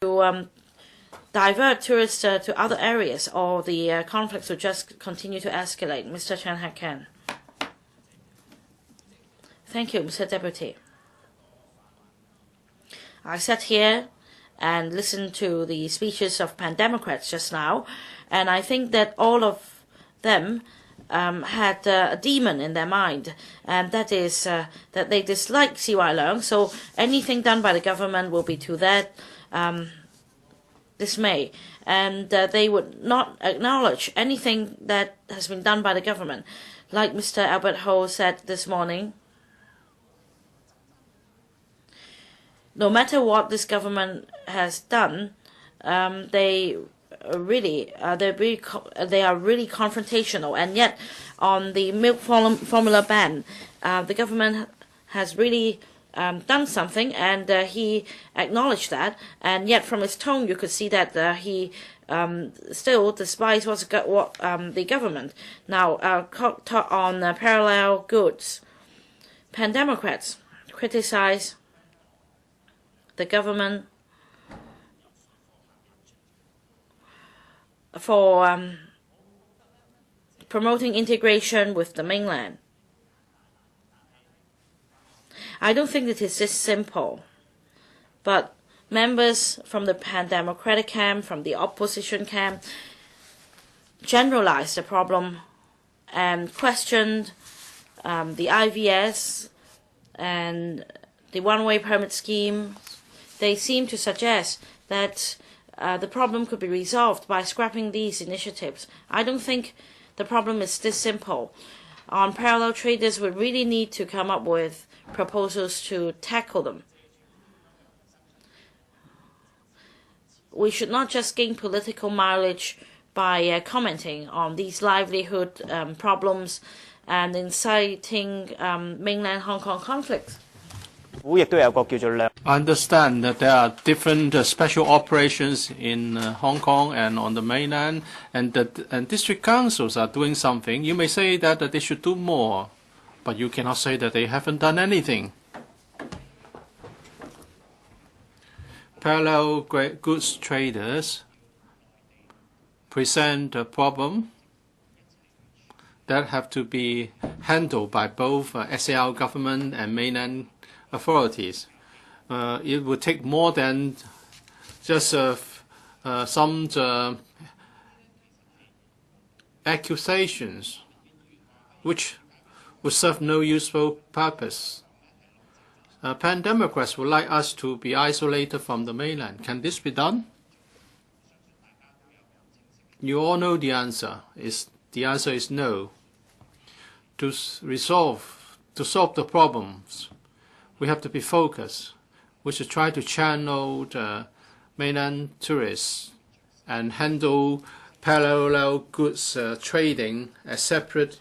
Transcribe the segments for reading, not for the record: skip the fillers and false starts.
to divert tourists to other areas, or the conflicts will just continue to escalate? Mr. Chen Hak-kan. Thank you, Mr. Deputy. I sat here and listened to the speeches of pan-democrats just now, and I think that all of them had a demon in their mind, and that is that they dislike Chi-wai Leung, so anything done by the government will be to their dismay, and they would not acknowledge anything that has been done by the government. Like Mr. Albert Ho said this morning, no matter what this government has done, they are really confrontational. And yet, on the milk formula ban, the government has really done something, and he acknowledged that. And yet, from his tone, you could see that he still despises what the government. Now, talk on parallel goods. Pan-democrats criticize the government for promoting integration with the mainland. I don't think it is this simple, but members from the pan-democratic camp, from the opposition camp, generalized the problem and questioned the IVS and the one-way permit scheme. They seem to suggest that the problem could be resolved by scrapping these initiatives. I don't think the problem is this simple. On parallel traders, we really need to come up with proposals to tackle them. We should not just gain political mileage by commenting on these livelihood problems and inciting mainland Hong Kong conflicts. I understand that there are different special operations in Hong Kong and on the mainland, and that district councils are doing something. You may say that they should do more, but you cannot say that they haven't done anything. Parallel goods traders present a problem that have to be handled by both SAR government and mainland authorities. It would take more than just some accusations which would serve no useful purpose. Pan-democrats would like us to be isolated from the mainland. Can this be done? You all know the answer. The answer is no. To solve the problems, we have to be focused. We should try to channel the mainland tourists and handle parallel goods trading as separate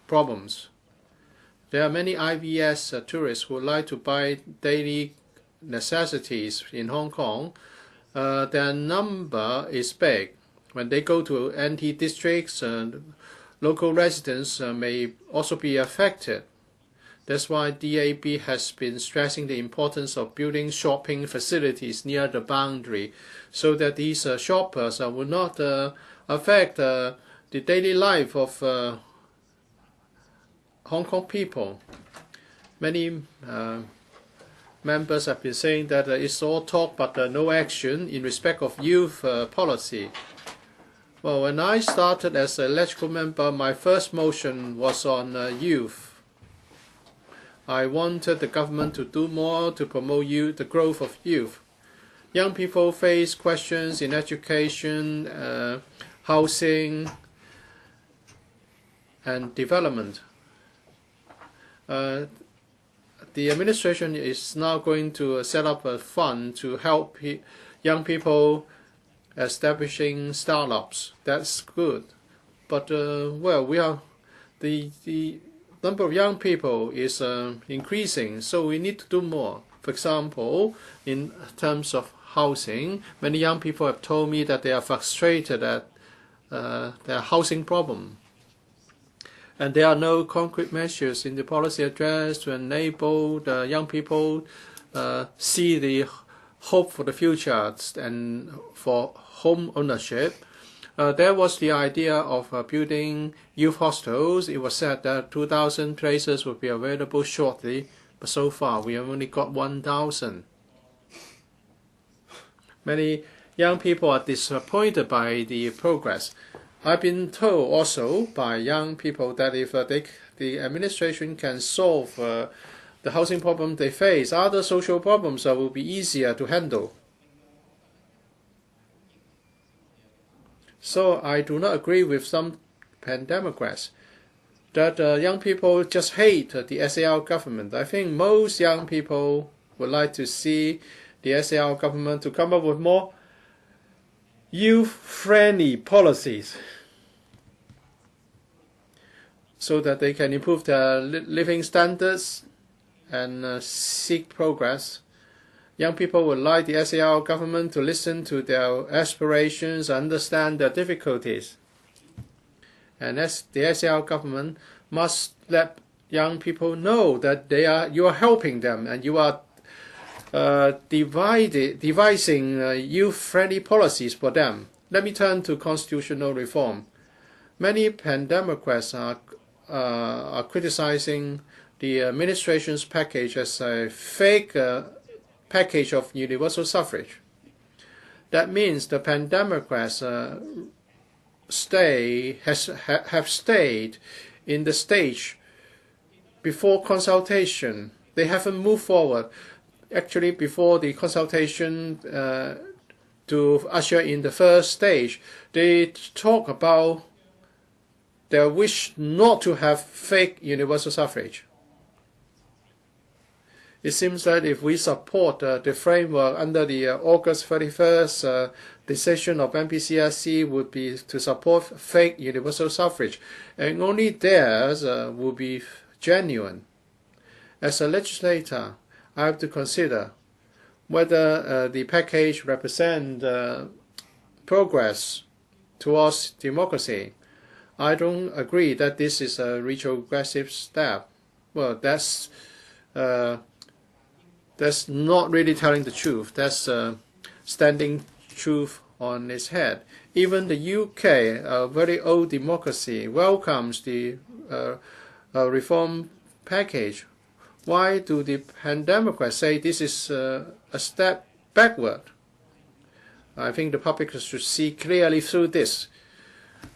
problems. There are many IVS tourists who would like to buy daily necessities in Hong Kong. Their number is big. When they go to NT districts, local residents may also be affected. That's why DAB has been stressing the importance of building shopping facilities near the boundary, so that these shoppers will not affect the daily life of Hong Kong people. Many members have been saying that it's all talk but no action in respect of youth policy. Well, when I started as an electoral member, my first motion was on youth. I wanted the government to do more to promote the growth of youth. Young people face questions in education, housing, and development. The administration is now going to set up a fund to help young people establishing startups. That's good. But well, the number of young people is increasing, so we need to do more. For example, in terms of housing, many young people have told me that they are frustrated at their housing problem. And there are no concrete measures in the policy address to enable the young people see the hope for the future and for home ownership. There was the idea of building youth hostels. It was said that 2,000 places would be available shortly, but so far we have only got 1,000. Many young people are disappointed by the progress. I've been told also by young people that if the administration can solve the housing problem they face, other social problems will be easier to handle. So I do not agree with some pan-Democrats that young people just hate the SAR government. I think most young people would like to see the SAR government to come up with more youth-friendly policies so that they can improve their living standards and seek progress. Young people would like the SAR government to listen to their aspirations, understand their difficulties. And the SAR government must let young people know that you are helping them and you are devising youth-friendly policies for them. Let me turn to constitutional reform. Many pan-Democrats are criticizing the administration's package as a fake package of universal suffrage. That means the pan-Democrats have stayed in the stage before consultation. They haven't moved forward. Actually, before the consultation to usher in the first stage, they talk about their wish not to have fake universal suffrage. It seems that if we support the framework under the August 31st decision of MPCSC would be to support fake universal suffrage, and only theirs will be genuine. As a legislator, I have to consider whether the package represents progress towards democracy. I don't agree that this is a retrogressive step. Well, that's not really telling the truth. That's standing truth on its head. Even the UK, a very old democracy, welcomes the reform package. Why do the pan-Democrats say this is a step backward? I think the public should see clearly through this.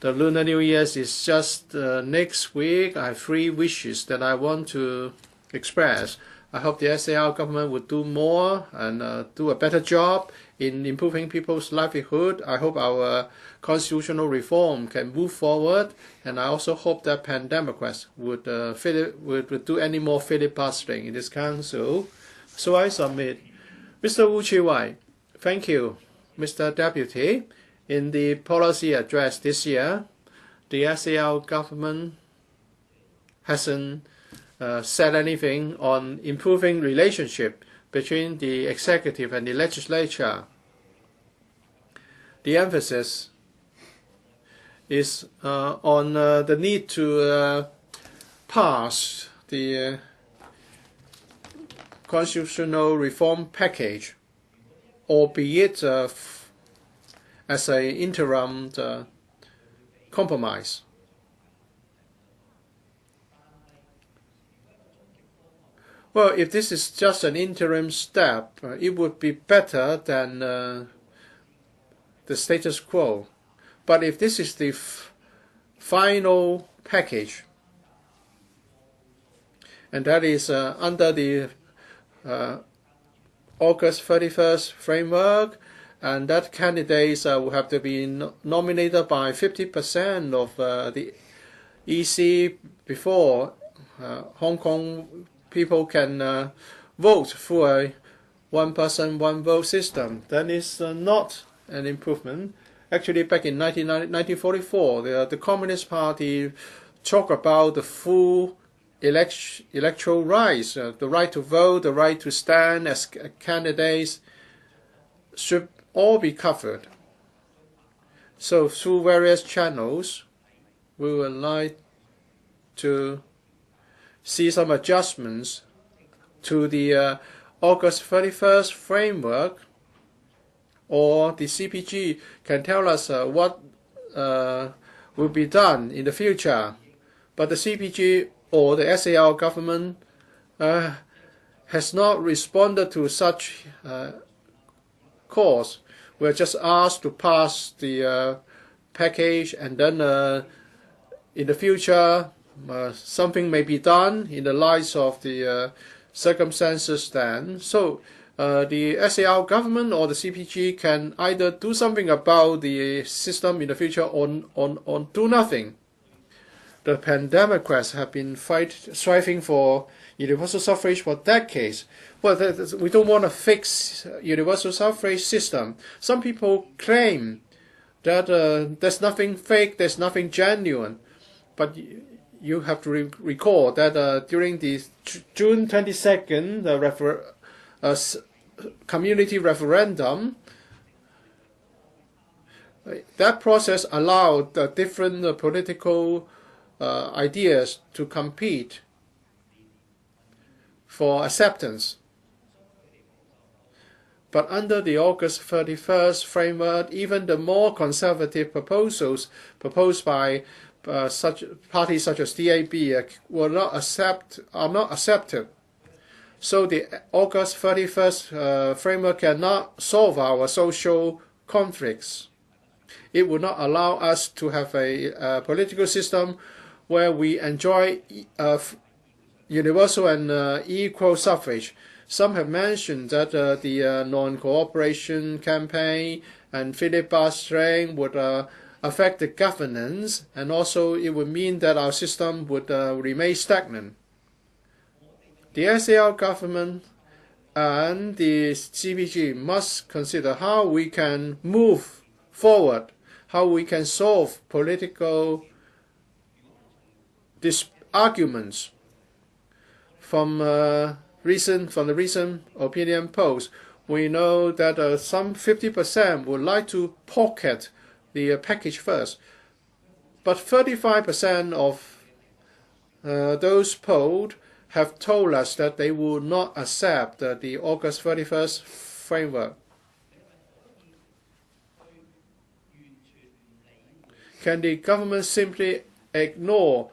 The Lunar New Year is just next week. I have 3 wishes that I want to express. I hope the SAR government would do more and do a better job in improving people's livelihood. I hope our constitutional reform can move forward, and I also hope that pan-Democrats would do any more filibustering in this council. So I submit. Mr. Wu Chi-wai, thank you, Mr. Deputy. In the policy address this year, the SAR government hasn't said anything on improving relationship between the executive and the legislature. The emphasis is on the need to pass the constitutional reform package, albeit as an interim compromise. Well, if this is just an interim step, it would be better than the status quo. But if this is the final package, and that is under the August 31st framework, and that candidates will have to be nominated by 50% of the EC before Hong Kong people can vote through a one-person, one-vote system. That is not an improvement. Actually, back in 1944, the Communist Party talked about the full electoral rights, the right to vote, the right to stand as candidates should all be covered. So through various channels, we would like to see some adjustments to the August 31st framework or the CPG can tell us what will be done in the future. But the CPG or the SAR government has not responded to such calls. We're just asked to pass the package, and then in the future something may be done in the light of the circumstances then. So the SAR government or the CPG can either do something about the system in the future or do nothing. The Pan-Democrats have been striving for universal suffrage for decades. Well, we don't want to fix universal suffrage system. Some people claim that there's nothing fake, there's nothing genuine. But you have to recall that during the June 22nd community referendum, that process allowed different political ideas to compete for acceptance. But under the August 31st framework, even the more conservative proposals proposed by such parties such as DAB are not accepted. So the August 31st framework cannot solve our social conflicts. It would not allow us to have a political system where we enjoy universal and equal suffrage. Some have mentioned that the non-cooperation campaign and filibustering would affect the governance, and also it would mean that our system would remain stagnant. The SAR government and the CPG must consider how we can move forward, how we can solve political arguments. From the recent opinion polls, we know that some 50% would like to pocket the package first, but 35% of those polled have told us that they will not accept the August 31st framework. Can the government simply ignore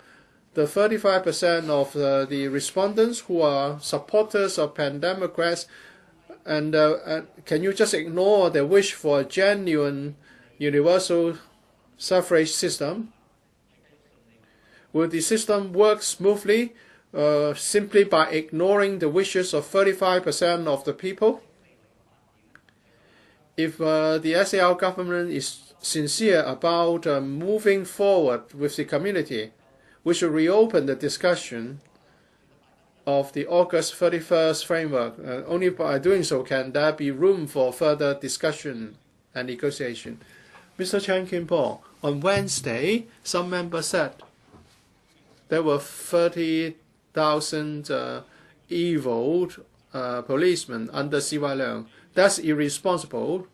the 35% of the respondents who are supporters of Pan-Democrats, and can you just ignore their wish for a genuine universal suffrage system? Will the system work smoothly simply by ignoring the wishes of 35% of the people? If the SAR government is sincere about moving forward with the community, we should reopen the discussion of the August 31st framework. Only by doing so can there be room for further discussion and negotiation. Mr. Chan Kim-po, on Wednesday, some members said there were 30,000 evil policemen under Chi-wai Leung. That's irresponsible.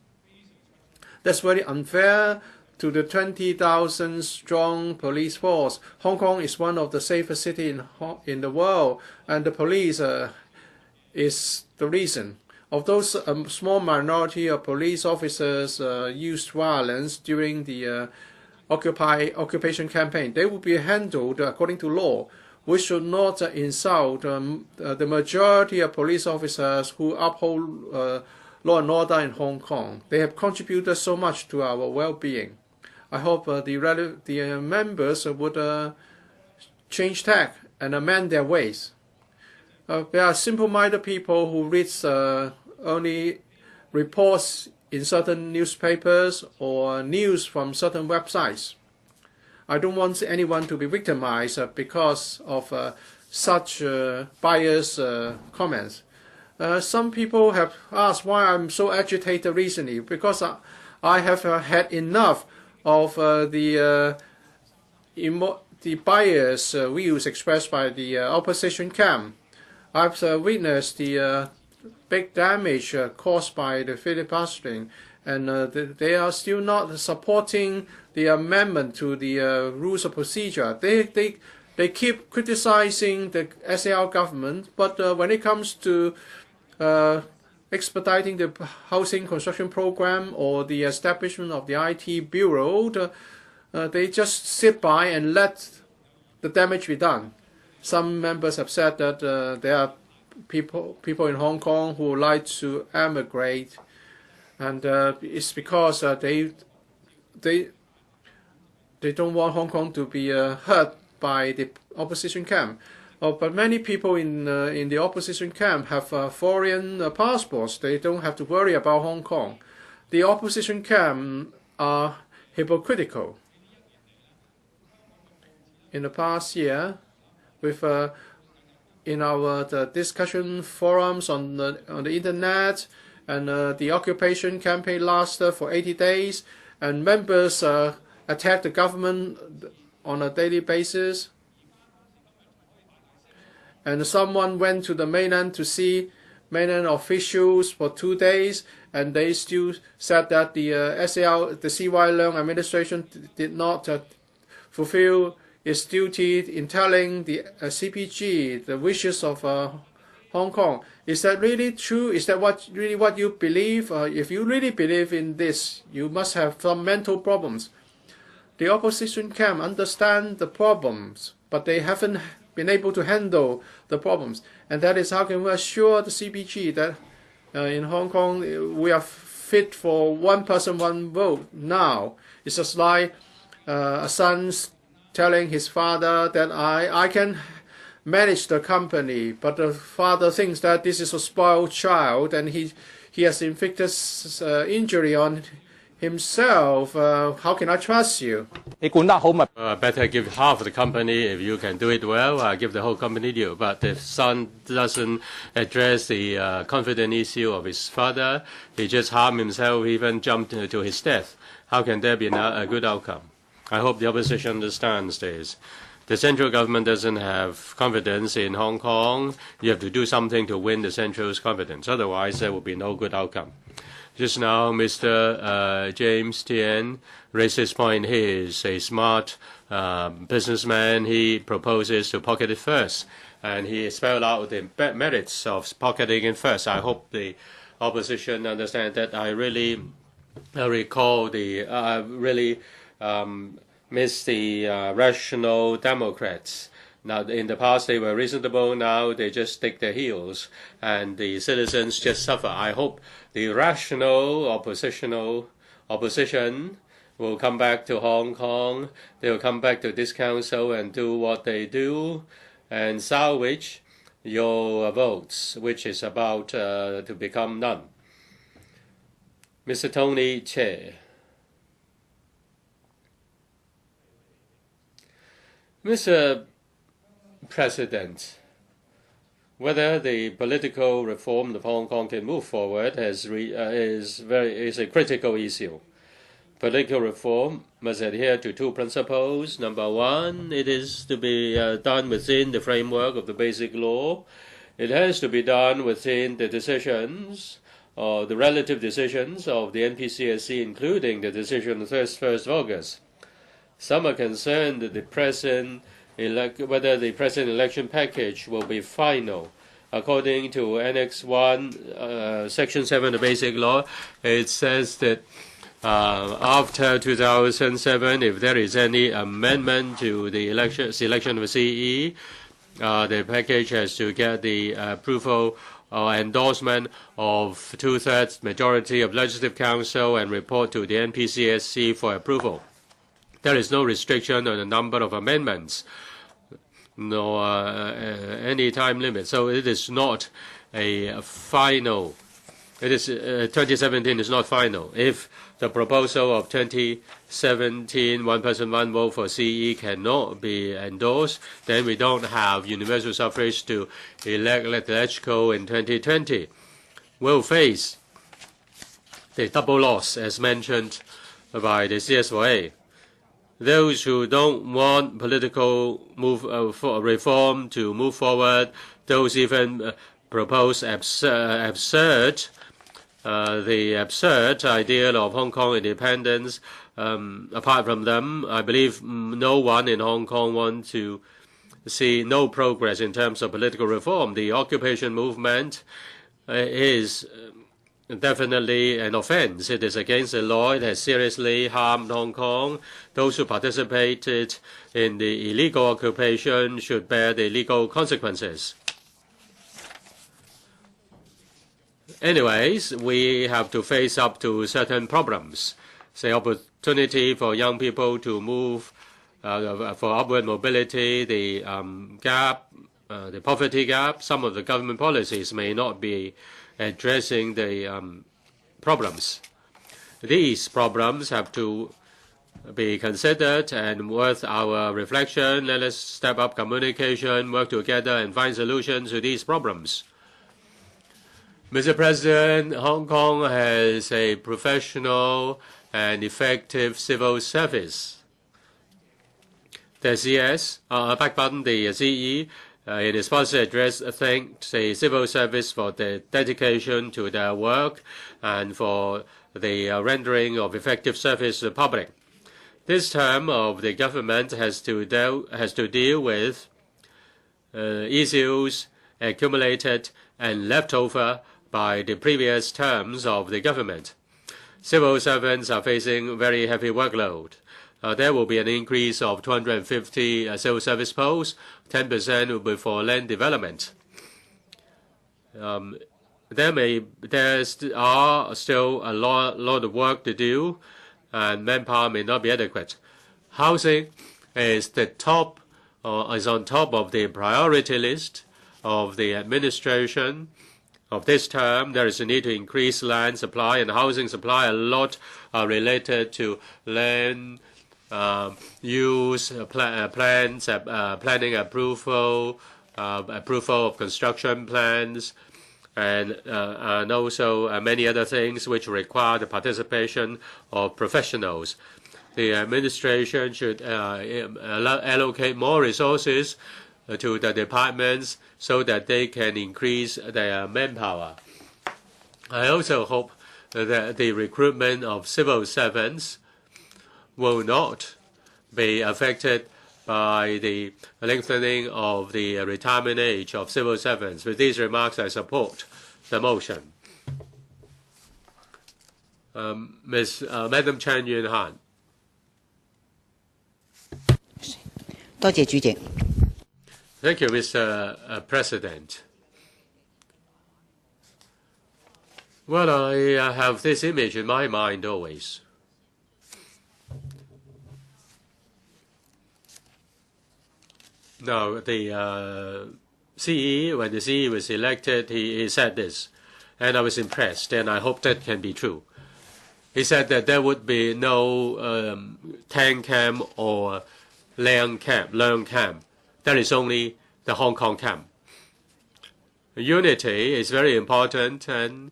That's very unfair to the 20,000 strong police force. Hong Kong is one of the safest cities in the world, and the police is the reason. Although a small minority of police officers used violence during the occupation campaign, they will be handled according to law. We should not insult the majority of police officers who uphold law and order in Hong Kong. They have contributed so much to our well-being. I hope the members would change tack and amend their ways. There are simple-minded people who read only reports in certain newspapers or news from certain websites. I don't want anyone to be victimized because of such biased comments. Some people have asked why I'm so agitated recently, because I have had enough of the biased views expressed by the opposition camp. I've witnessed the big damage caused by the filibustering, and they are still not supporting the amendment to the rules of procedure. They keep criticizing the SAR government, but when it comes to expediting the housing construction program or the establishment of the IT bureau. They just sit by and let the damage be done. Some members have said that there are people in Hong Kong who would like to emigrate, and it's because they don't want Hong Kong to be hurt by the opposition camp. But many people in the opposition camp have foreign passports. They don't have to worry about Hong Kong. The opposition camp are hypocritical. In the past year, with in our discussion forums on the internet, and the occupation campaign lasted for 80 days, and members attacked the government on a daily basis. And someone went to the mainland to see mainland officials for 2 days, and they still said that the the Chi-wai Leung administration did not fulfill its duty in telling the CPG the wishes of Hong Kong. Is that really true? Is that really what you believe? If you really believe in this, you must have some mental problems. The opposition camp understand the problems, but they haven't been able to handle the problems. And that is how can we assure the CPG that in Hong Kong we are fit for one person, one vote now. It's just like a son telling his father that I can manage the company, but the father thinks that this is a spoiled child and he has inflicted injury on himself. How can I trust you? Better give half of the company if you can do it well. Give the whole company to you. But if son doesn't address the confidence issue of his father, he just harm himself, even jump to his death. How can there be a good outcome? I hope the opposition understands this. The central government doesn't have confidence in Hong Kong. You have to do something to win the central's confidence. Otherwise, there will be no good outcome. Just now, Mr. James Tien raised his point. He is a smart businessman. He proposes to pocket it first, and he spelled out the merits of pocketing it first. I hope the opposition understand that. I really recall the miss the rational Democrats. Now, in the past, they were reasonable. Now, they just stick their heels, and the citizens just suffer. I hope the rational opposition will come back to Hong Kong. They will come back to this council and do what they do and salvage your votes, which is about to become none. Mr. Tony Che. Mr. President, whether the political reform of Hong Kong can move forward is a critical issue. Political reform must adhere to two principles. Number one, it is to be done within the framework of the basic law. It has to be done within the decisions, or the relative decisions of the NPCSC, including the decision of 1st August. Some are concerned that whether the present election package will be final. According to Annex 1, Section 7 of the Basic Law, it says that after 2007, if there is any amendment to the selection of a CE, the package has to get the approval or endorsement of 2/3 majority of Legislative Council and report to the NPCSC for approval. There is no restriction on the number of amendments, nor any time limit. So it is not a final. It is 2017 is not final. If the proposal of 2017 one person one vote for CE cannot be endorsed, then we don't have universal suffrage to elect Legislative in 2020. We'll face the double loss as mentioned by the CSOA. Those who don't want political reform to move forward, those even propose the absurd ideal of Hong Kong independence. Apart from them, I believe no one in Hong Kong wants to see no progress in terms of political reform. The occupation movement is definitely an offense. It is against the law. It has seriously harmed Hong Kong. Those who participated in the illegal occupation should bear the legal consequences. Anyways, we have to face up to certain problems. The opportunity for young people to move for upward mobility, the gap, the poverty gap. Some of the government policies may not be addressing the problems. These problems have to be considered and worth our reflection. Let us step up communication, work together, and find solutions to these problems. Mr. President, Hong Kong has a professional and effective civil service. The CS, the CE, in its policy address, thanked the civil service for their dedication to their work and for the rendering of effective service to the public. This term of the government has to deal with issues accumulated and left over by the previous terms of the government. Civil servants are facing very heavy workload. There will be an increase of 250 civil service posts. 10% will be for land development. There are still a lot of work to do, and manpower may not be adequate. Housing is on top of the priority list of the administration of this term. There is a need to increase land supply and housing supply. A lot are related to land use, plans, planning approval, approval of construction plans, and also many other things which require the participation of professionals. The administration should allocate more resources to the departments so that they can increase their manpower. I also hope that the recruitment of civil servants will not be affected by the lengthening of the retirement age of civil servants. With these remarks, I support the motion. Madam Chen Yuen-han. Thank you, Mr. President. Well, I have this image in my mind always. Now, the CE, when the CE was elected, he said this, and I was impressed, and I hope that can be true. He said that there would be no Tang camp or Leung camp. There is only the Hong Kong camp. Unity is very important, and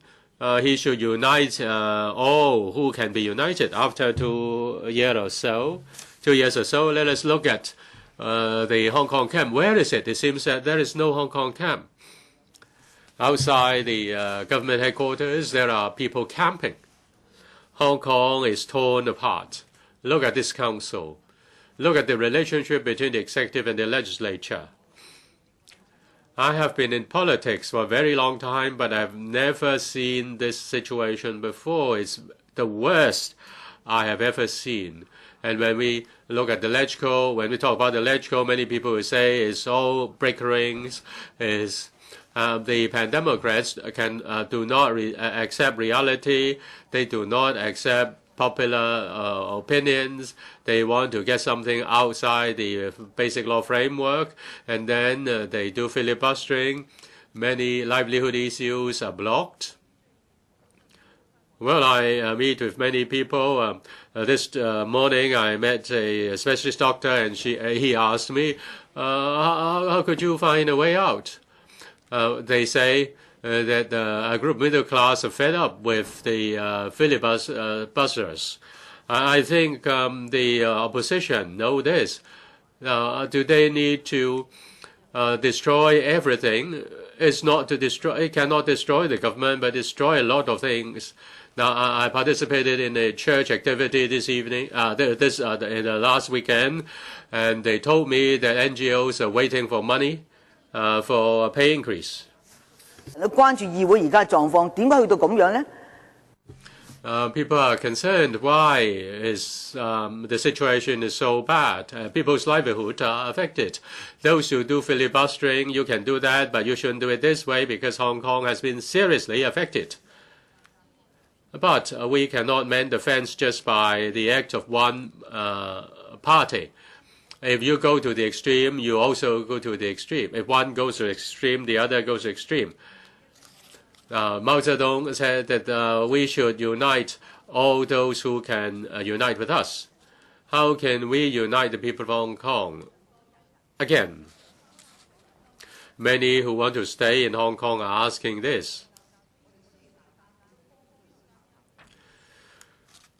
he should unite all who can be united. After 2 years or so, let us look at the Hong Kong camp. Where is it? It seems that there is no Hong Kong camp. Outside the government headquarters, there are people camping. Hong Kong is torn apart. Look at this council. Look at the relationship between the executive and the legislature. I have been in politics for a very long time, but I've never seen this situation before. It's the worst I have ever seen. And when we look at the LegCo, when we talk about the LegCo, many people will say it's all break-rings. The Pan-Democrats do not accept reality. They do not accept popular opinions. They want to get something outside the basic law framework, and then they do filibustering. Many livelihood issues are blocked. Well, I meet with many people. This morning I met a specialist doctor, and he asked me, how could you find a way out? They say that a group middle class are fed up with the filibusters. I think the opposition know this. Do they need to destroy everything? It's not to destroy. It cannot destroy the government, but destroy a lot of things. Now, I participated in a church activity this evening, in the last weekend, and they told me that NGOs are waiting for money for a pay increase. 關注議會而家狀況，點解去到咁樣呢？ People are concerned why is the situation is so bad. People's livelihood are affected. Those who do filibustering, you can do that, but you shouldn't do it this way because Hong Kong has been seriously affected. But we cannot mend the fence just by the act of one party. If you go to the extreme, you also go to the extreme. If one goes to extreme, the other goes to extreme. Mao Zedong said that we should unite all those who can unite with us. How can we unite the people of Hong Kong? Again, many who want to stay in Hong Kong are asking this.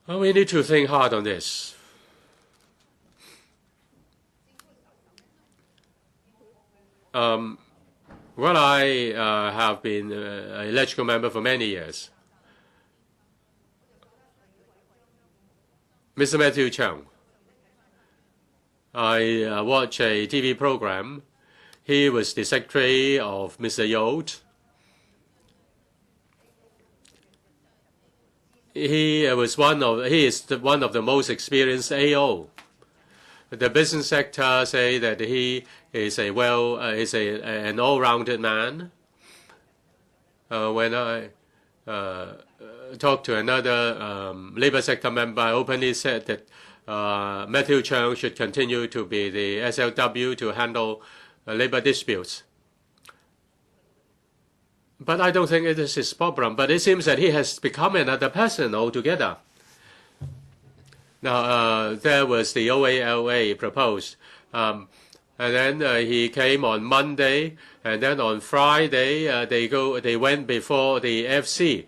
We need to think hard on this. Well, I have been an electrical member for many years. Mr. Matthew Chung, I watched a TV program. He was the secretary of Mr. Yost. He is one of the most experienced AO. The business sector say that he is an all-rounded man. When I talked to another labor sector member, I openly said that Matthew Chung should continue to be the SLW to handle labor disputes. But I don't think it is his problem. But it seems that he has become another person altogether. Now, there was the OALA proposed. And then he came on Monday. And then on Friday, they went before the FC.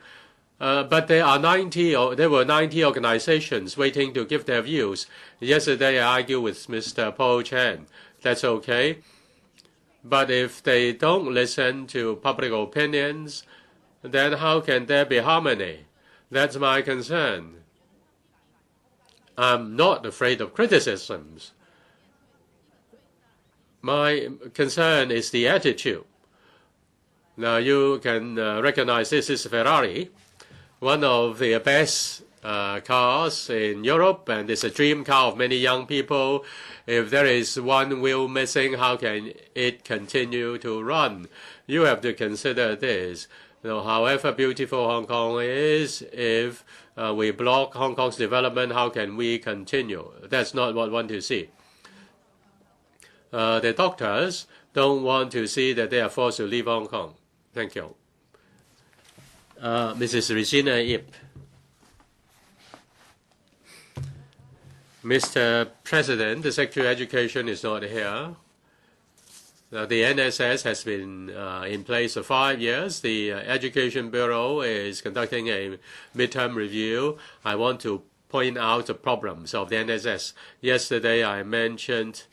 But there were 90 organizations waiting to give their views. Yesterday, I argued with Mr. Paul Chan. That's okay. But if they don't listen to public opinions, then how can there be harmony? That's my concern. I'm not afraid of criticisms. My concern is the attitude. Now you can recognize this is Ferrari, one of the best cars in Europe, and it's a dream car of many young people. If there is one wheel missing, how can it continue to run? You have to consider this. However beautiful Hong Kong is, if we block Hong Kong's development, how can we continue? That's not what we want to see. The doctors don't want to see that they are forced to leave Hong Kong. Thank you. Mrs. Regina Ip. Mr. President, the Secretary of Education is not here. The NSS has been in place for 5 years. The Education Bureau is conducting a midterm review. I want to point out the problems of the NSS. Yesterday, I mentioned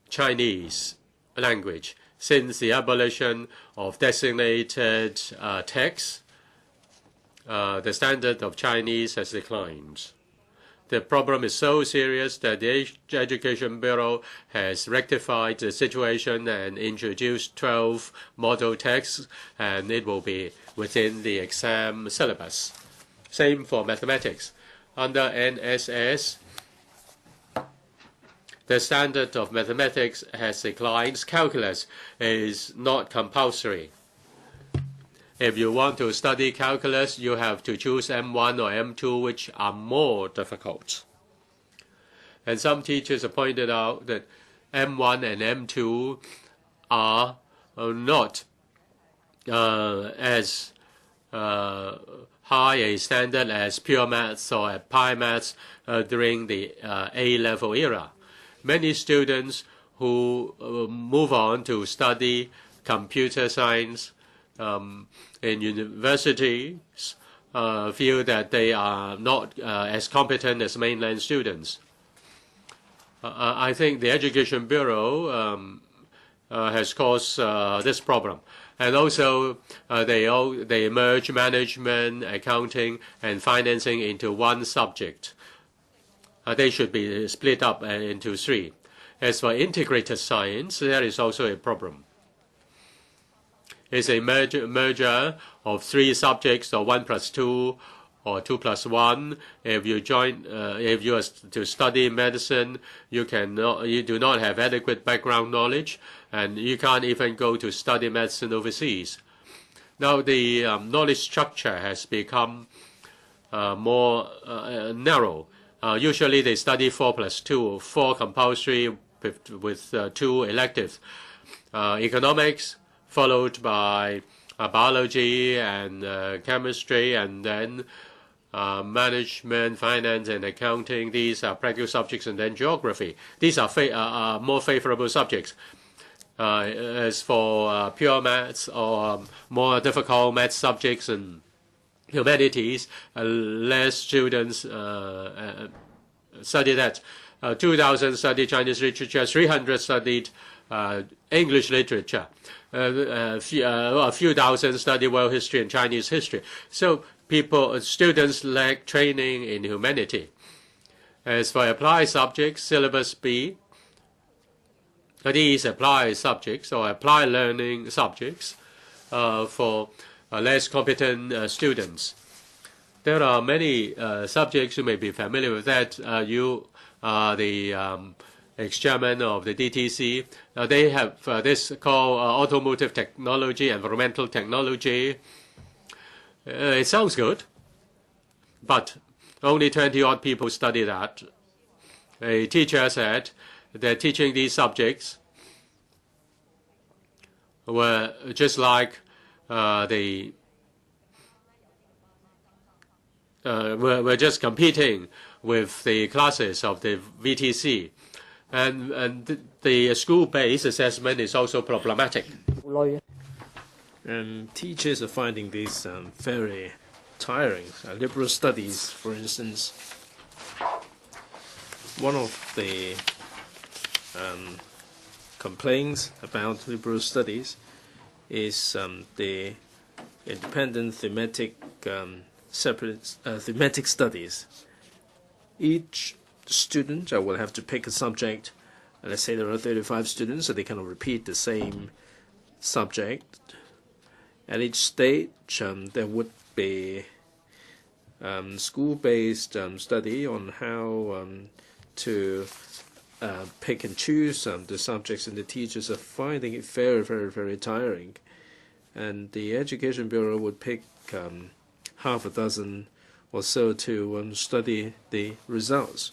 Chinese language. Since the abolition of designated texts, the standard of Chinese has declined. The problem is so serious that the Education Bureau has rectified the situation and introduced 12 model texts, and it will be within the exam syllabus. Same for mathematics. Under NSS, the standard of mathematics has declined. Calculus is not compulsory. If you want to study calculus, you have to choose M1 or M2, which are more difficult. And some teachers have pointed out that M1 and M2 are not as high a standard as pure maths or at Pi maths during the A-level era. Many students who move on to study computer science in universities feel that they are not as competent as mainland students. I think the Education Bureau has caused this problem. And also, they merge management, accounting, and financing into one subject. They should be split up into 3. As for integrated science, there is also a problem. It's a merger of 3 subjects, or 1 + 2, or 2+1. If you join, if you are to study medicine, you do not have adequate background knowledge, and you can't even go to study medicine overseas. Now the knowledge structure has become more narrow. Usually they study 4+2, 4 compulsory with 2 electives. Economics, followed by biology and chemistry, and then management, finance, and accounting. These are practical subjects, and then geography. These are more favorable subjects. As for pure maths or more difficult math subjects and humanities, less students study that. 2,000 studied Chinese literature, 300 studied English literature, a few thousand study world history and Chinese history. So students lack training in humanity. As for applied subjects, syllabus B, these applied subjects or applied learning subjects for less competent students. There are many subjects you may be familiar with that. You are the ex-chairman of the DTC. They have this called automotive technology, environmental technology. It sounds good, but only 20-odd people study that. A teacher said they're teaching these subjects were just like we're just competing with the classes of the VTC. And the school-based assessment is also problematic. And teachers are finding this very tiring. Liberal studies, for instance, one of the complaints about liberal studies is the independent thematic separate thematic studies. Each student will have to pick a subject. Let's say there are 35 students, so they cannot repeat the same subject. At each stage, there would be school-based study on how to pick and choose the subjects, and the teachers are finding it very, very, very tiring. And the Education Bureau would pick half a dozen or so to study the results.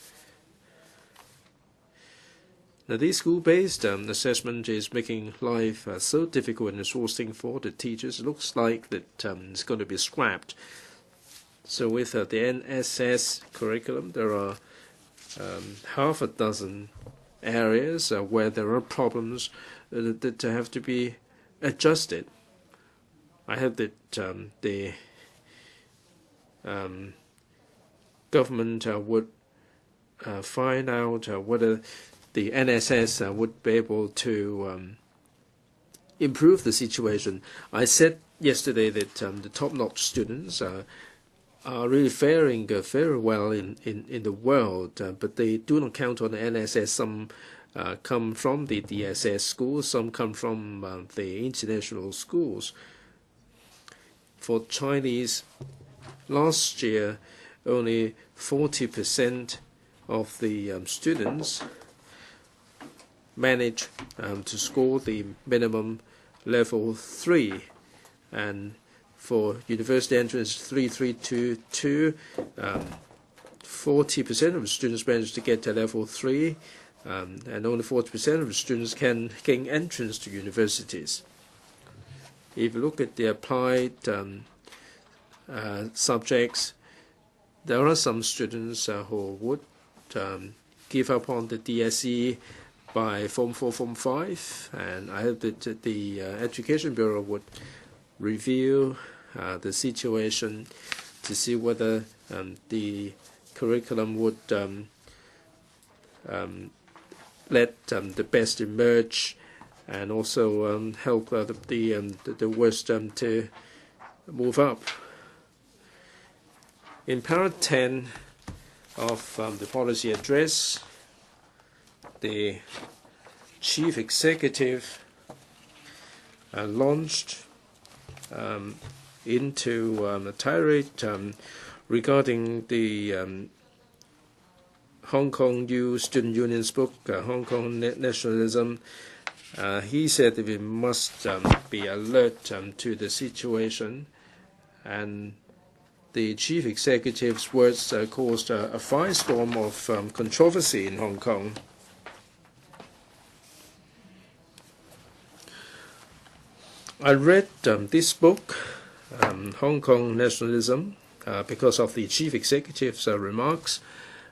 Now, this school-based assessment is making life so difficult and exhausting for the teachers. It looks like that it's going to be scrapped. So with the NSS curriculum, there are half a dozen areas where there are problems that have to be adjusted. I hope that the government would find out whether the NSS would be able to improve the situation. I said yesterday that the top-notch students are really faring very well in the world, but they do not count on the NSS. Some come from the DSS schools, some come from the international schools. For Chinese, last year, only 40% of the students managed to score the minimum level 3, and for university entrance 3322, 40% of the students managed to get to level 3, and only 40% of the students can gain entrance to universities. If you look at the applied subjects, there are some students who would give up on the DSE by Form 4, Form 5, and I hope that the Education Bureau would review the situation to see whether the curriculum would let the best emerge, and also help the worst to move up. In Para 10 of the policy address, the chief executive launched into a tirade regarding the Hong Kong Youth Student Union's book, Hong Kong Nationalism, he said that we must be alert to the situation, and the chief executive's words caused a firestorm of controversy in Hong Kong. I read this book, Hong Kong Nationalism, because of the chief executive's remarks,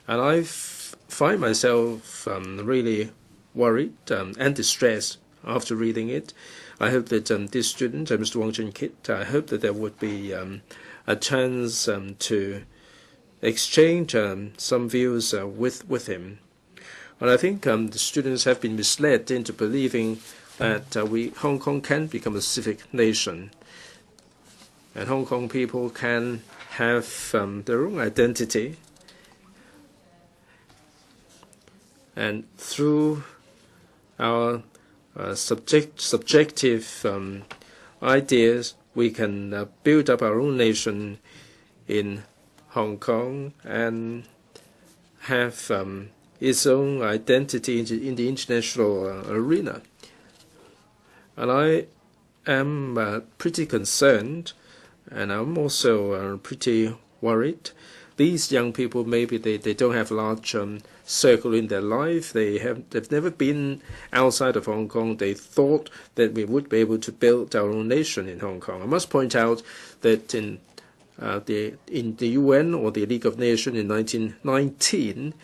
and I find myself really worried and distressed after reading it. I hope that this student, Mr. Wang Chun-kit, I hope that there would be a chance to exchange some views with him. And I think the students have been misled into believing that Hong Kong can become a civic nation, and Hong Kong people can have their own identity, and through our subjective ideas, we can build up our own nation in Hong Kong and have its own identity in the international arena. And I am pretty concerned, and I'm also pretty worried. These young people, maybe they don't have a large circle in their life. They've never been outside of Hong Kong. They thought that we would be able to build our own nation in Hong Kong. I must point out that in the UN, or the League of Nations, in 1919,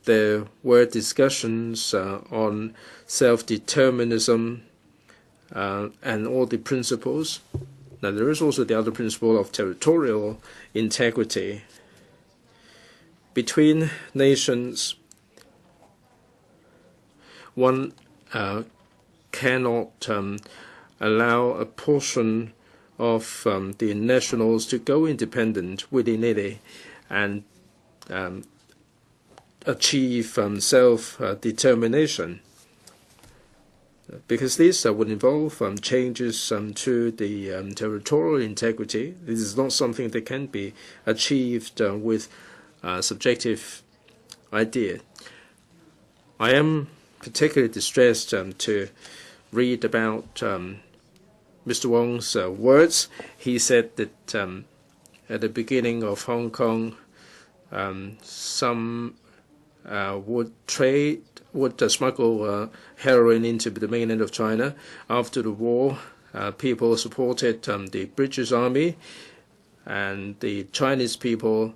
there were discussions on self-determinism and all the principles. Now, there is also the other principle of territorial integrity. Between nations, one cannot allow a portion of the nationals to go independent willy-nilly and achieve self-determination, because this would involve changes to the territorial integrity. This is not something that can be achieved with subjective idea. I am particularly distressed to read about Mr. Wong's words. He said that at the beginning of Hong Kong, some would smuggle heroin into the mainland of China. After the war, people supported the British Army, and the Chinese people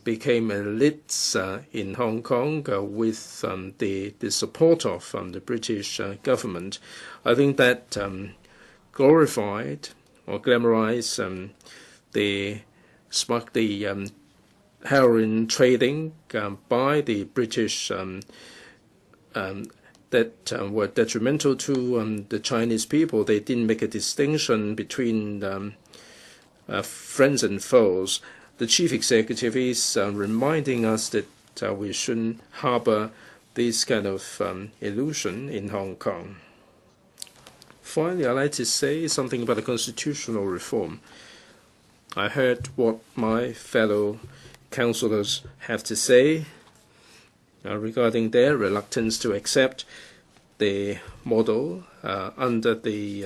became elites in Hong Kong with the support of the British government. I think that glorified or glamorized the heroin trading by the British that were detrimental to the Chinese people. They didn't make a distinction between friends and foes. The chief executive is reminding us that we shouldn't harbor this kind of illusion in Hong Kong. Finally, I'd like to say something about the constitutional reform. I heard what my fellow councillors have to say regarding their reluctance to accept the model under the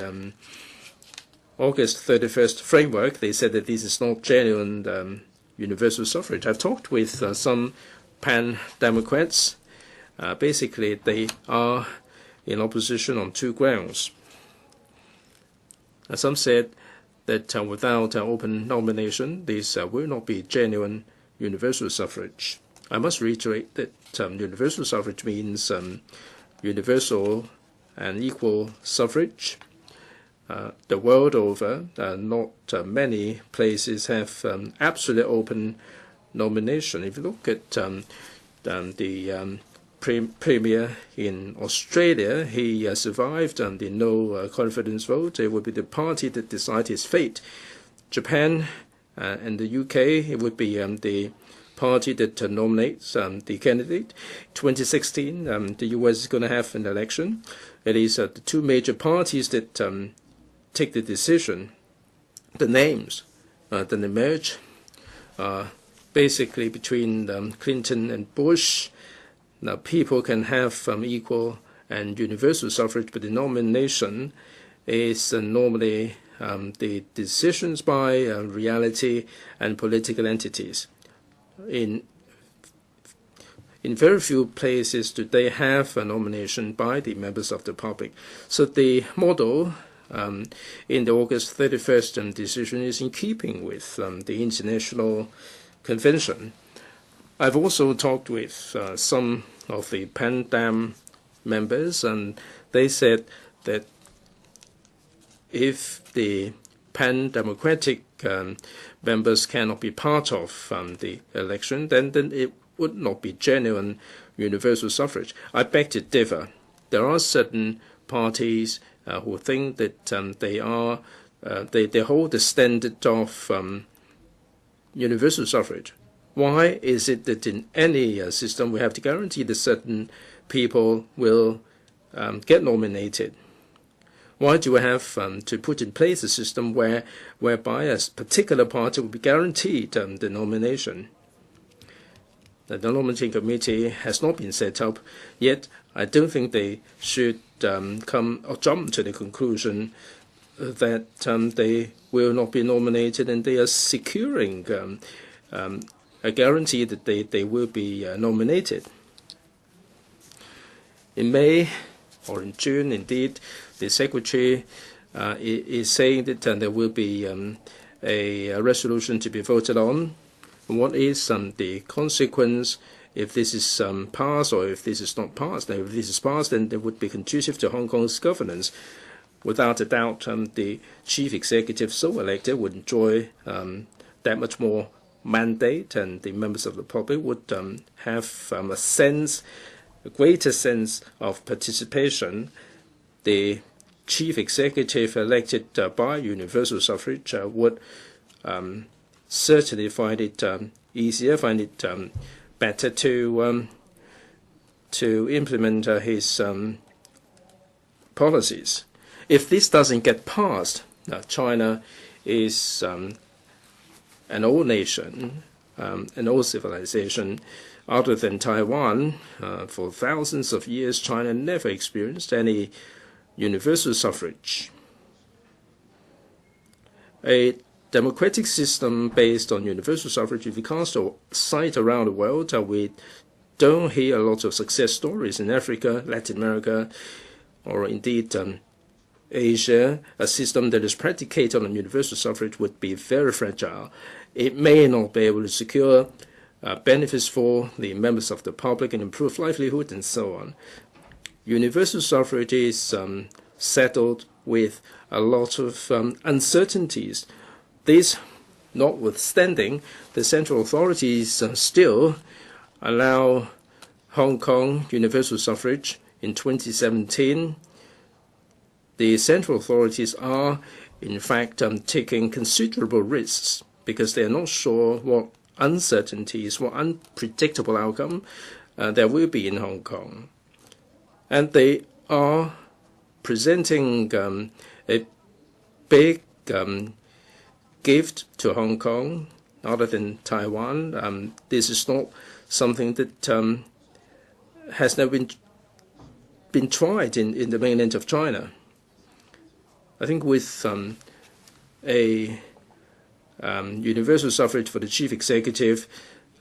August 31st framework. They said that this is not genuine universal suffrage. I've talked with some pan-democrats. Basically, they are in opposition on two grounds. Some said that without open nomination, this will not be genuine universal suffrage. I must reiterate that universal suffrage means universal and equal suffrage. The world over, not many places have absolute open nomination. If you look at the Premier in Australia, he survived the no confidence vote. It would be the party that decides his fate. Japan and the UK, it would be the party that nominates the candidate. 2016, the US is going to have an election. It is the two major parties that take the decision. The names then emerge basically between Clinton and Bush. Now, people can have equal and universal suffrage, but the nomination is normally the decisions by reality and political entities. In very few places do they have a nomination by the members of the public. So the model in the August 31st decision is in keeping with the International Convention. I've also talked with some of the PAN-DAM members, and they said that if the pan-democratic members cannot be part of the election, then it would not be genuine universal suffrage. I beg to differ. There are certain parties who think that they hold the standard of universal suffrage. Why is it that in any system we have to guarantee that certain people will get nominated? Why do we have to put in place a system whereby a particular party will be guaranteed the nomination? The nominating committee has not been set up, yet I don't think they should come or jump to the conclusion that they will not be nominated and they are securing a guarantee that they will be nominated. In May or in June, indeed, the Secretary is saying that there will be a resolution to be voted on. What is the consequence if this is passed or if this is not passed? Now, if this is passed, then it would be conducive to Hong Kong's governance. Without a doubt, the chief executive so elected would enjoy that much more mandate, and the members of the public would have a greater sense of participation. The chief executive elected by universal suffrage would certainly find it easier, find it better to implement his policies. If this doesn't get passed, China is an old nation, an old civilization. Other than Taiwan, for thousands of years, China never experienced any universal suffrage. A democratic system based on universal suffrage, if you cast a sight around the world, we don't hear a lot of success stories in Africa, Latin America, or indeed Asia. A system that is predicated on universal suffrage would be very fragile. It may not be able to secure benefits for the members of the public and improve livelihood and so on. Universal suffrage is settled with a lot of uncertainties. This notwithstanding, the central authorities still allow Hong Kong universal suffrage in 2017. The central authorities are, in fact, taking considerable risks because they are not sure what uncertainties, what unpredictable outcome there will be in Hong Kong. And they are presenting a big gift to Hong Kong, other than Taiwan. This is not something that has never been tried in the mainland of China. I think with a universal suffrage for the chief executive,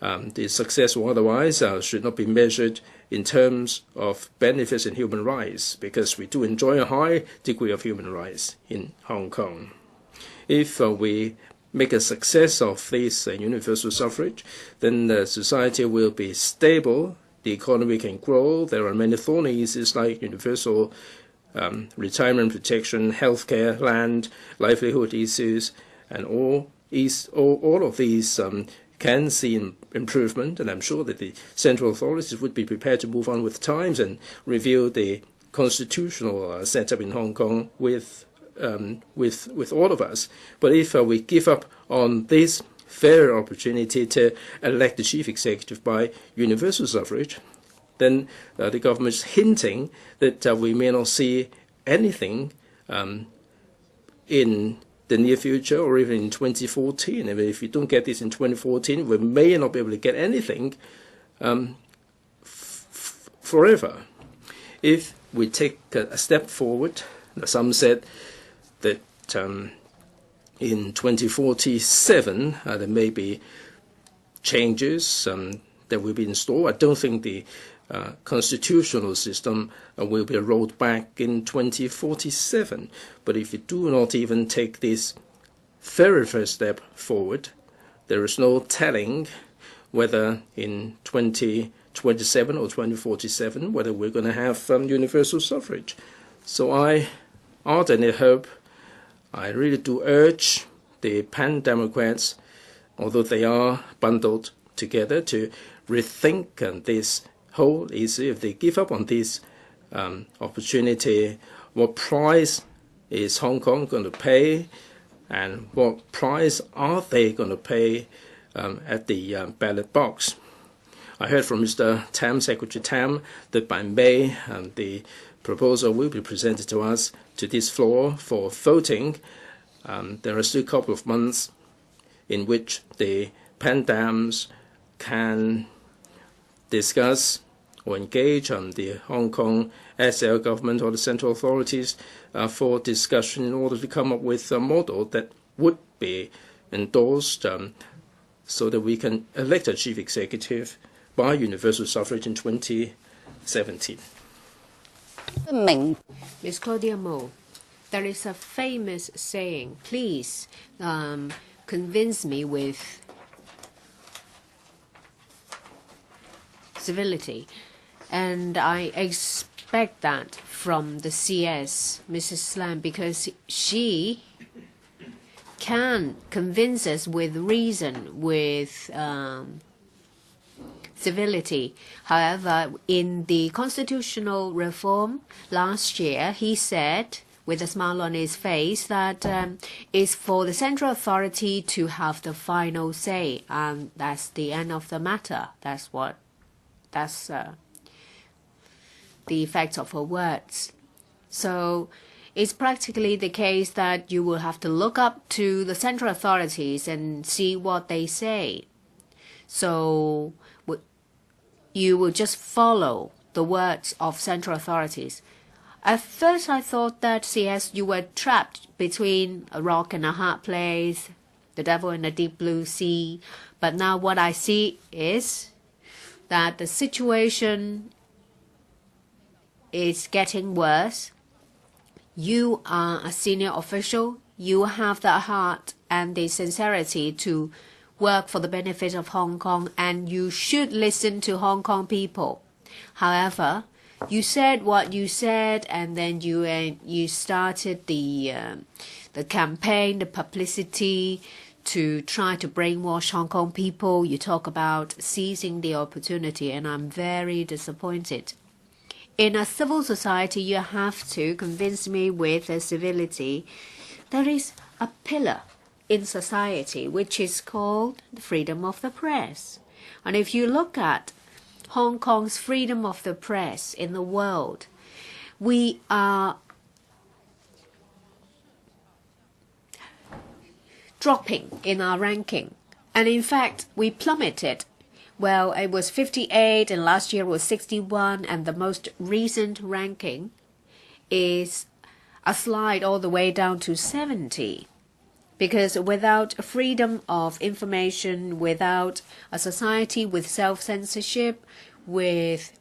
the success or otherwise should not be measured in terms of benefits and human rights, because we do enjoy a high degree of human rights in Hong Kong. If we make a success of this universal suffrage, then the society will be stable, the economy can grow. There are many thorny issues like universal retirement protection, healthcare, land, livelihood issues, and all of these can see improvement, and I'm sure that the central authorities would be prepared to move on with times and review the constitutional setup in Hong Kong with all of us. But if we give up on this fair opportunity to elect the chief executive by universal suffrage, then the government is hinting that we may not see anything in the near future or even in 2014. I mean, if we don't get this in 2014, we may not be able to get anything forever. If we take a step forward, some said that in 2047 there may be changes that will be installed. I don't think the constitutional system will be rolled back in 2047. But if you do not even take this very first step forward, there is no telling whether in 2027 or 2047 whether we're going to have universal suffrage. So I ardently hope, I really do urge the pan-democrats, although they are bundled together, to rethink this whole issue. If they give up on this opportunity, what price is Hong Kong going to pay, and what price are they going to pay at the ballot box? I heard from Mr. Tam, Secretary Tam, that by May the proposal will be presented to us, to this floor, for voting. There are still a couple of months in which the pan-dams can discuss or engage on the Hong Kong SL government or the central authorities for discussion in order to come up with a model that would be endorsed so that we can elect a chief executive by universal suffrage in 2017. Ms. Claudia Mo, there is a famous saying, please convince me with civility. And I expect that from the CS, Mrs. Lam, because she can convince us with reason, with civility. However, in the constitutional reform last year, he said, with a smile on his face, that it's for the central authority to have the final say, and that's the end of the matter. That's the effect of her words. So it's practically the case that you will have to look up to the central authorities and see what they say. So you will just follow the words of central authorities. At first I thought that, CS, you were trapped between a rock and a hard place, the devil in the deep blue sea. But now what I see is that the situation is getting worse. You are a senior official. You have the heart and the sincerity to work for the benefit of Hong Kong, and you should listen to Hong Kong people. However, you said what you said, and then you started the campaign, the publicity to try to brainwash Hong Kong people. You talk about seizing the opportunity, and I'm very disappointed. In a civil society, you have to convince me with a civility. There is a pillar in society which is called the freedom of the press. And if you look at Hong Kong's freedom of the press in the world, we are dropping in our ranking. And in fact, we plummeted. Well, it was 58 and last year was 61, and the most recent ranking is a slide all the way down to 70. Because without freedom of information, without a society with self-censorship, with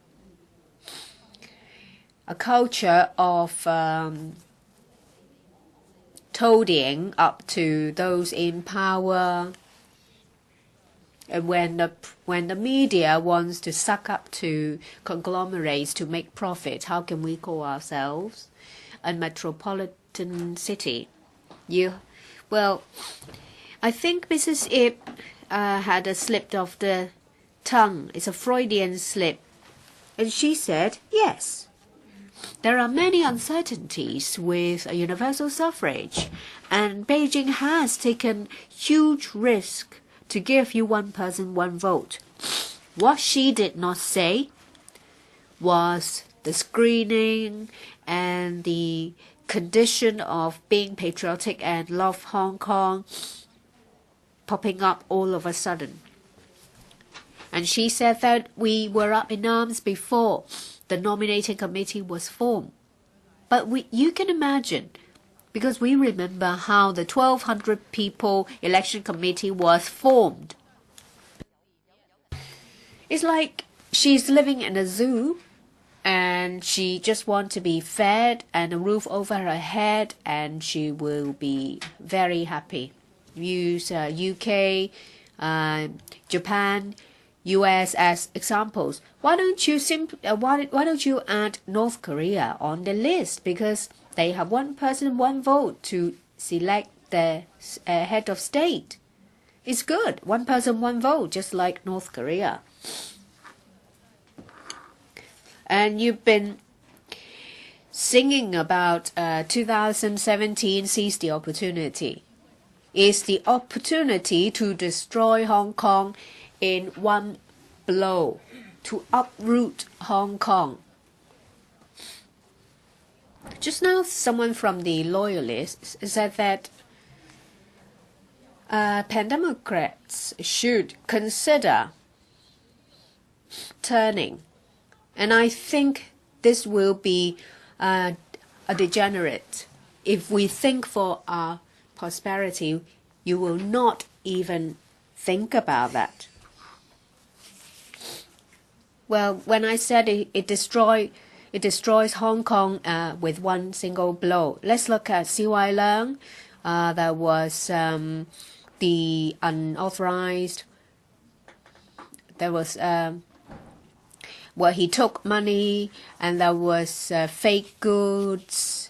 a culture of toadying up to those in power, and when the media wants to suck up to conglomerates to make profit, how can we call ourselves a metropolitan city? Well, I think Mrs. Ip had a slip of the tongue. It's a Freudian slip. And she said, yes, there are many uncertainties with a universal suffrage, and Beijing has taken huge risk to give you one person, one vote. What she did not say was the screening and the condition of being patriotic and love Hong Kong popping up all of a sudden. And she said that we were up in arms before the nominating committee was formed. But you can imagine, because we remember how the 1,200 people election committee was formed. It's like she's living in a zoo and she just wants to be fed and a roof over her head, and she will be very happy. Use UK, Japan, US as examples. Why don't you add North Korea on the list? Because they have one person, one vote to select the head of state. It's good. One person, one vote, just like North Korea. And you've been singing about 2017 seize the opportunity. It's the opportunity to destroy Hong Kong in one blow, to uproot Hong Kong. Just now, someone from the Loyalists said that Pan-Democrats should consider turning. And I think this will be a degenerate. If we think for our prosperity, you will not even think about that. Well, when I said it destroys Hong Kong with one single blow. Let's look at Chi-wai Leung. There was the unauthorized. There was where he took money, and there was fake goods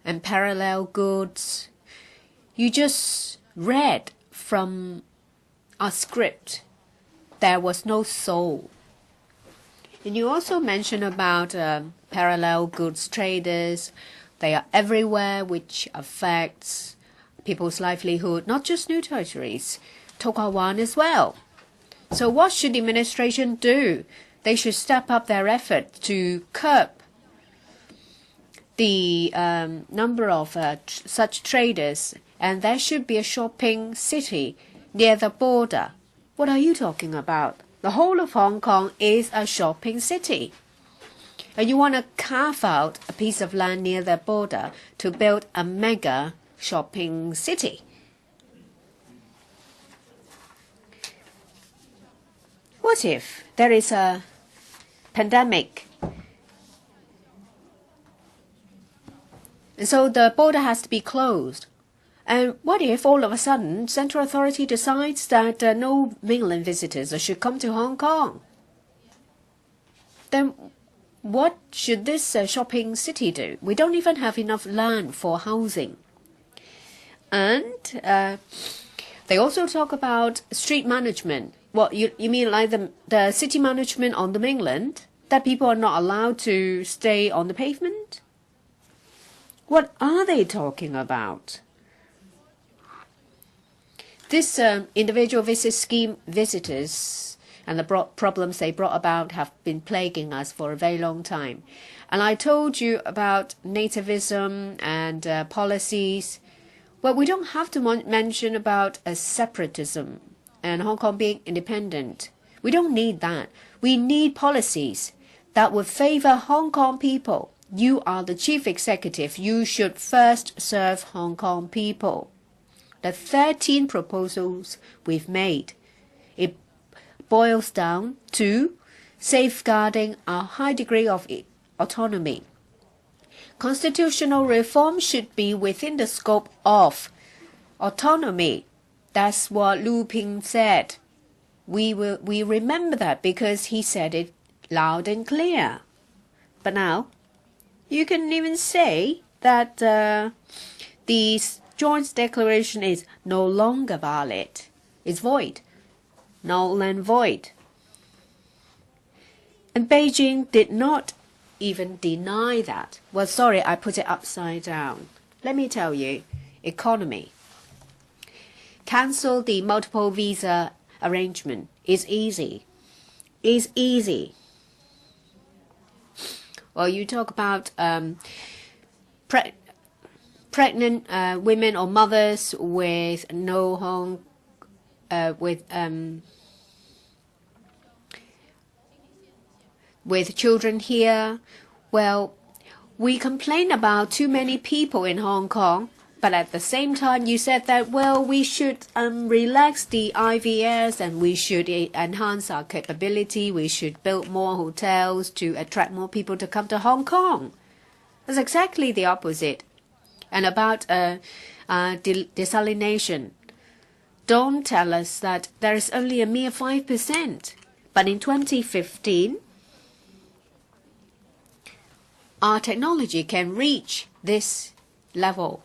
and parallel goods. You just read from a script. There was no soul. And you also mentioned about parallel goods traders. They are everywhere, which affects people's livelihood, not just New Territories, Kwan-yuen as well. So what should the administration do? They should step up their effort to curb the number of such traders, and there should be a shopping city near the border. What are you talking about? The whole of Hong Kong is a shopping city. And you want to carve out a piece of land near the border to build a mega shopping city. What if there is a pandemic? And so the border has to be closed. And what if all of a sudden Central Authority decides that no mainland visitors should come to Hong Kong? Then what should this shopping city do? We don't even have enough land for housing. And they also talk about street management. What, you mean like the city management on the mainland? That people are not allowed to stay on the pavement? What are they talking about? This individual visit scheme visitors and the problems they brought about have been plaguing us for a very long time. And I told you about nativism and policies. Well, we don't have to mention about separatism and Hong Kong being independent. We don't need that. We need policies that would favor Hong Kong people. You are the chief executive. You should first serve Hong Kong people. The 13 proposals we've made, it boils down to safeguarding a high degree of autonomy. Constitutional reform should be within the scope of autonomy. That's what Lu Ping said. We remember that because he said it loud and clear. But now, you can even say that the Joint Declaration is no longer valid. It's void. Null and void. And Beijing did not even deny that. Well, sorry, I put it upside down. Let me tell you, economy. Cancel the multiple visa arrangement. It's easy. It's easy. Well, you talk about pregnant women or mothers with no home, with children here. Well, we complain about too many people in Hong Kong, but at the same time you said that, well, we should relax the IVS and we should enhance our capability, we should build more hotels to attract more people to come to Hong Kong. That's exactly the opposite. And about desalination, don't tell us that there is only a mere 5%. But in 2015, our technology can reach this level.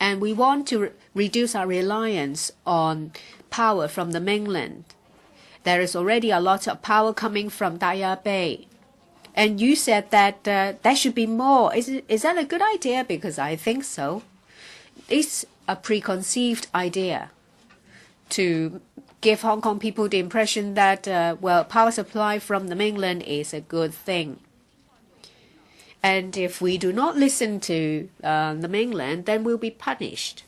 And we want to reduce our reliance on power from the mainland. There is already a lot of power coming from Daya Bay. And you said that there should be more. Is that a good idea? Because I think so. It's a preconceived idea to give Hong Kong people the impression that, well, power supply from the mainland is a good thing. And if we do not listen to the mainland, then we'll be punished.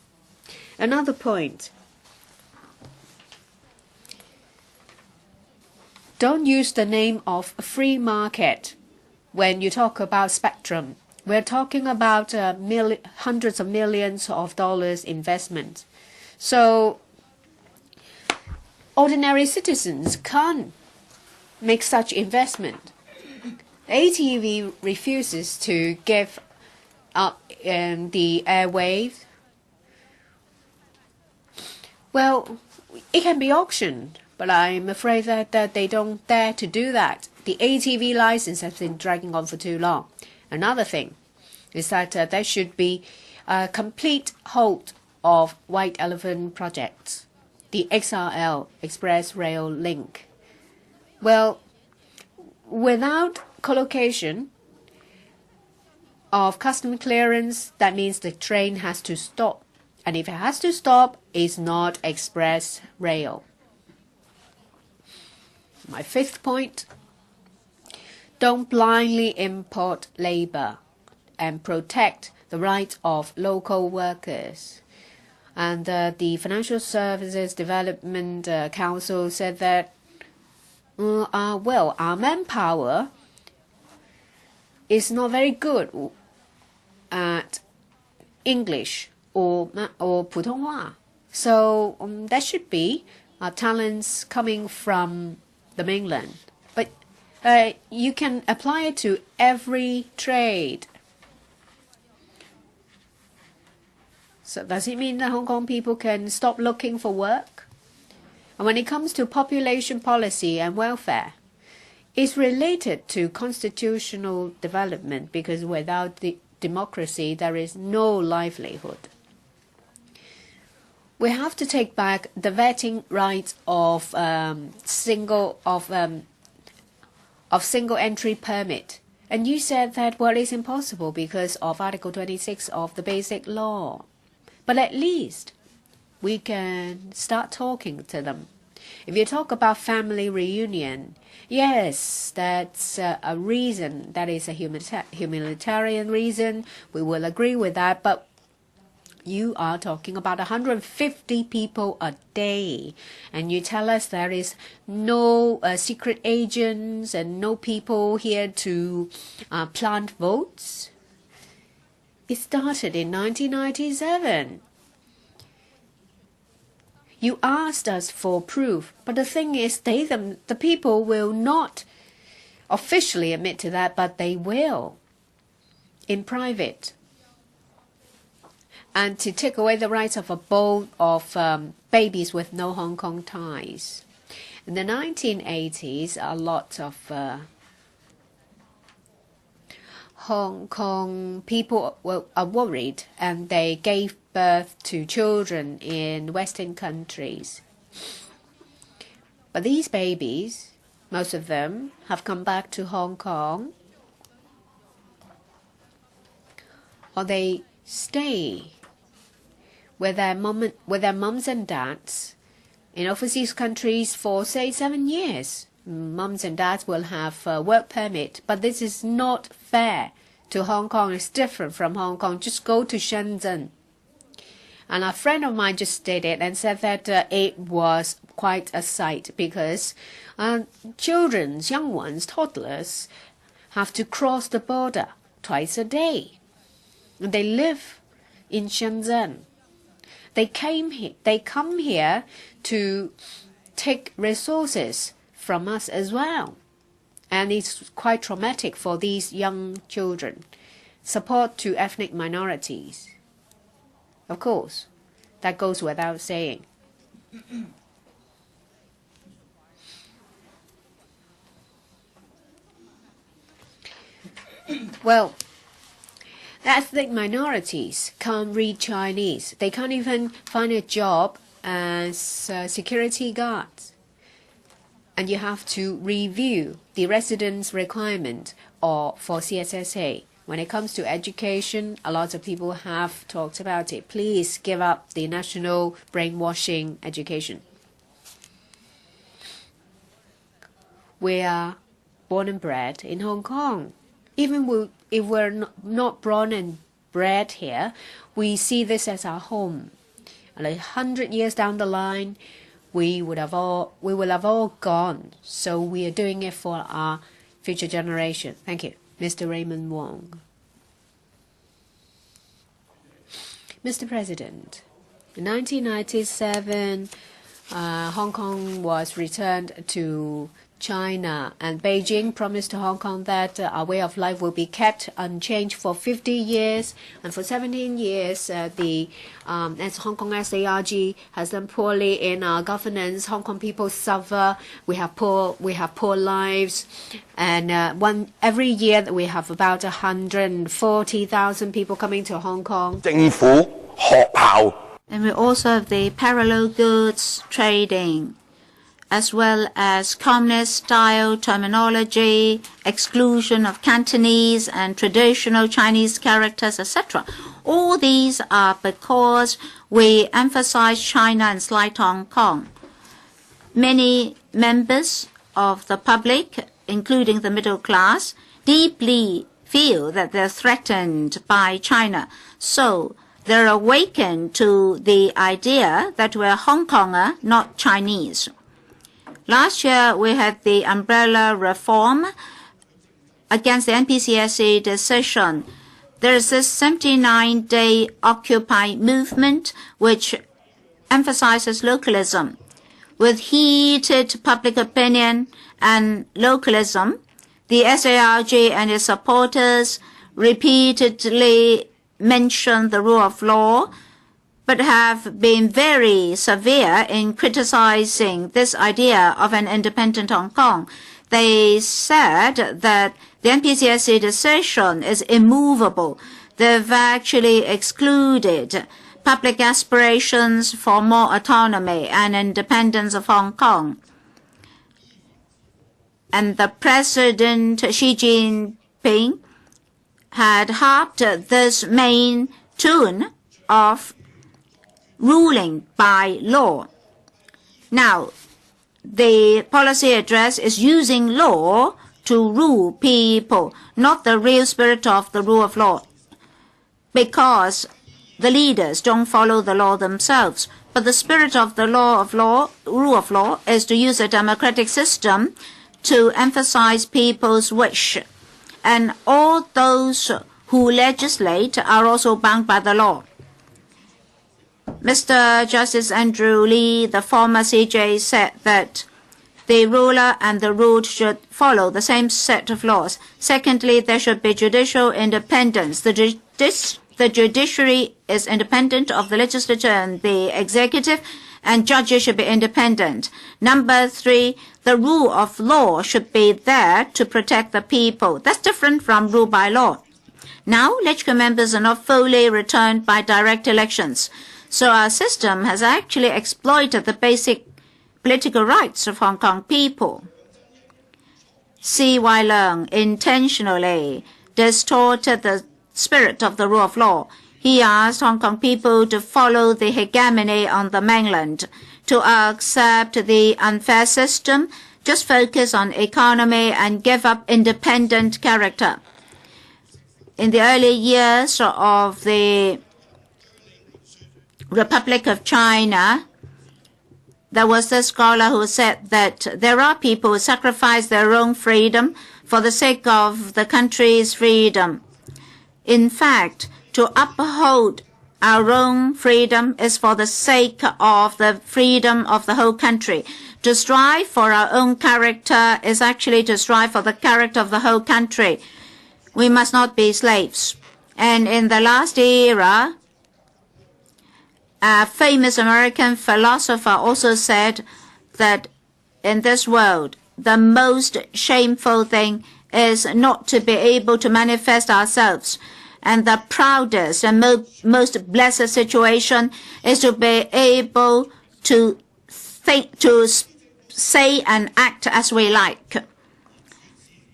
Another point. Don't use the name of free market when you talk about spectrum. We're talking about hundreds of millions of dollars investment. So ordinary citizens can't make such investment. ATV refuses to give up the airwaves. Well, it can be auctioned, but I'm afraid that they don't dare to do that. The ATV license has been dragging on for too long. Another thing is that there should be a complete halt of White Elephant projects, the XRL, Express Rail Link. Well, without collocation of custom clearance, that means the train has to stop. And if it has to stop, it's not express rail. My fifth point, don't blindly import labor and protect the rights of local workers. And the Financial Services Development Council said that, well, our manpower is not very good at English or 普通话. So there should be talents coming from the mainland. But you can apply it to every trade. So does it mean that Hong Kong people can stop looking for work? And when it comes to population policy and welfare, it's related to constitutional development, because without the democracy, there is no livelihood. We have to take back the vetting rights of single entry permit. And you said that, well, it's impossible because of Article 26 of the Basic Law. But at least we can start talking to them. If you talk about family reunion, yes, that's a reason. That is a humanitarian reason. We will agree with that. But you are talking about 150 people a day. And you tell us there is no secret agents and no people here to plant votes. It started in 1997. You asked us for proof, but the thing is, the people will not officially admit to that, but they will in private. And to take away the rights of a boat of babies with no Hong Kong ties. In the 1980s, a lot of Hong Kong people are worried, and they gave birth to children in Western countries. But these babies, most of them, have come back to Hong Kong, or they stay with their mums and dads in overseas countries for, say, 7 years. Mums and dads will have a work permit, but this is not fair to Hong Kong is different from Hong Kong. Just go to Shenzhen. And a friend of mine just stated and said that it was quite a sight because children, young ones, toddlers, have to cross the border twice a day. They live in Shenzhen. They come here to take resources from us as well. And it's quite traumatic for these young children. Support to ethnic minorities. Of course, that goes without saying. Well, ethnic minorities can't read Chinese. They can't even find a job as security guards. And you have to review the residence requirement or for CSSA. When it comes to education, a lot of people have talked about it. Please give up the national brainwashing education. We are born and bred in Hong Kong. Even if we're not born and bred here, we see this as our home. And 100 years down the line, we will have all gone. So we are doing it for our future generation. Thank you. Mr. Raymond Wong. Mr. President, in 1997, Hong Kong was returned to China, and Beijing promised to Hong Kong that our way of life will be kept unchanged for 50 years. And for 17 years, as Hong Kong SARG has done poorly in our governance. Hong Kong people suffer. We have poor lives, and every year we have about 140,000 people coming to Hong Kong. 政府學校 And we also have the parallel goods trading, as well as communist-style terminology, exclusion of Cantonese and traditional Chinese characters, etc. All these are because we emphasize China and slight Hong Kong. Many members of the public, including the middle class, deeply feel that they're threatened by China. So they're awakened to the idea that we're Hong Konger, not Chinese. Last year, we had the umbrella reform against the NPCSA decision. There is this 79-day Occupy movement, which emphasizes localism. With heated public opinion and localism, the SARG and its supporters repeatedly mention the rule of law, but have been very severe in criticizing this idea of an independent Hong Kong. They said that the NPCSA decision is immovable. They've actually excluded public aspirations for more autonomy and independence of Hong Kong. And the President Xi Jinping had harped this main tune of ruling by law. Now, the policy address is using law to rule people, not the real spirit of the rule of law, because the leaders don't follow the law themselves. But the spirit of the rule of law, is to use a democratic system to emphasize people's wish. And all those who legislate are also bound by the law. Mr. Justice Andrew Leung, the former CJ, said that the ruler and the ruled should follow the same set of laws. Secondly, there should be judicial independence. The judiciary is independent of the legislature and the executive, and judges should be independent. Number 3, the rule of law should be there to protect the people. That's different from rule by law. Now, legislative members are not fully returned by direct elections. So our system has actually exploited the basic political rights of Hong Kong people. Chi-wai Leung intentionally distorted the spirit of the rule of law. He asked Hong Kong people to follow the hegemony on the mainland, to accept the unfair system, just focus on economy and give up independent character. in the early years of the Republic of China, there was a scholar who said that there are people who sacrifice their own freedom for the sake of the country's freedom. In fact, to uphold our own freedom is for the sake of the freedom of the whole country. To strive for our own character is actually to strive for the character of the whole country. We must not be slaves. And in the last era, a famous American philosopher also said that in this world, the most shameful thing is not to be able to manifest ourselves. And the proudest and most blessed situation is to be able to think, to say and act as we like.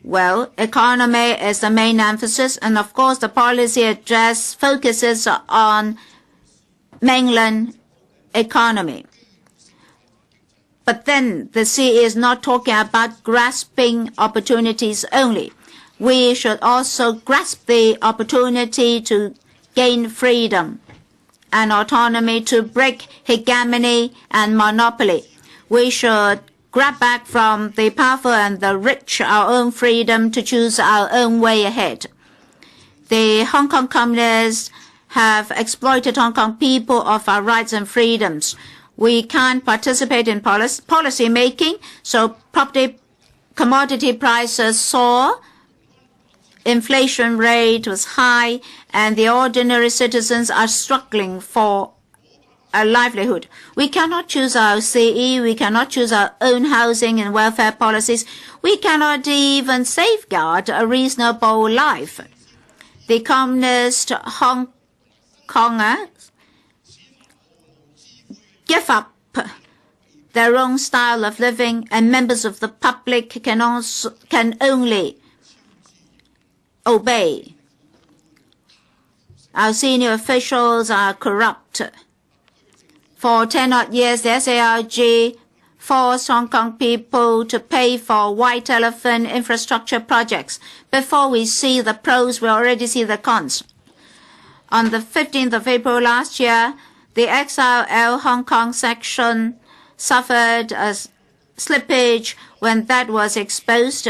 Well, economy is the main emphasis, and of course the policy address focuses on mainland economy. But then the CE is not talking about grasping opportunities only. We should also grasp the opportunity to gain freedom and autonomy, to break hegemony and monopoly. We should grab back from the powerful and the rich our own freedom to choose our own way ahead. The Hong Kong communists have exploited Hong Kong people of our rights and freedoms. We can't participate in policy making, so commodity prices soar, inflation rate was high, and the ordinary citizens are struggling for a livelihood. We cannot choose our CE, we cannot choose our own housing and welfare policies, we cannot even safeguard a reasonable life. The communist Hong Kongers give up their own style of living, and members of the public can only obey. Our senior officials are corrupt. For 10-odd years, the SARG forced Hong Kong people to pay for white elephant infrastructure projects. Before we see the pros, we already see the cons. On the 15th of April last year, the XRL Hong Kong section suffered a slippage when that was exposed.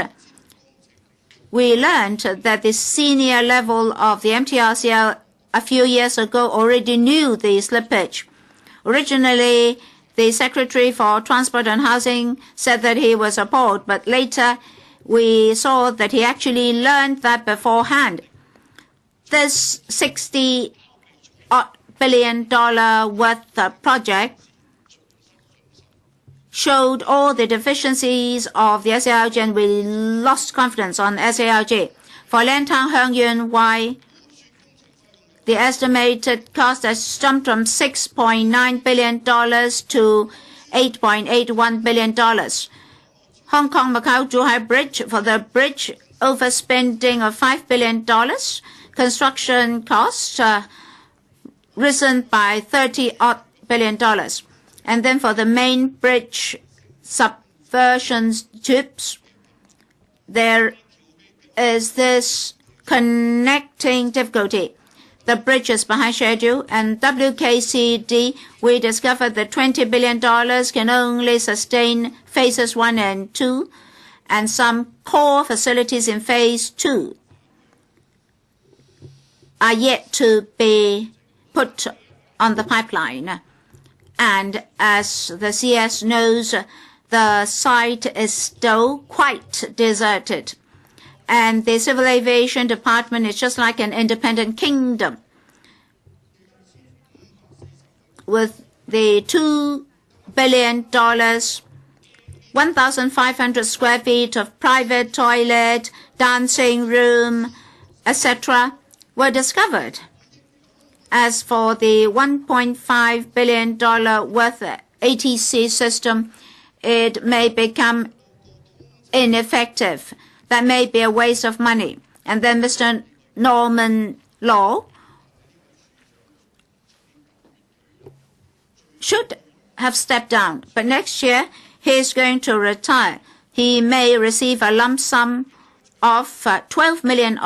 We learned that the senior level of the MTRCL a few years ago already knew the slippage. Originally, the Secretary for Transport and Housing said that he was appalled, but later we saw that he actually learned that beforehand. This $60 billion worth of project showed all the deficiencies of the SARG, and we lost confidence on SARG. For Lantau, Hung-yuen, Wai, the estimated cost has jumped from $6.9 billion to $8.81 billion. Hong Kong-Macau-Zhuhai Bridge, for the bridge, overspending of $5 billion. Construction costs risen by $30 billion. And then for the main bridge subversion tubes, there is this connecting difficulty. The bridge is behind schedule, and WKCD, we discovered that $20 billion can only sustain phases 1 and 2, and some core facilities in phase 2 are yet to be put on the pipeline. And as the CS knows, the site is still quite deserted. And the Civil Aviation Department is just like an independent kingdom. With the $2 billion, 1,500 square feet of private toilet, dancing room, etc., were discovered. As for the $1.5 billion worth ATC system, it may become ineffective. That may be a waste of money. And then Mr. Norman Law should have stepped down. But next year, he is going to retire. He may receive a lump sum of $12 million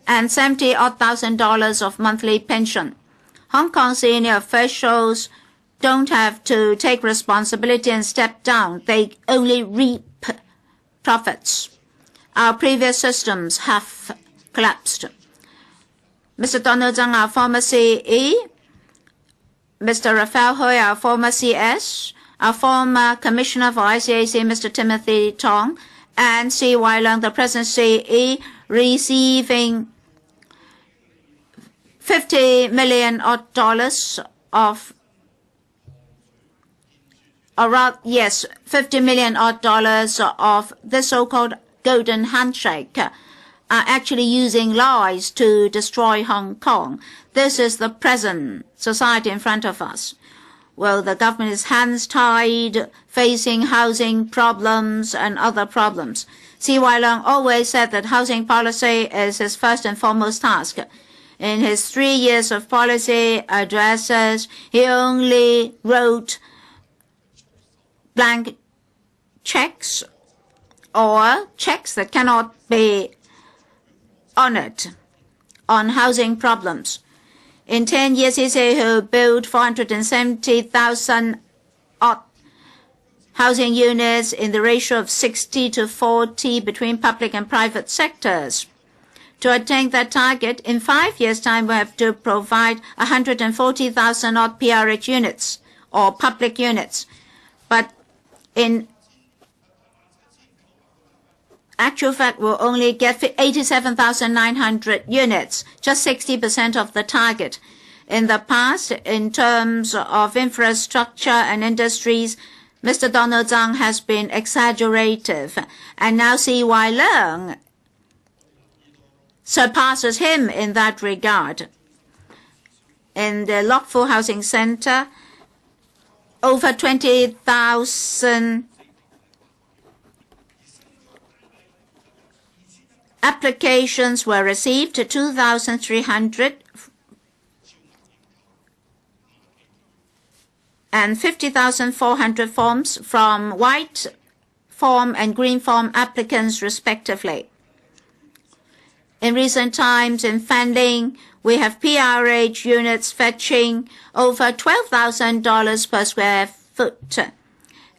and $70,000 of monthly pension. Hong Kong senior officials don't have to take responsibility and step down. They only reap profits. Our previous systems have collapsed. Mr. Donald Tsang, our former CE, Mr. Raphael Hui, our former CS, our former Commissioner for ICAC, Mr. Timothy Tong, and Chi-wai Leung, the present CE, receiving $50 million of $50 million of the so-called golden handshake are actually using lies to destroy Hong Kong. This is the present society in front of us. Well, the government is hands tied, facing housing problems and other problems. Chi-wai Leung always said that housing policy is his first and foremost task. In his 3 years of policy addresses, he only wrote blank checks or checks that cannot be honored on housing problems. In 10 years, he said he built 470,000 odd housing units in the ratio of 60-40 between public and private sectors. To attain that target, in 5 years' time, we have to provide 140,000 odd PRH units or public units. But in actual fact, we'll only get 87,900 units, just 60% of the target. In the past, in terms of infrastructure and industries, Mr. Donald Tsang has been exaggerative, and now Chi-wai Leung surpasses him in that regard. In the Lok Fu Housing Center, over 20,000 applications were received, 2,300, and 50,400 forms from white form and green form applicants respectively. In recent times in Fanling, we have PRH units fetching over $12,000 per square foot.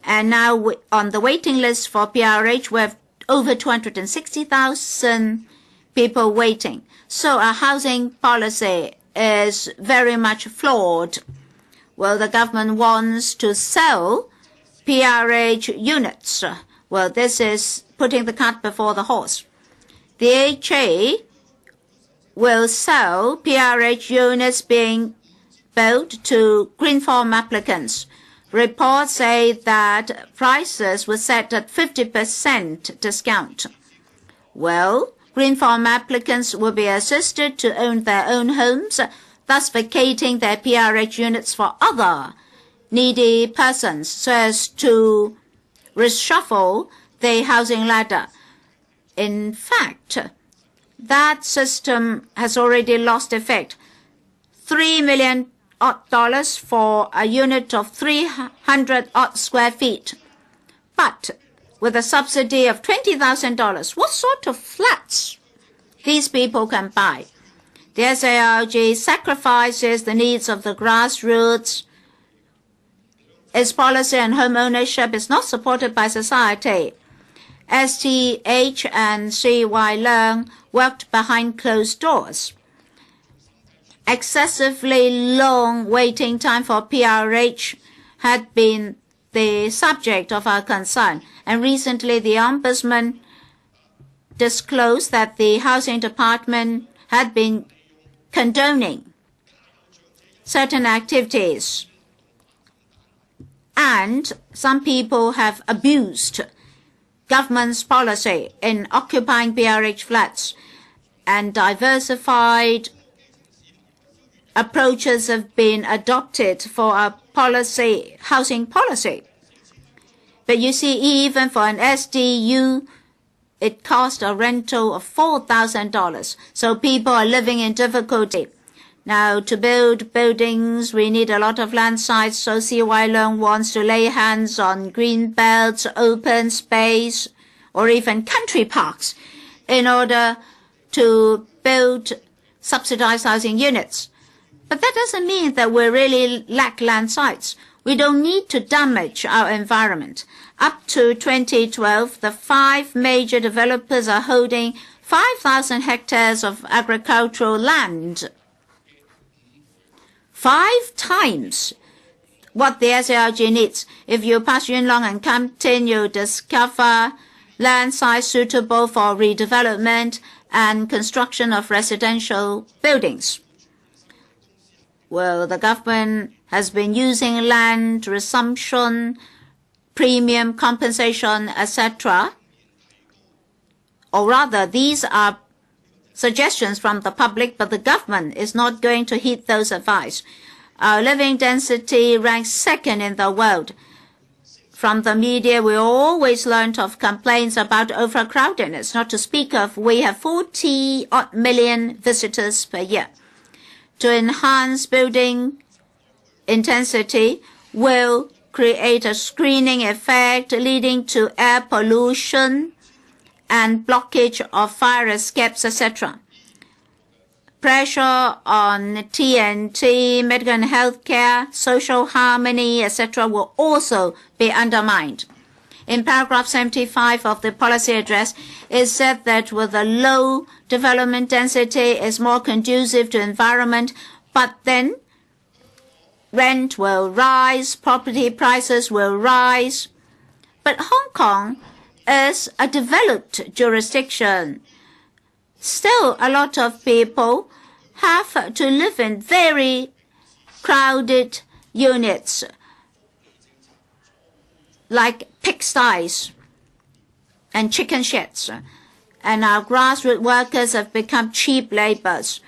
And now on the waiting list for PRH, we have over 260,000 people waiting. So our housing policy is very much flawed. Well, the government wants to sell PRH units. Well, this is putting the cart before the horse. The HA will sell PRH units being built to green form applicants. Reports say that prices were set at 50% discount. Well, green farm applicants will be assisted to own their own homes, thus vacating their PRH units for other needy persons so as to reshuffle the housing ladder. In fact, that system has already lost effect. $3 million for a unit of 300 odd square feet. But with a subsidy of $20,000, what sort of flats these people can buy? The SARG sacrifices the needs of the grassroots. Its policy on home ownership is not supported by society. STH and Chi-wai Leung worked behind closed doors. Excessively long waiting time for PRH had been the subject of our concern, and recently the Ombudsman disclosed that the Housing Department had been condoning certain activities, and some people have abused government's policy in occupying PRH flats, and diversified approaches have been adopted for our policy, housing policy. But you see, even for an SDU, it cost a rental of $4,000. So people are living in difficulty. Now, to build buildings, we need a lot of land sites. So Chi-wai Leung wants to lay hands on green belts, open space, or even country parks in order to build subsidized housing units. But that doesn't mean that we really lack land sites. We don't need to damage our environment. Up to 2012, the 5 major developers are holding 5,000 hectares of agricultural land. 5 times what the SALG needs. If you pass Yuen-han and Campton, you discover land sites suitable for redevelopment and construction of residential buildings. Well, the government has been using land resumption, premium compensation, etc. Or rather, these are suggestions from the public, but the government is not going to heed those advice. Our living density ranks 2nd in the world. From the media, we always learned of complaints about overcrowdedness, not to speak of we have 40-odd million visitors per year. To enhance building intensity will create a screening effect leading to air pollution and blockage of fire escapes, etc. Pressure on TNT, medical and healthcare, social harmony, etc. will also be undermined. In paragraph 75 of the policy address, it said that with a low development density is more conducive to environment, but then rent will rise, property prices will rise. But Hong Kong is a developed jurisdiction. Still, a lot of people have to live in very crowded units, like pigsties and chicken sheds. And our grassroots workers have become cheap laborers.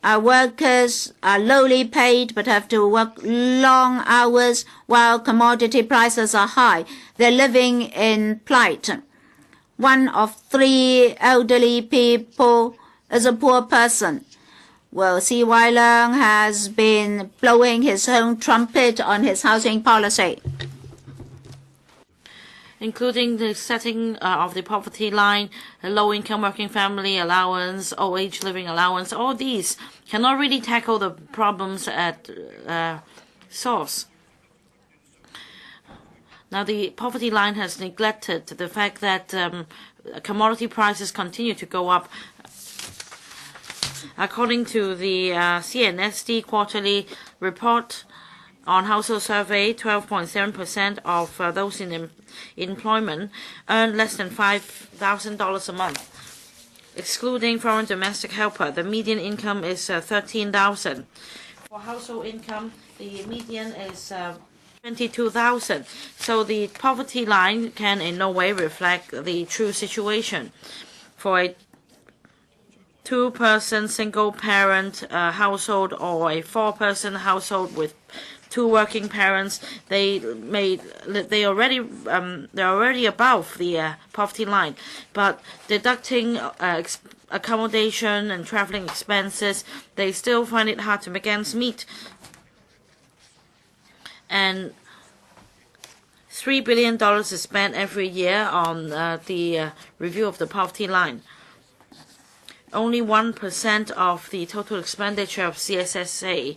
Our workers are lowly paid but have to work long hours while commodity prices are high. They're living in plight. 1 of 3 elderly people is a poor person. Well, Chi-wai Leung has been blowing his own trumpet on his housing policy, including the setting of the poverty line, the low-income working family allowance, old age living allowance. All these cannot really tackle the problems at source. Now, the poverty line has neglected the fact that commodity prices continue to go up. According to the CNSD quarterly report on household survey, 12.7% of those in employment earn less than $5,000 a month. Excluding foreign domestic helper, the median income is $13,000. For household income, the median is $22,000. So the poverty line can in no way reflect the true situation. For a 2-person single-parent household or a 4-person household with 2 working parents, they're already above the poverty line. But deducting accommodation and traveling expenses, they still find it hard to make ends meet. And $3 billion is spent every year on the review of the poverty line. Only 1% of the total expenditure of CSSA,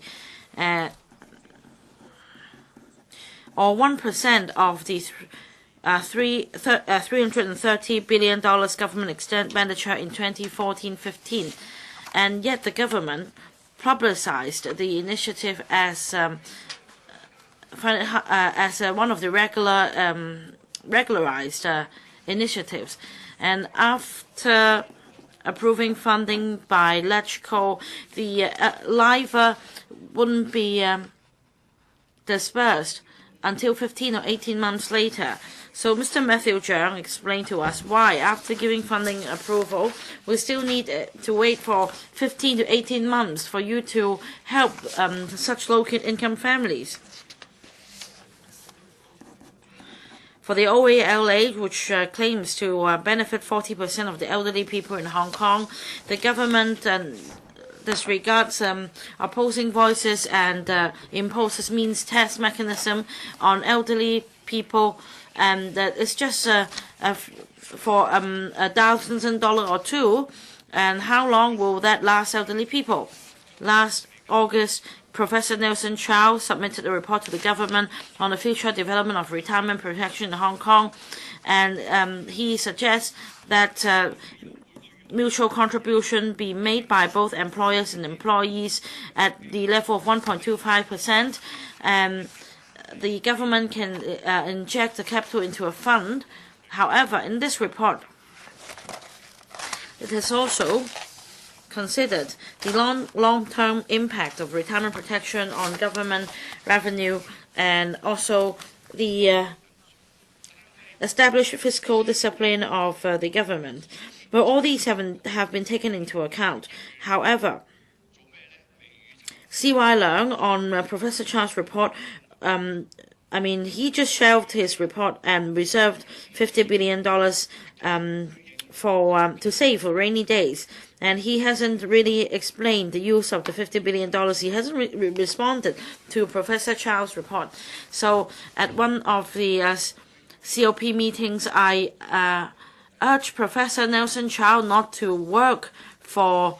or 1% of the $330 billion government expenditure in 2014-15, and yet the government publicized the initiative as one of the regularized initiatives. And after approving funding by LegCo, the LIVA wouldn't be dispersed until 15 or 18 months later. So Mr. Matthew Cheung explained to us why, after giving funding approval, we still need to wait for 15 to 18 months for you to help such low-income families. For the OALA, which claims to benefit 40% of the elderly people in Hong Kong, the government disregards opposing voices and imposes means test mechanism on elderly people, and that it's just for $1,000 or two And how long will that last elderly people? Last August, Professor Nelson Chow submitted a report to the government on the future development of retirement protection in Hong Kong, and he suggests that mutual contribution be made by both employers and employees at the level of 1.25%, and the government can inject the capital into a fund. However, in this report, it has also considered the long-term impact of retirement protection on government revenue and also the established fiscal discipline of the government. But all these have been taken into account. However, Chi-wai Leung on Professor Chow's report, he just shelved his report and reserved $50 billion to save for rainy days. And he hasn't really explained the use of the $50 billion. He hasn't responded to Professor Chow's report. So at one of the COP meetings, I urged Professor Nelson Chow not to work for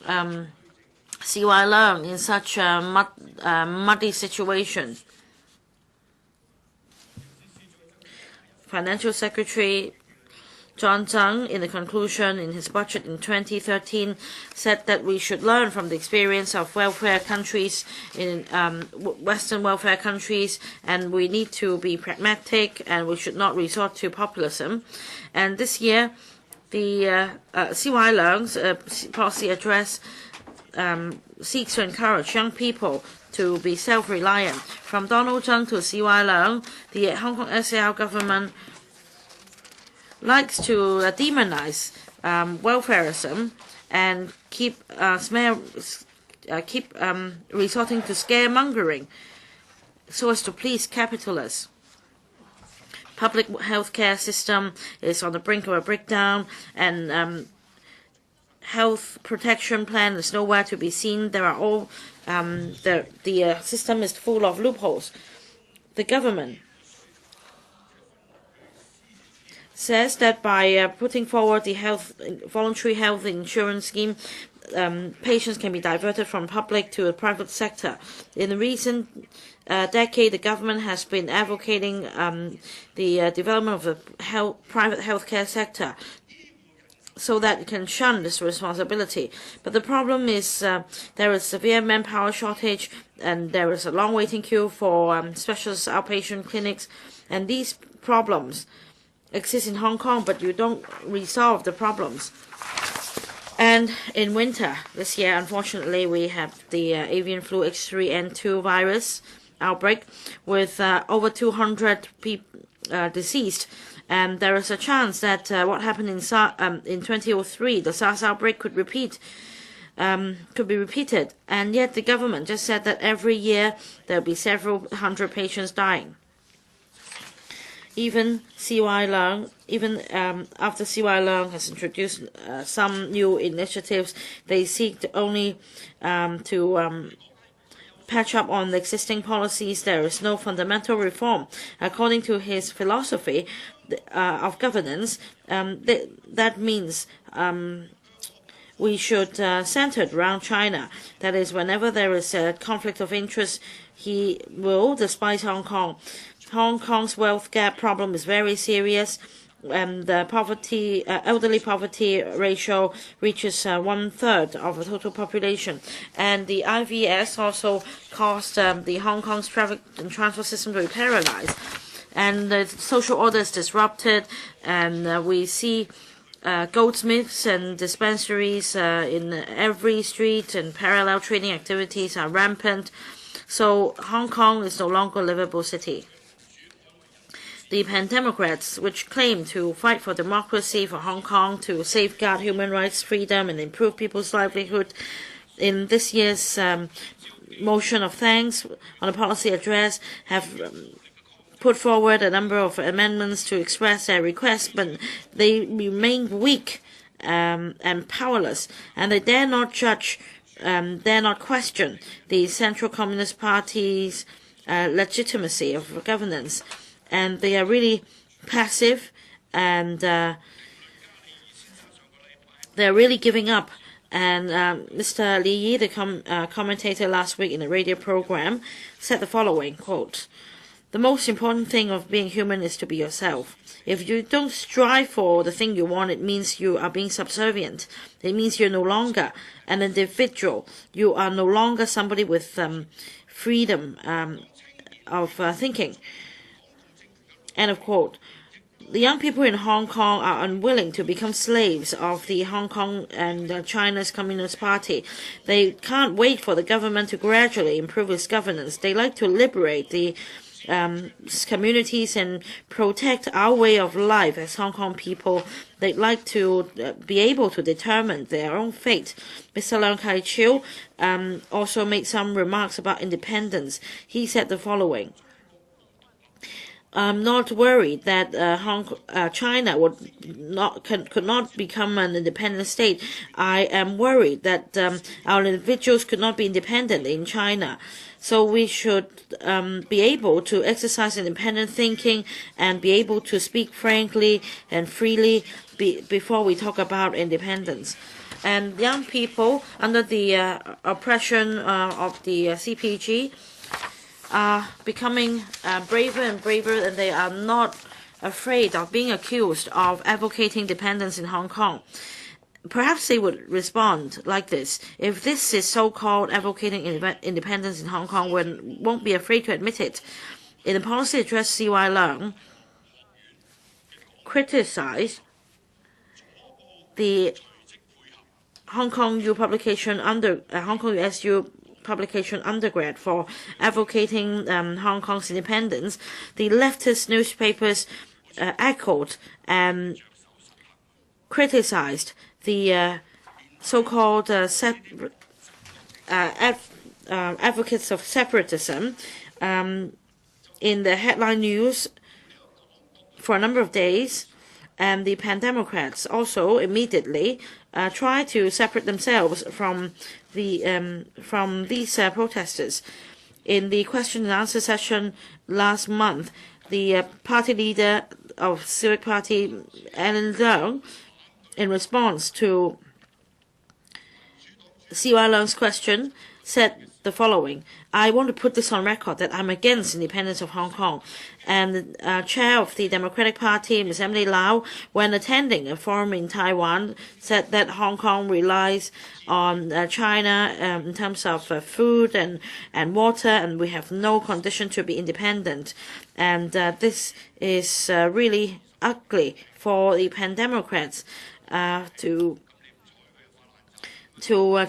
Chi-wai Leung in such a muddy situation. Financial Secretary John Tsang, in the conclusion in his budget in 2013, said that we should learn from the experience of welfare countries in Western welfare countries, and we need to be pragmatic, and we should not resort to populism. And this year, the Chi-wai Leung's policy address seeks to encourage young people to be self-reliant. From Donald Tsang to Chi-wai Leung, the Hong Kong SAR government likes to demonize welfarism and keep resorting to scaremongering so as to please capitalists. Public healthcare system is on the brink of a breakdown, and health protection plan is nowhere to be seen. There are all the system is full of loopholes. The government says that by putting forward the voluntary health insurance scheme, patients can be diverted from public to the private sector. In the recent decade, the government has been advocating the development of the private healthcare sector so that it can shun this responsibility. But the problem is there is severe manpower shortage, and there is a long waiting queue for specialist outpatient clinics, and these problems exist in Hong Kong, but you don't resolve the problems. And in winter this year, unfortunately, we have the avian flu H3N2 virus outbreak with over 200 people deceased. And there is a chance that what happened in 2003, the SARS outbreak, could be repeated. And yet the government just said that every year there will be several hundred patients dying. Even Chi-wai Leung, after Chi-wai Leung has introduced some new initiatives, they seek only to patch up on the existing policies. There is no fundamental reform. According to his philosophy of governance, that means we should center it around China. That is, whenever there is a conflict of interest, he will despise Hong Kong. Hong Kong's wealth gap problem is very serious, and the elderly poverty ratio reaches 1/3 of the total population. And the IVS also caused the Hong Kong's traffic and transport system to be paralyzed. And the social order is disrupted, and we see goldsmiths and dispensaries in every street, and parallel trading activities are rampant. So Hong Kong is no longer a livable city. The Pan-Democrats, which claim to fight for democracy for Hong Kong, to safeguard human rights, freedom, and improve people's livelihood, in this year's motion of thanks on a policy address, have put forward a number of amendments to express their requests, but they remain weak and powerless, and they dare not judge, dare not question the Central Communist Party's legitimacy of governance. And they are really passive, and they're really giving up. And Mr. Li, the commentator last week in the radio program, said the following, quote, "The most important thing of being human is to be yourself. If you don't strive for the thing you want, it means you are being subservient. It means you're no longer an individual. You are no longer somebody with freedom of thinking." End of quote. The young people in Hong Kong are unwilling to become slaves of the Hong Kong and China's Communist Party. They can't wait for the government to gradually improve its governance. They like to liberate the communities and protect our way of life as Hong Kong people. They'd like to be able to determine their own fate. Mr. Leung Kai-chiu also made some remarks about independence. He said the following: "I'm not worried that China could not become an independent state. I am worried that our individuals could not be independent in China. So we should be able to exercise independent thinking and be able to speak frankly and freely before we talk about independence." And young people under the oppression of the CPG are becoming braver and braver, and they are not afraid of being accused of advocating independence in Hong Kong. Perhaps they would respond like this: if this is so-called advocating independence in Hong Kong, we won't be afraid to admit it. In the policy address, Chi-wai Leung criticized the Hong Kong USU publication undergrad for advocating Hong Kong's independence. The leftist newspapers echoed and criticized the so-called advocates of separatism in the headline news for a number of days. And the Pan-Democrats also immediately try to separate themselves from these protesters. In the question and answer session last month, the party leader of Civic Party, Hon Leung, in response to Chi-wai Leung's question, said the following: "I want to put this on record that I'm against independence of Hong Kong." And the chair of the Democratic Party, Ms. Emily Lau, when attending a forum in Taiwan, said that Hong Kong relies on China in terms of food and water, and we have no condition to be independent. And this is really ugly for the Pan-Democrats to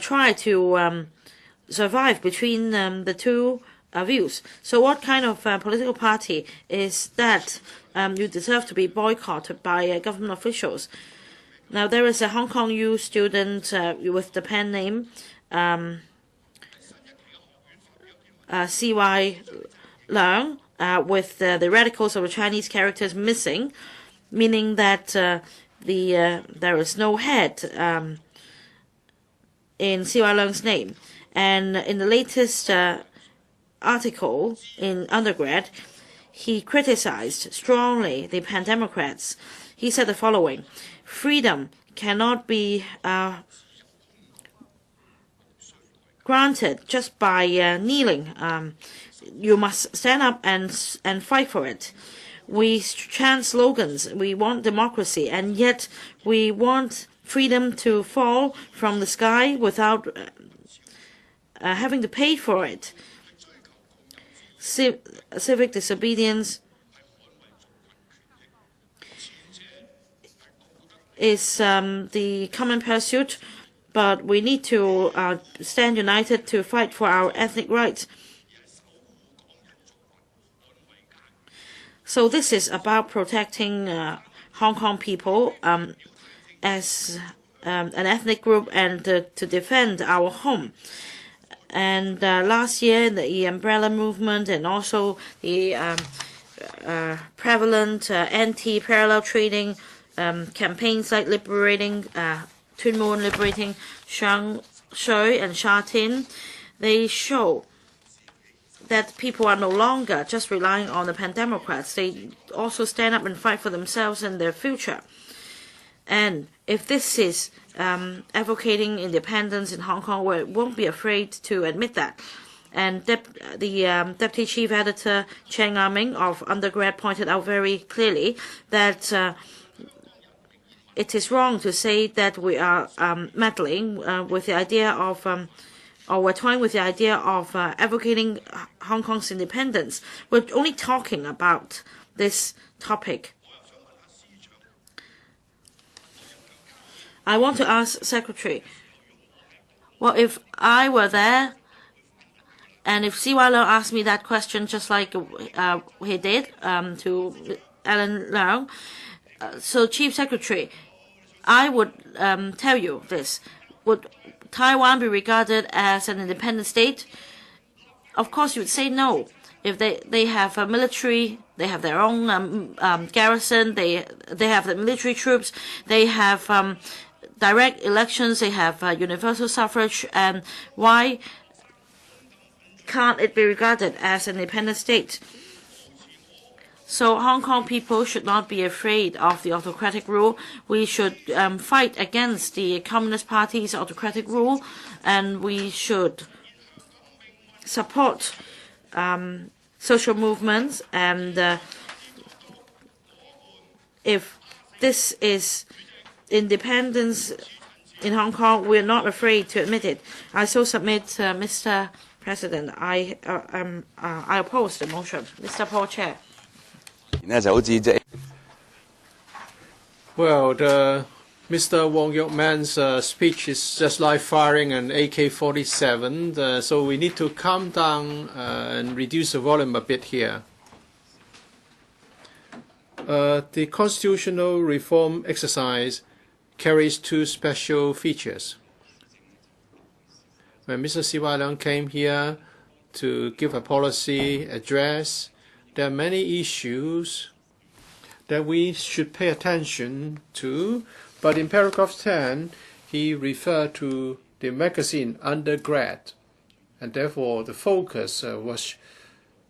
try to survive between the two views. So what kind of political party is that you deserve to be boycotted by government officials? Now, there is a Hong Kong U student with the pen name Chi-wai Leung with the radicals of the Chinese characters missing, meaning that there is no head in Chi-wai Leung's name. And in the latest article in undergrad, he criticized strongly the Pan-Democrats. He said the following: "Freedom cannot be granted just by kneeling. You must stand up and fight for it. We chant slogans. We want democracy, and yet we want freedom to fall from the sky without having to pay for it. Civic disobedience is the common pursuit, but we need to stand united to fight for our ethnic rights." So this is about protecting Hong Kong people as an ethnic group and to defend our home. And last year, the umbrella movement and also the prevalent anti-parallel trading campaigns like liberating Tuen Mun, liberating Shang Shui and Sha Tin, they show that people are no longer just relying on the Pan-Democrats. They also stand up and fight for themselves and their future. And if this is advocating independence in Hong Kong, we won't be afraid to admit that. And the Deputy Chief Editor Cheng Ah-ming of Undergrad pointed out very clearly that it is wrong to say that we are meddling with the idea of, or we're toying with the idea of advocating Hong Kong's independence. We're only talking about this topic. I want to ask Secretary, well, if I were there, and if Chi-wai Leung asked me that question just like he did to Alan Leung, so Chief Secretary, I would tell you this. Would Taiwan be regarded as an independent state? Of course, you would say no. If they have a military, they have their own garrison, they have the military troops, they have direct elections, they have universal suffrage, and why can't it be regarded as an independent state? So Hong Kong people should not be afraid of the autocratic rule. We should fight against the Communist Party's autocratic rule, and we should support social movements. And if this is independence in Hong Kong, we're not afraid to admit it. I so submit, Mr. President, I oppose the motion. Mr. Paul Chair. Well, Mr. Wong Yuk-man's speech is just like firing an AK-47, so we need to calm down and reduce the volume a bit here. The constitutional reform exercise carries two special features. When Mr. Chi-wai Leung came here to give a policy address, there are many issues that we should pay attention to, but in paragraph 10, he referred to the magazine Undergrad, and therefore the focus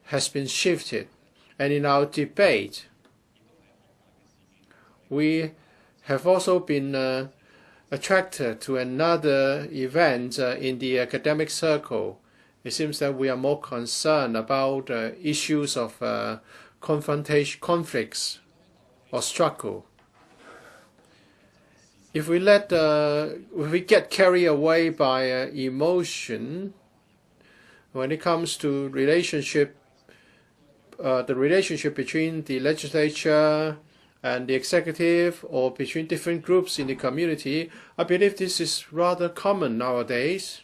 has been shifted. And in our debate, we have also been attracted to another event in the academic circle. It seems that we are more concerned about issues of confrontation, conflicts, or struggle. If we get carried away by emotion, when it comes to the relationship between the legislature and the executive, or between different groups in the community, I believe this is rather common nowadays.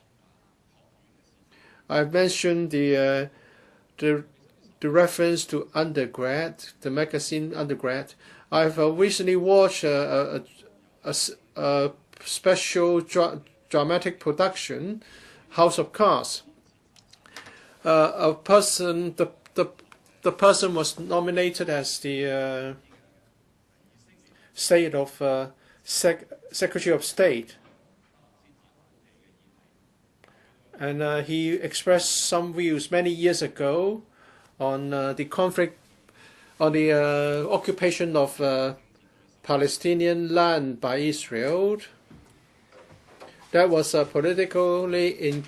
I've mentioned the reference to Undergrad, the magazine Undergrad. I've recently watched a special dramatic production, House of Cards. The person was nominated as the Secretary of State. And he expressed some views many years ago on the conflict, on the occupation of Palestinian land by Israel. That was politically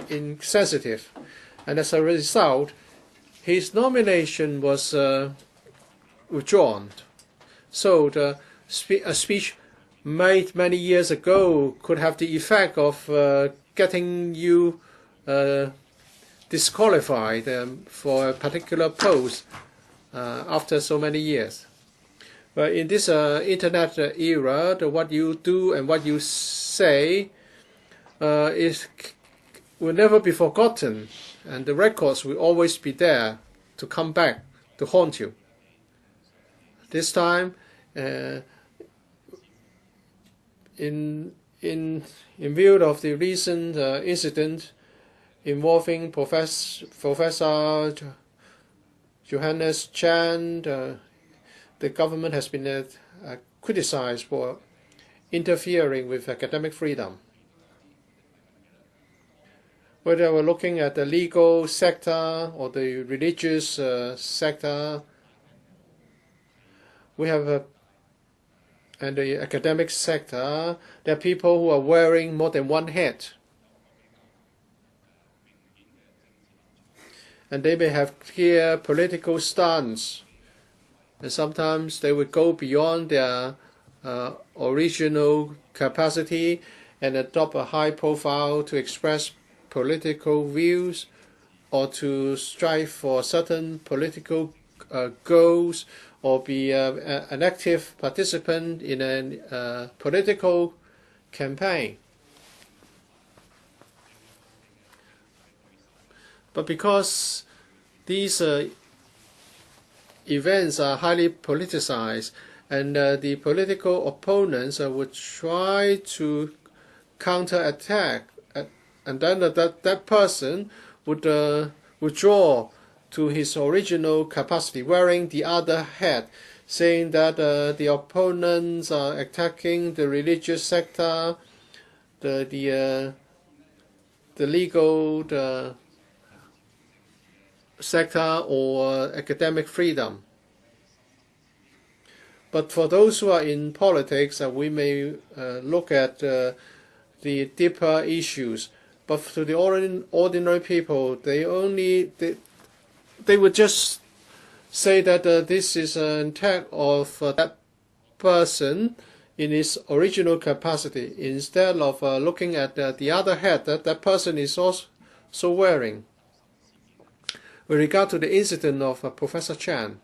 insensitive, and as a result, his nomination was withdrawn. So a speech made many years ago could have the effect of getting you disqualified for a particular post after so many years. But in this internet era, what you do and what you say will never be forgotten, and the records will always be there to come back to haunt you. This time, in view of the recent incident involving Professor Johannes Chan, the government has been criticized for interfering with academic freedom. Whether we're looking at the legal sector or the religious sector, we have and the academic sector, there are people who are wearing more than one hat. And they may have clear political stance. And sometimes they would go beyond their original capacity and adopt a high profile to express political views or to strive for certain political goals or be an active participant in a political campaign. But because these events are highly politicized, and the political opponents would try to counterattack, and then that person would withdraw to his original capacity, wearing the other hat, saying that the opponents are attacking the religious sector, the legal sector, or academic freedom. But for those who are in politics, we may look at the deeper issues. But to the ordinary people, they would just say that this is an attack of that person in his original capacity, instead of looking at the other hat that person is also wearing. With regard to the incident of Professor Chan,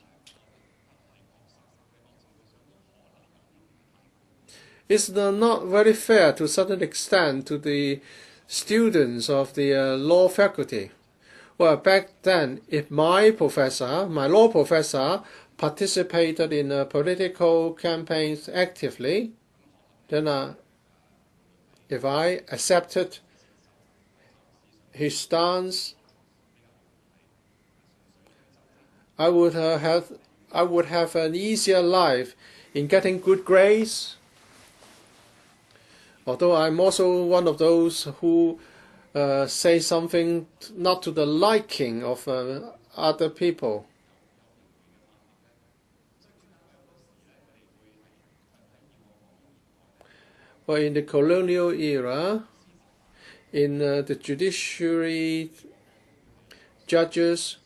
it's not very fair to a certain extent to the students of the law faculty. Well, back then, if my law professor, participated in political campaigns actively, then if I accepted his stance, I would have an easier life in getting good grades. Although I'm also one of those who say something not to the liking of other people. Well, in the colonial era, in the judiciary, judges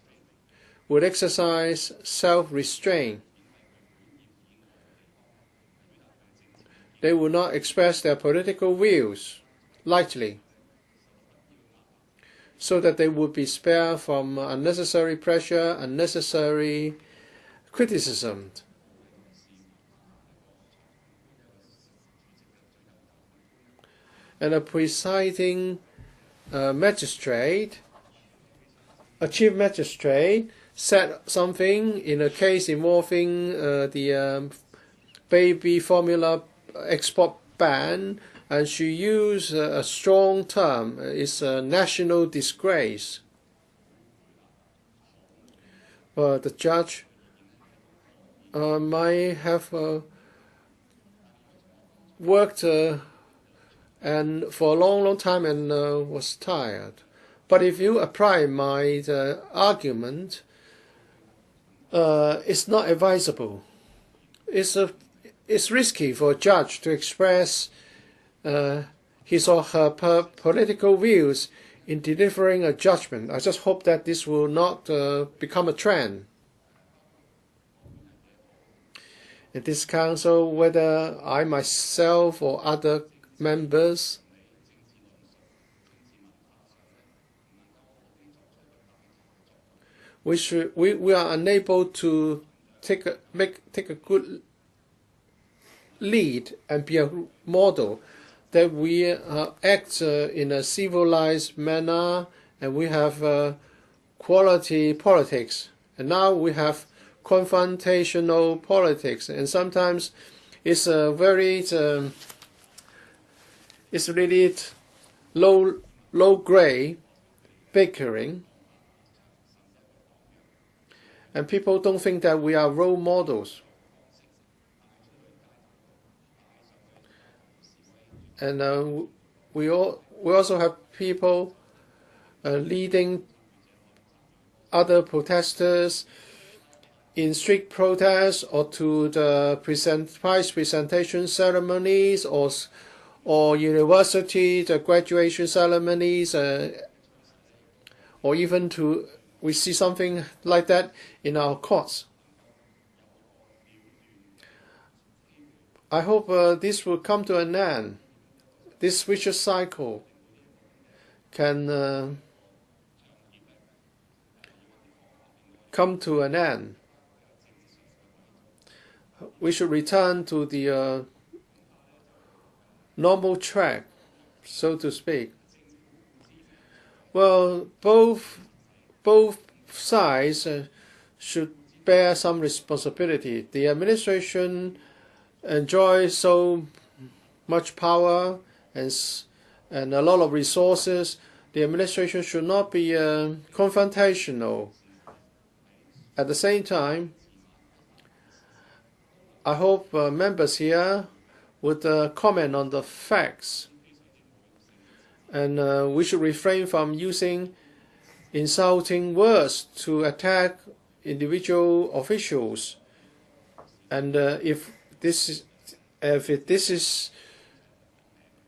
would exercise self-restraint. They would not express their political views lightly, so that they would be spared from unnecessary pressure, unnecessary criticism. And a presiding magistrate, a chief magistrate, said something in a case involving the baby formula export ban, and she used a strong term. It's a national disgrace. The judge might have worked and for a long time and was tired. But if you apply my argument, it's not advisable. It's risky for a judge to express his or her political views in delivering a judgment. I just hope that this will not become a trend. In this council, whether I myself or other members we are unable to take a good lead and be a model, that we act in a civilized manner, and we have quality politics. And now we have confrontational politics, and sometimes it's it's really low grade bickering. And people don't think that we are role models. And we also have people leading other protesters in street protests or to the prize presentation ceremonies or university the graduation ceremonies, or even we see something like that in our courts. I hope this will come to an end. This vicious cycle can come to an end. We should return to the normal track, so to speak. Well, both sides should bear some responsibility. The administration enjoys so much power and a lot of resources. The administration should not be confrontational. At the same time, I hope members here would comment on the facts, and we should refrain from using insulting words to attack individual officials. And if this is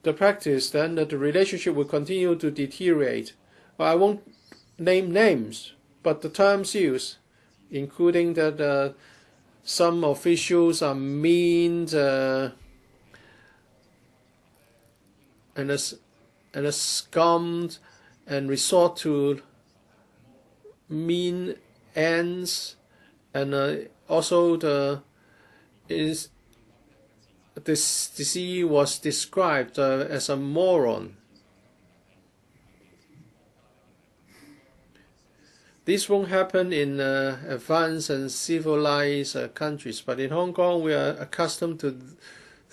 the practice, then the relationship will continue to deteriorate. Well, I won't name names, but the terms used, including that some officials are mean and scummed and resort to mean ends, and also the CE was described as a moron. This won't happen in advanced and civilized countries, but in Hong Kong we are accustomed to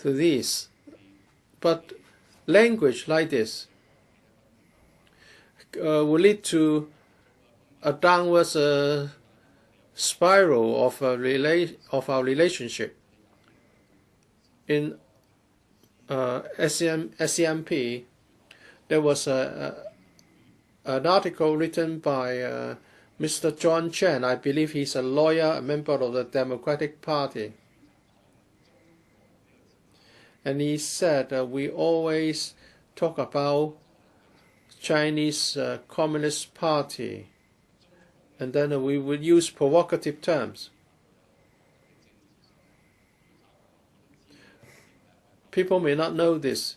this. But language like this will lead to a downward spiral of our relationship. In SCMP, there was an article written by Mr. John Chen. I believe he's a lawyer, a member of the Democratic Party. And he said we always talk about Chinese Communist Party, and then we would use provocative terms. People may not know this.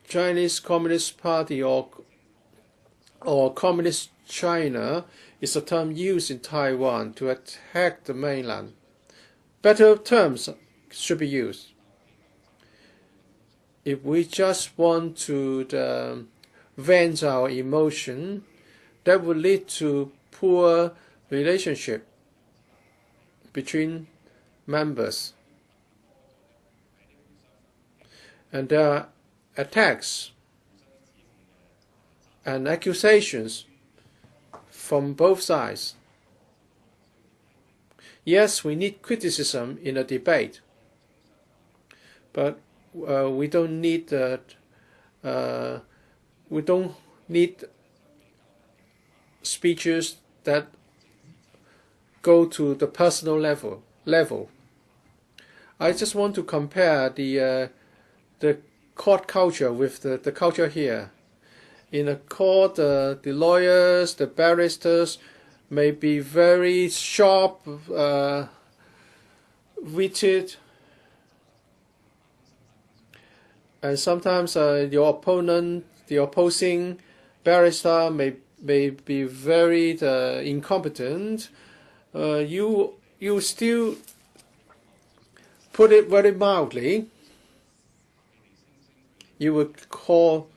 Chinese Communist Party or Communist China is a term used in Taiwan to attack the mainland. Better terms should be used. If we just want to vent our emotion, that would lead to poor relationship between members. And there are attacks and accusations from both sides. Yes, we need criticism in a debate, but we don't need speeches that go to the personal level. I just want to compare the court culture with the culture here. In a court, the lawyers, the barristers may be very sharp, witted, and sometimes your opponent, the opposing barrister, may be very incompetent. You still, put it very mildly, you would call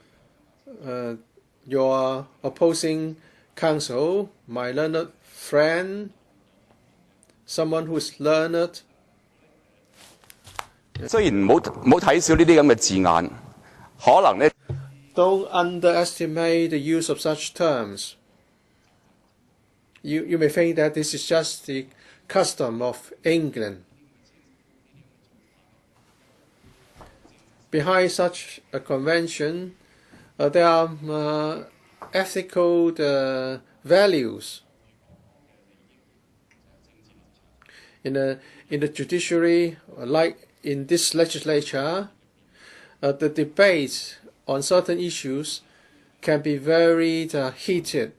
your opposing counsel my learned friend, someone who is learned. 雖然唔好睇少呢啲咁嘅字眼，可能咧。Don't underestimate the use of such terms. You may think that this is just the custom of England. Behind such a convention, there are ethical values in the judiciary, like in this legislature, the debates on certain issues can be very heated.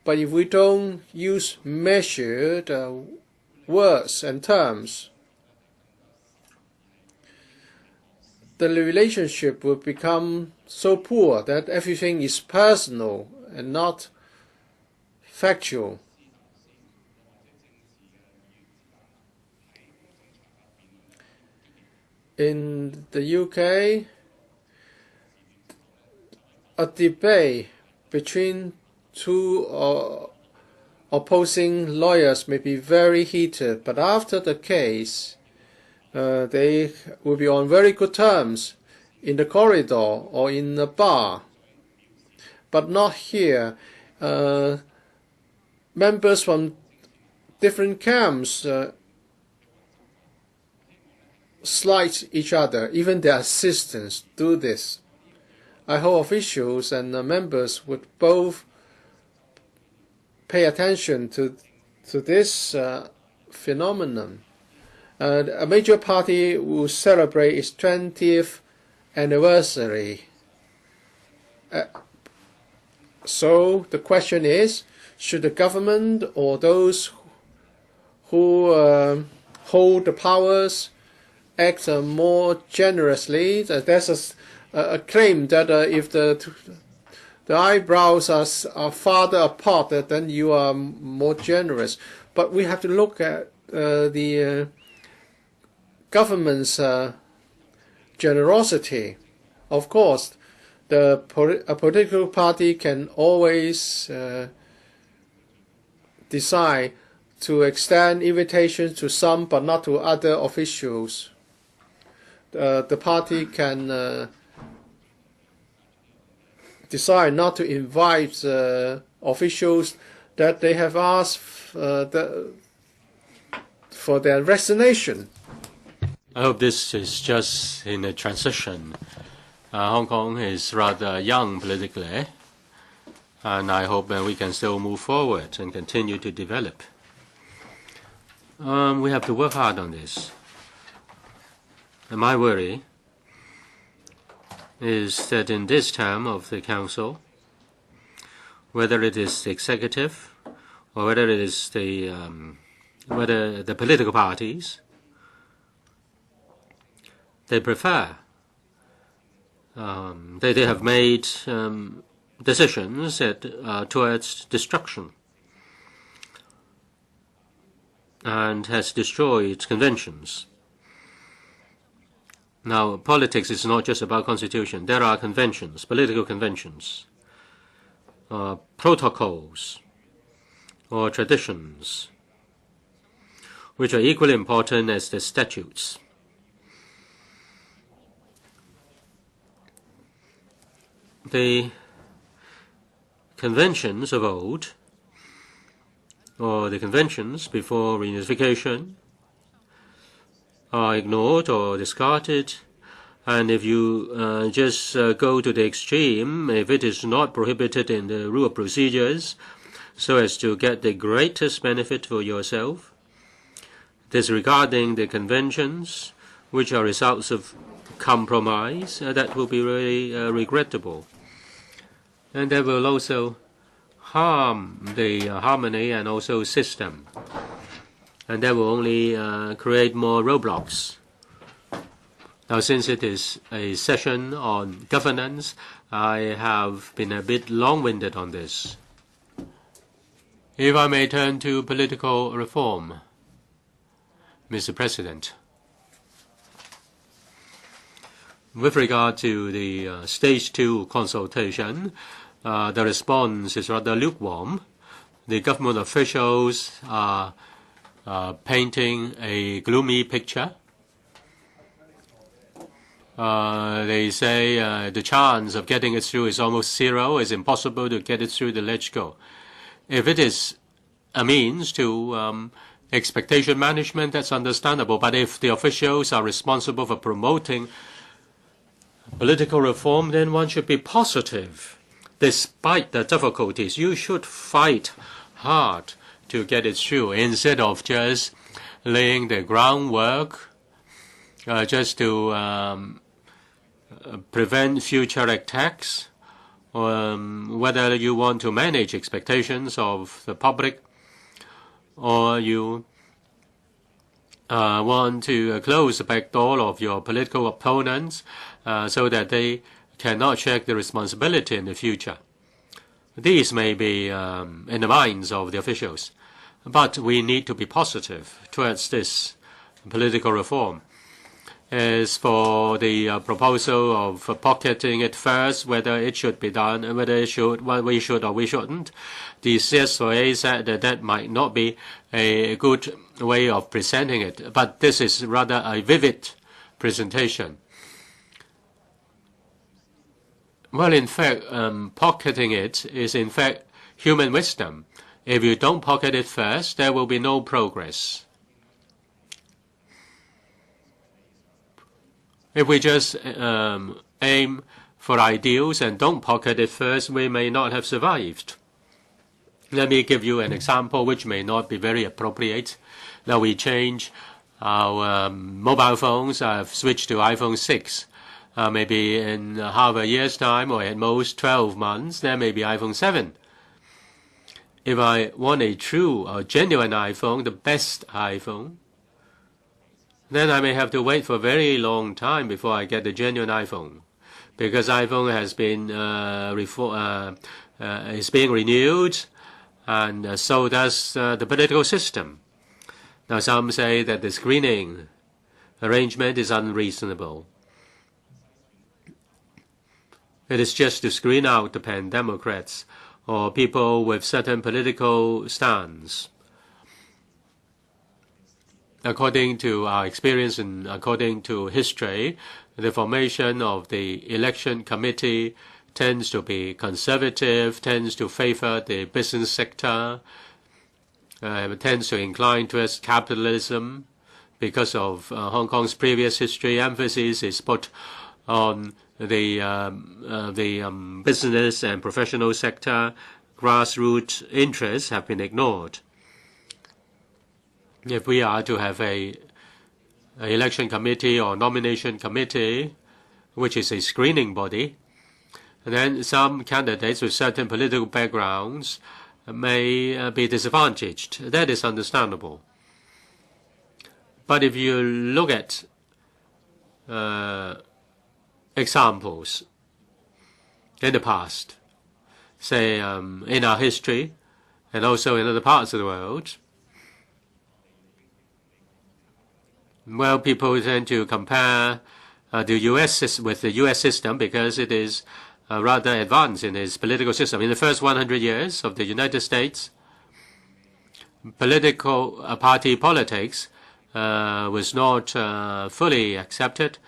But if we don't use measured words and terms, the relationship will become so poor that everything is personal and not factual. In the UK, a debate between two opposing lawyers may be very heated, but after the case, they will be on very good terms in the corridor or in a bar, but not here. Members from different camps slight each other. Even their assistants do this. I hope officials and members would both pay attention to this phenomenon. A major party will celebrate its 20th anniversary. So the question is, should the government or those who hold the powers act more generously? There's a claim that if the eyebrows are farther apart, then you are more generous. But we have to look at the government's generosity. Of course, a political party can always decide to extend invitations to some but not to other officials. The party can decide not to invite officials that they have asked for their resignation. I hope this is just in a transition. Hong Kong is rather young politically, and I hope that we can still move forward and continue to develop. We have to work hard on this. And my worry is that in this term of the Council, whether it is the executive or whether it is whether the political parties, they prefer, they have made decisions that towards destruction and has destroyed conventions. Now, politics is not just about constitution. There are conventions, political conventions, protocols, or traditions, which are equally important as the statutes. The conventions of old, or the conventions before reunification, are ignored or discarded, and if you just go to the extreme, if it is not prohibited in the rule of procedures so as to get the greatest benefit for yourself, disregarding the conventions which are results of compromise, that will be really regrettable. And that will also harm the harmony and also system. And that will only create more roadblocks. Now, since it is a session on governance, I have been a bit long-winded on this. If I may turn to political reform, Mr. President. With regard to the Stage 2 consultation, the response is rather lukewarm. The government officials are painting a gloomy picture. They say the chance of getting it through is almost zero. It's impossible to get it through the LegCo. If it is a means to expectation management, that's understandable. But if the officials are responsible for promoting political reform, then one should be positive. Despite the difficulties, you should fight hard to get it through instead of just laying the groundwork just to prevent future attacks, whether you want to manage expectations of the public or you want to close the back door of your political opponents so that they cannot check the responsibility in the future. These may be in the minds of the officials, but we need to be positive towards this political reform. As for the proposal of pocketing it first, whether it should be done, whether we should or we shouldn't, the CSOA said that that might not be a good way of presenting it, but this is rather a vivid presentation. Well, in fact, pocketing it is in fact human wisdom. If you don't pocket it first, there will be no progress. If we just aim for ideals and don't pocket it first, we may not have survived. Let me give you an example which may not be very appropriate. Now we change our mobile phones. I've switched to iPhone 6. Maybe in half a year's time or at most 12 months, there may be iPhone 7. If I want a true or genuine iPhone, the best iPhone, then I may have to wait for a very long time before I get the genuine iPhone, because iPhone has been is being renewed, and so does the political system. Now some say that the screening arrangement is unreasonable. It is just to screen out the pan-democrats or people with certain political stance. According to our experience and according to history, the formation of the election committee tends to be conservative, tends to favor the business sector, tends to incline towards capitalism. Because of Hong Kong's previous history, emphasis is put on the business and professional sector. Grassroots interests have been ignored. If we are to have an election committee or nomination committee, which is a screening body, then some candidates with certain political backgrounds may be disadvantaged. That is understandable. But if you look at examples in the past, say in our history and also in other parts of the world, well, people tend to compare the U.S. with the U.S. system because it is rather advanced in its political system. In the first 100 years of the United States, political party politics was not fully accepted.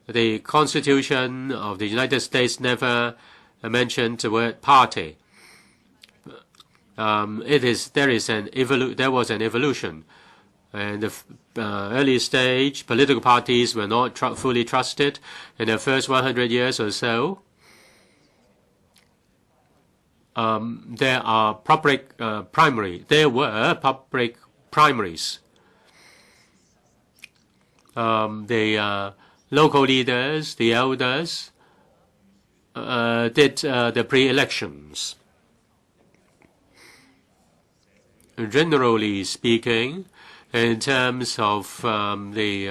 The Constitution of the United States never mentioned the word party. There was an evolution. In the early stage, political parties were not fully trusted. In the first 100 years or so, there were public primaries. The local leaders, the elders, did the pre-elections. Generally speaking, in terms of the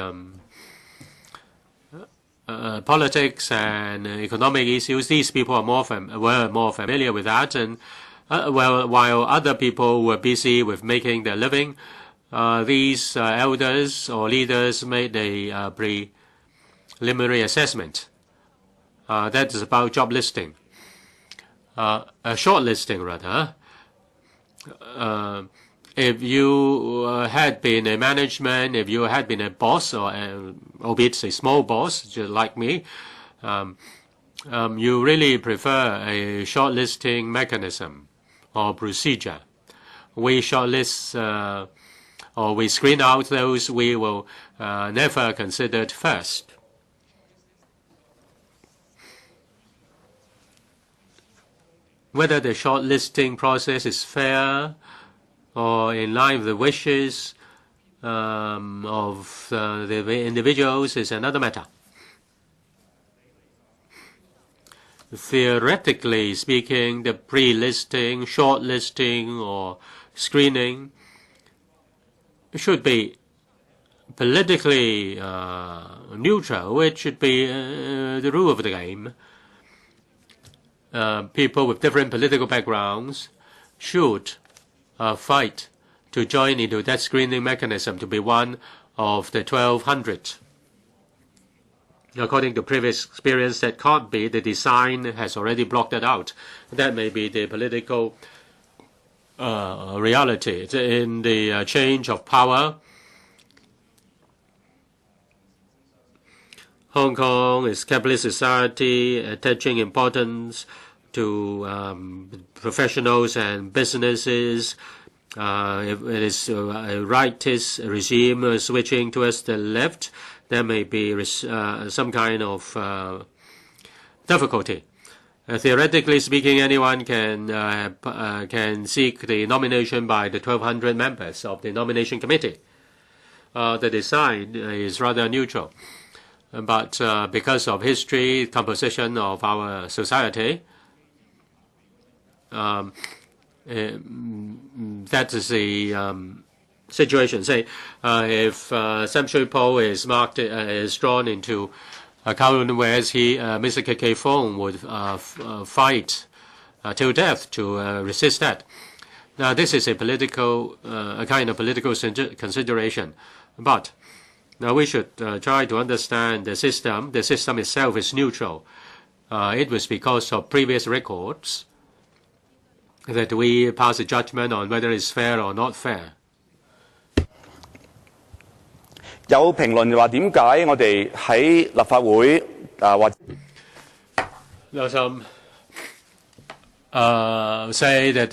politics and economic issues, these people were more familiar with that, and while other people were busy with making their living, these elders or leaders made a preliminary assessment. That is about job listing, short listing rather. If you had been a management, if you had been a boss, or albeit a small boss, just like me, you really prefer a shortlisting mechanism or procedure. We shortlist or we screen out those we will never considered first. Whether the shortlisting process is fair or in line with the wishes of the individuals is another matter. Theoretically speaking, the pre-listing, shortlisting, or screening should be politically neutral. It should be the rule of the game. People with different political backgrounds should fight to join into that screening mechanism to be one of the 1,200. According to previous experience, that can't be. The design has already blocked that out. That may be the political reality. In the change of power, Hong Kong is capitalist society, attaching importance to professionals and businesses. If it is a rightist regime switching towards the left, there may be some kind of difficulty. Theoretically speaking, anyone can seek the nomination by the 1,200 members of the nomination committee. The design is rather neutral. But because of history, composition of our society, that is the situation. Say, if Sam Shui Po is marked is drawn into Kwan-yuen, Mr. KK Fong would fight till death to resist that. Now, this is a political, a kind of political consideration, but now we should try to understand the system. The system itself is neutral. It was because of previous records that we pass a judgment on whether it's fair or not fair. 有評論話點解我哋喺立法會或 Now some say that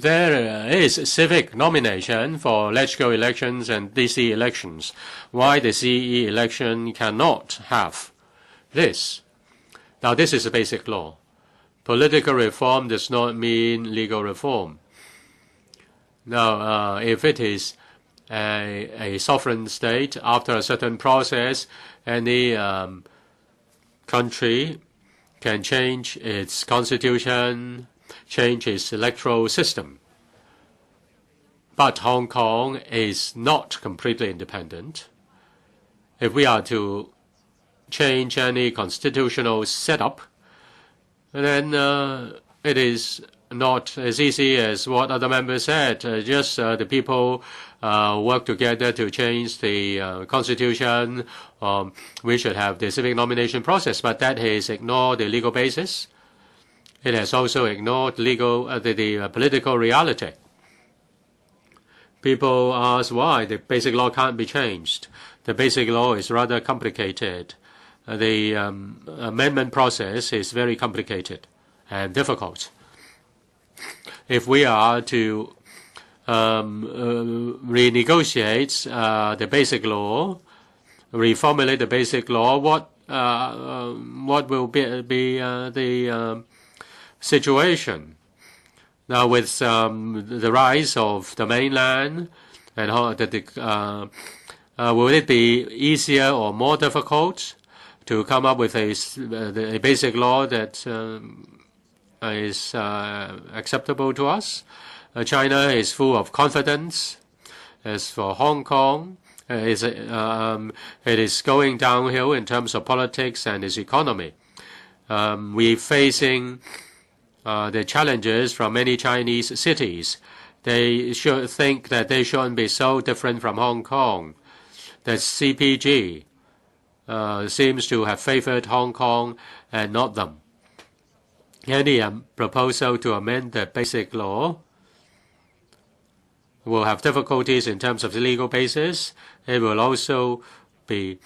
there is civic nomination for LegCo elections and DC elections. Why the CE election cannot have this? Now this is a basic law. Political reform does not mean legal reform. Now, if it is a sovereign state, after a certain process, any country can change its constitution, change its electoral system. But Hong Kong is not completely independent. If we are to change any constitutional setup, then it is not as easy as what other members said. Just the people work together to change the constitution. We should have the civic nomination process, but that has ignored the legal basis. It has also ignored the political reality. People ask why the basic law can't be changed. The basic law is rather complicated. The amendment process is very complicated and difficult. If we are to renegotiate the basic law, reformulate the basic law, what will be the situation? Now, with the rise of the mainland, and will it be easier or more difficult to come up with a basic law that is acceptable to us? China is full of confidence. As for Hong Kong, it is going downhill in terms of politics and its economy. We're facing the challenges from many Chinese cities. They should think that they shouldn't be so different from Hong Kong. The CPG seems to have favored Hong Kong and not them. Any proposal to amend the basic law will have difficulties in terms of the legal basis. It will also be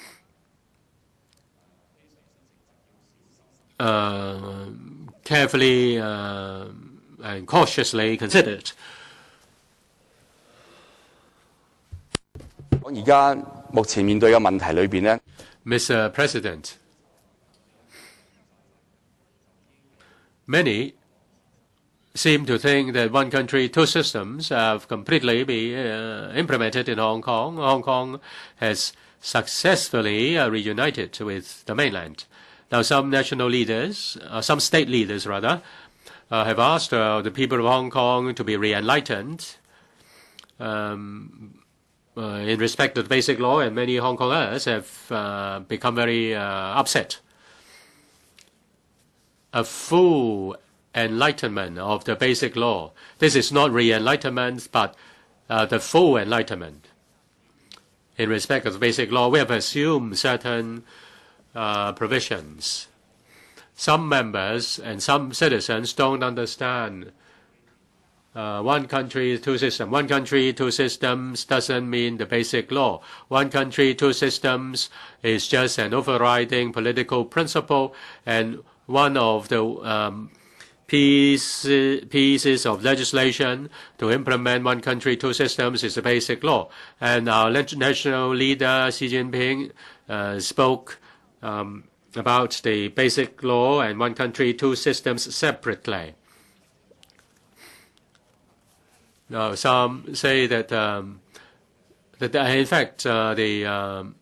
carefully and cautiously considered. 而家目前面對嘅問題裏邊呢 Mr. President, many seem to think that one country, two systems have completely been implemented in Hong Kong. Hong Kong has successfully reunited with the mainland. Now, some national leaders, some state leaders rather, have asked the people of Hong Kong to be re-enlightened in respect to the basic law, and many Hong Kongers have become very upset. A full enlightenment of the basic law. This is not re-enlightenment, but the full enlightenment. In respect of the basic law, we have assumed certain provisions. Some members and some citizens don't understand one country, two systems. One country, two systems doesn't mean the basic law. One country, two systems is just an overriding political principle, and one of the pieces of legislation to implement one country, two systems is the basic law. And our national leader, Xi Jinping, spoke about the basic law and one country, two systems separately. Now, some say that, in fact, the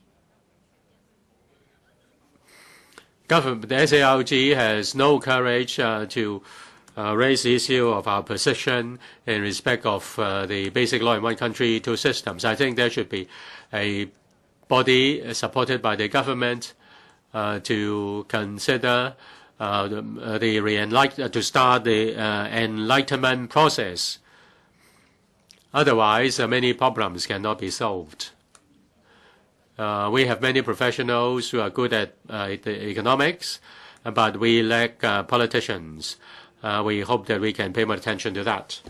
government, the SARG, has no courage to raise the issue of our position in respect of the basic law in one country, two systems. I think there should be a body supported by the government to consider to start the enlightenment process. Otherwise, many problems cannot be solved. We have many professionals who are good at economics, but we lack politicians. We hope that we can pay more attention to that.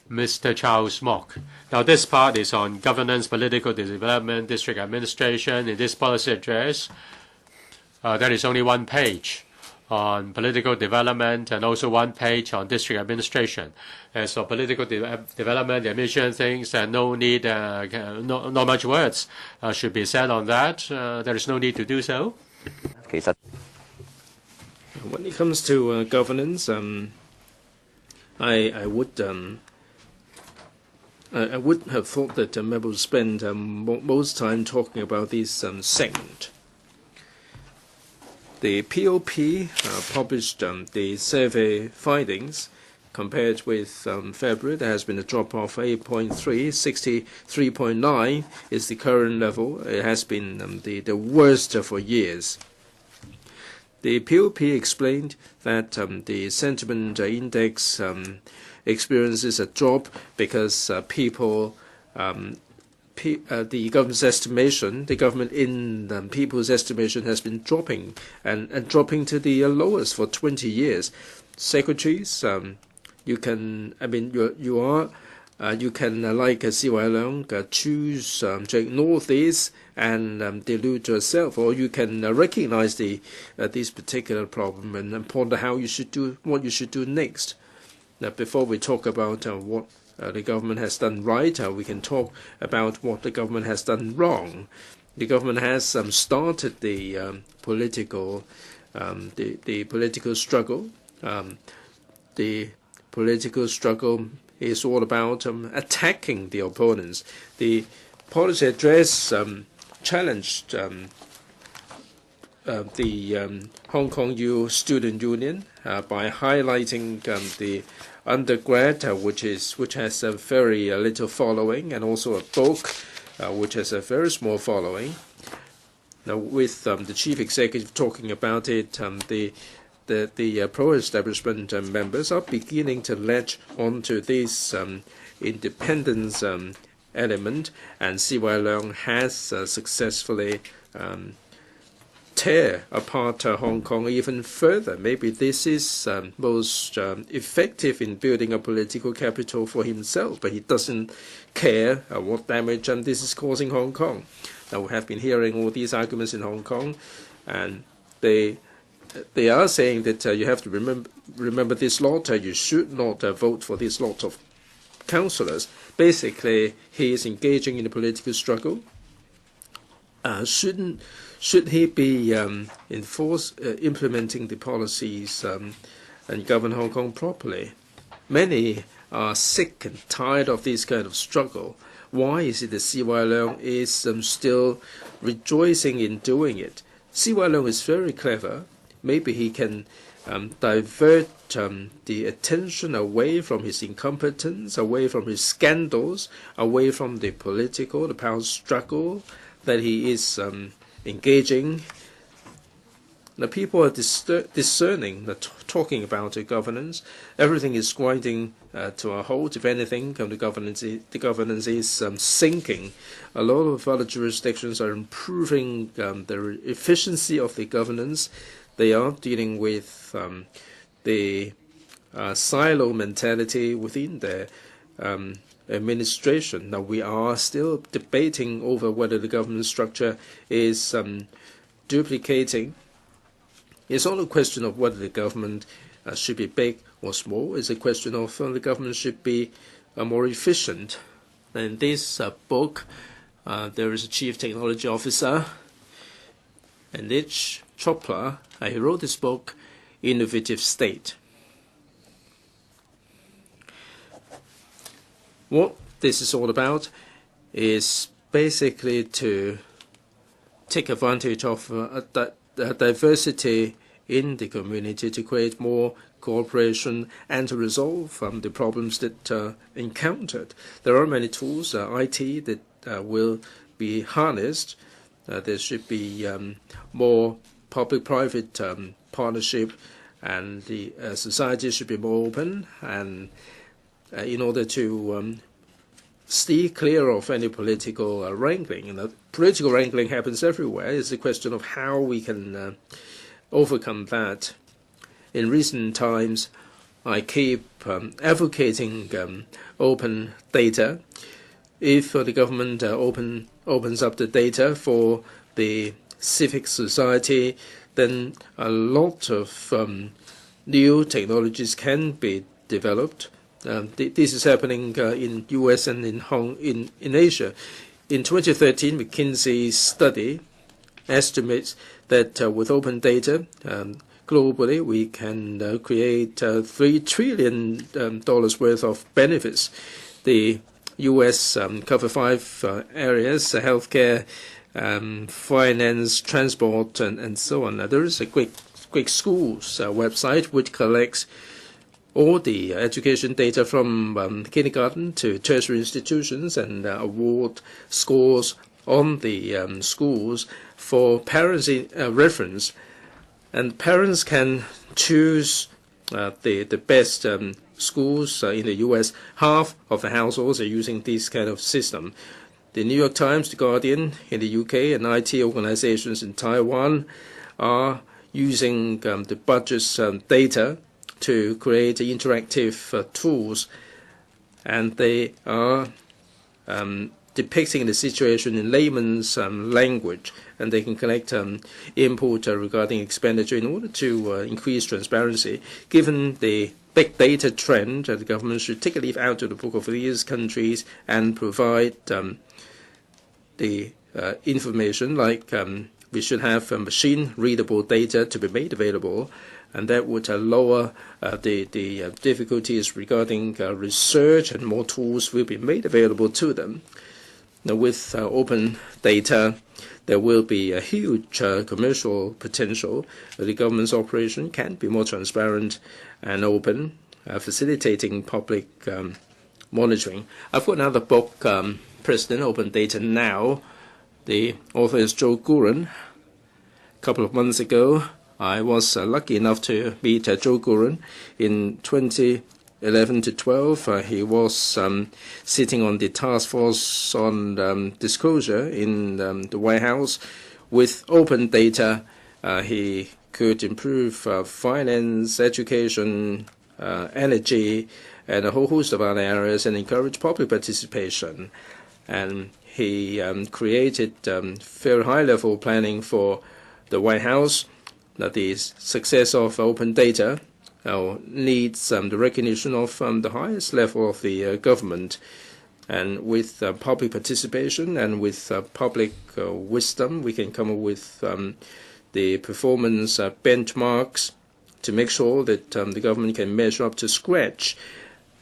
Mr. Charles Mock. Now, this part is on governance, political development, district administration. In this policy address, there is only one page on political development and also one page on district administration. As for political development, the administration thinks that no need, not much words should be said on that. There is no need to do so. When it comes to governance, I would have thought that members would spend most time talking about this segment. The POP published the survey findings. Compared with February, there has been a drop of 8.3. 63.9 is the current level. It has been the worst for years. The POP explained that the sentiment index experiences a drop because people, the government's estimation, the government in people's estimation has been dropping and dropping to the lowest for 20 years. Secretaries, you can, you can, like Chi-wai Leung, choose to ignore this and delude yourself, or you can recognize this particular problem and ponder how you should do, what you should do next. Now, before we talk about what the government has done right, we can talk about what the government has done wrong. The government has started the political struggle. The political struggle is all about attacking the opponents. The policy address challenged the Hong Kong U Student Union by highlighting the undergrad, which has a very little following, and also a book, which has a very small following. Now, with the chief executive talking about it, the pro-establishment members are beginning to latch onto this independence element, and Chi-wai Leung has successfully tear apart Hong Kong even further. Maybe this is most effective in building a political capital for himself, but he doesn't care what damage this is causing Hong Kong. Now, we have been hearing all these arguments in Hong Kong, and they are saying that you have to remember this lot. You should not vote for this lot of councillors. Basically, he is engaging in a political struggle. should he be implementing the policies and govern Hong Kong properly? Many are sick and tired of this kind of struggle. Why is it that Chi-wai Leung is still rejoicing in doing it? Chi-wai Leung is very clever. Maybe he can divert the attention away from his incompetence, away from his scandals, away from the power struggle that he is engaging. The people are discerning, talking about the governance. Everything is grinding to a halt. If anything, the governance is sinking. A lot of other jurisdictions are improving the efficiency of the governance. They are dealing with the silo mentality within their administration. Now, we are still debating over whether the government structure is duplicating. It's not a question of whether the government should be big or small. It's a question of the government should be more efficient. In this book, there is a chief technology officer, and each Chopra, he wrote this book, Innovative State. What this is all about is basically to take advantage of diversity in the community to create more cooperation and to resolve the problems that are encountered. There are many tools, IT, that will be harnessed. There should be more public-private partnership, and the society should be more open, and in order to steer clear of any political wrangling. And political wrangling happens everywhere. It's a question of how we can overcome that. In recent times, I keep advocating open data. If the government opens up the data for the civic society, then a lot of new technologies can be developed. This is happening in U.S. and in Asia. In 2013, McKinsey's study estimates that with open data, globally, we can create $3 trillion worth of benefits. The U.S. cover 5 areas: healthcare, finance, transport, and so on. Now, there is a Quick Schools website which collects all the education data from kindergarten to tertiary institutions and award scores on the schools for parents' reference. And parents can choose the best schools in the U.S. Half of the households are using this kind of system. The New York Times, The Guardian in the UK, and IT organizations in Taiwan are using the budget's data to create interactive tools, and they are depicting the situation in layman's language, and they can collect input regarding expenditure in order to increase transparency. Given the big data trend, the government should take a leaf out of the book of these countries and provide the information, like we should have machine-readable data to be made available, and that would lower the difficulties regarding research, and more tools will be made available to them. Now, with open data, there will be a huge commercial potential. The government's operation can be more transparent and open, facilitating public monitoring. I've got another book, President Open Data Now. The author is Joe Guren. A couple of months ago, I was lucky enough to meet Joe Guren in 2011 to 12. He was sitting on the task force on disclosure in the White House. With open data, he could improve finance, education, energy, and a whole host of other areas, and encourage public participation. And he created very high-level planning for the White House. That the success of open data needs the recognition of the highest level of the government. And with public participation and with public wisdom, we can come up with the performance benchmarks to make sure that the government can measure up to scratch,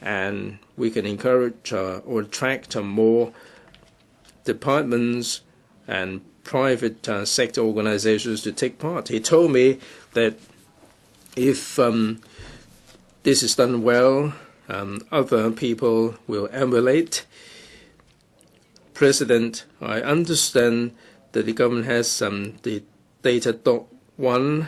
and we can encourage or attract more departments and private sector organizations to take part. He told me that if this is done well, other people will emulate. President, I understand that the government has the data.1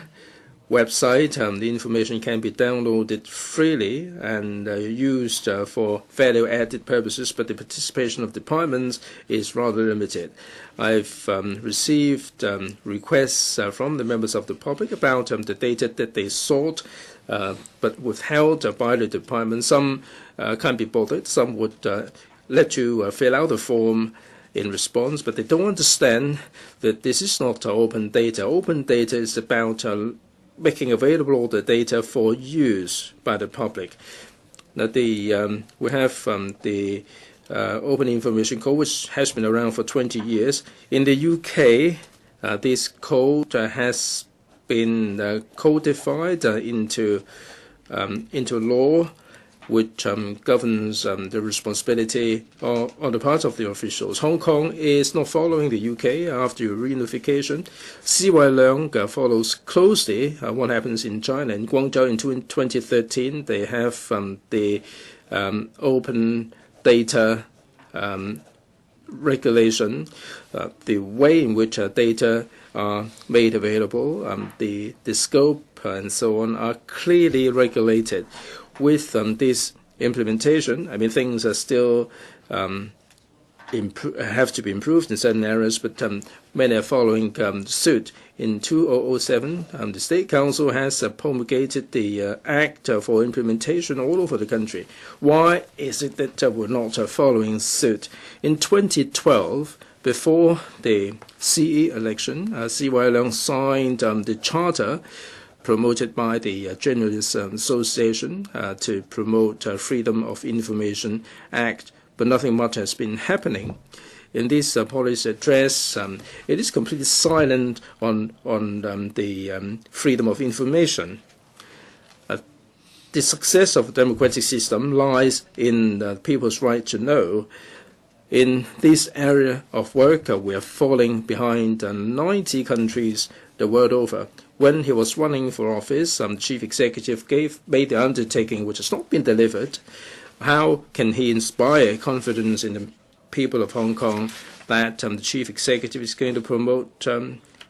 website. The information can be downloaded freely and used for value-added purposes, but the participation of departments is rather limited. I've received requests from the members of the public about the data that they sought, but withheld by the department. Some can't be bothered. Some would let you fill out a form in response, but they don't understand that this is not open data. Open data is about making available all the data for use by the public. Now, we have the Open Information Code, which has been around for 20 years. In the UK, this code has been codified into law, which governs the responsibility on the part of the officials. Hong Kong is not following the UK after reunification. Chi-wai Leung follows closely what happens in China. In Guangzhou in 2013, they have the open data regulation, the way in which data are made available, the scope and so on are clearly regulated. With this implementation, I mean, things are still have to be improved in certain areas, but many are following suit. In 2007, the State Council has promulgated the Act for implementation all over the country. Why is it that we're not following suit? In 2012, before the CE election, Chi-wai Leung signed the charter promoted by the Journalists Association to promote Freedom of Information Act, but nothing much has been happening. In this policy address, it is completely silent on the freedom of information. The success of a democratic system lies in people's right to know. In this area of work, we are falling behind 90 countries the world over. When he was running for office, the chief executive made the undertaking which has not been delivered. How can he inspire confidence in the people of Hong Kong that the chief executive is going to promote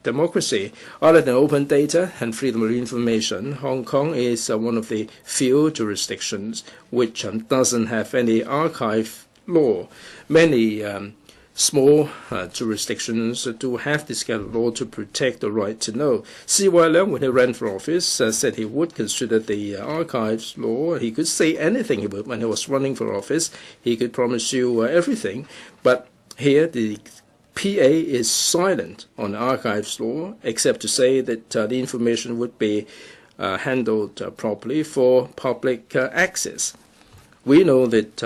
democracy? Other than open data and freedom of information, Hong Kong is one of the few jurisdictions which doesn't have any archive law. Many small jurisdictions do have this kind of law to protect the right to know. Chi-wai Leung, when he ran for office, said he would consider the archives law. He could say anything when he was running for office. He could promise you everything. But here, the PA is silent on archives law, except to say that the information would be handled properly for public access. We know that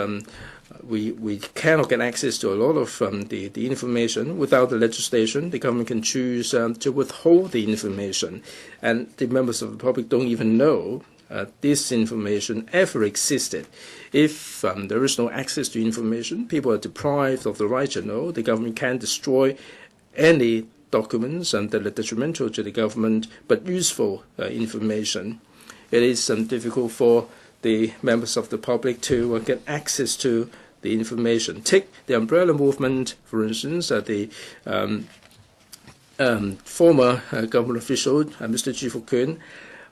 we cannot get access to a lot of the information. Without the legislation, the government can choose to withhold the information. And the members of the public don't even know this information ever existed. If there is no access to information, people are deprived of the right to know. The government can destroy any documents that are detrimental to the government, but useful information. It is difficult for the members of the public to get access to the information. Take the umbrella movement, for instance. The former government official, Mr. Kwok-him,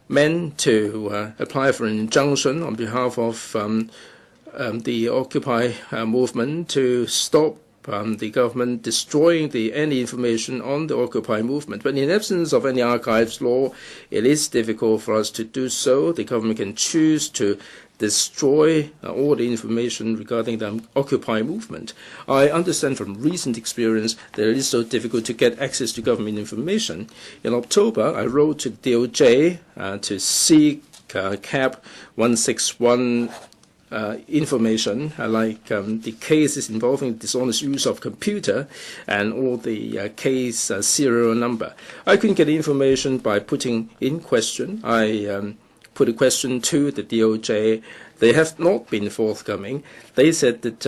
meant to apply for an injunction on behalf of the Occupy movement to stop the government destroying any information on the Occupy movement. But in absence of any archives law, it is difficult for us to do so. The government can choose to destroy all the information regarding the Occupy movement. I understand from recent experience that it is so difficult to get access to government information. In October, I wrote to DOJ to seek Cap 161 information, like the cases involving dishonest use of computer and all the case serial number. I couldn't get information by putting in question. I put a question to the DOJ. They have not been forthcoming. They said that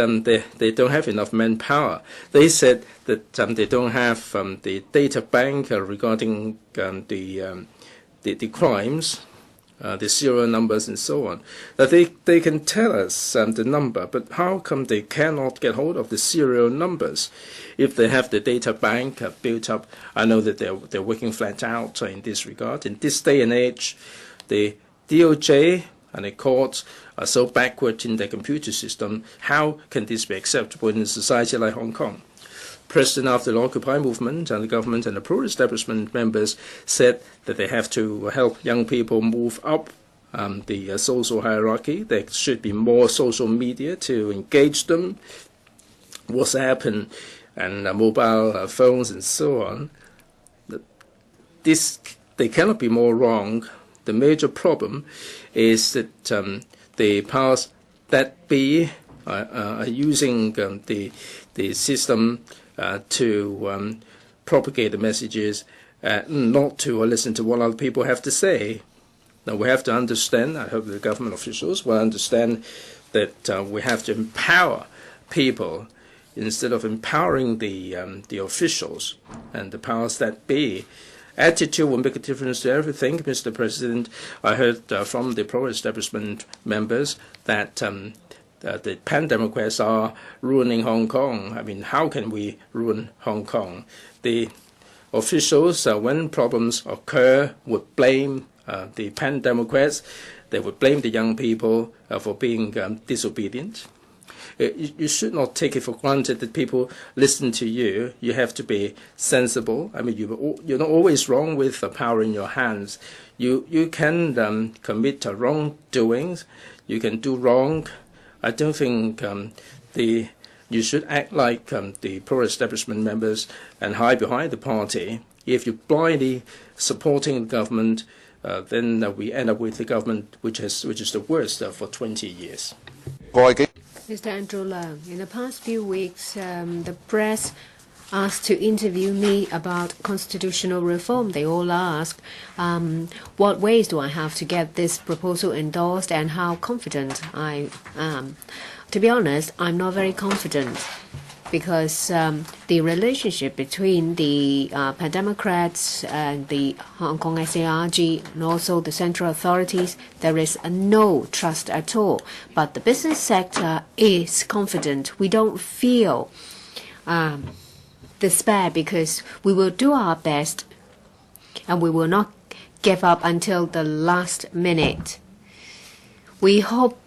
they don't have enough manpower. They said that they don't have the data bank regarding the crimes, the serial numbers and so on. That they can tell us the number, but how come they cannot get hold of the serial numbers? If they have the data bank built up, I know that they're working flat out in this regard. In this day and age, the DOJ and the courts are so backward in their computer system. How can this be acceptable in a society like Hong Kong? President of the Occupy movement and the government and the pro-establishment members said that they have to help young people move up the social hierarchy. There should be more social media to engage them, WhatsApp and mobile phones and so on. They cannot be more wrong. The major problem is that the powers that be are using the system to propagate the messages, not to listen to what other people have to say. Now we have to understand, I hope the government officials will understand that we have to empower people instead of empowering the officials and the powers that be. Attitude will make a difference to everything, Mr. President. I heard from the pro-establishment members that the pan-democrats are ruining Hong Kong. I mean, how can we ruin Hong Kong? The officials, when problems occur, would blame the pan-democrats. They would blame the young people for being disobedient. You should not take it for granted that people listen to you. You have to be sensible. I mean, you're not always wrong with the power in your hands. You can commit wrongdoings. You can do wrong. I don't think you should act like the pro-establishment members and hide behind the party. If you're blindly supporting the government, then we end up with the government which is the worst for 20 years. Mr. Andrew Leung, in the past few weeks, the press asked to interview me about constitutional reform. They all asked, what ways do I have to get this proposal endorsed and how confident I am. To be honest, I'm not very confident because the relationship between the pan-democrats and the Hong Kong SARG and also the central authorities, there is no trust at all. But the business sector is confident. We don't feel despair because we will do our best and we will not give up until the last minute. We hope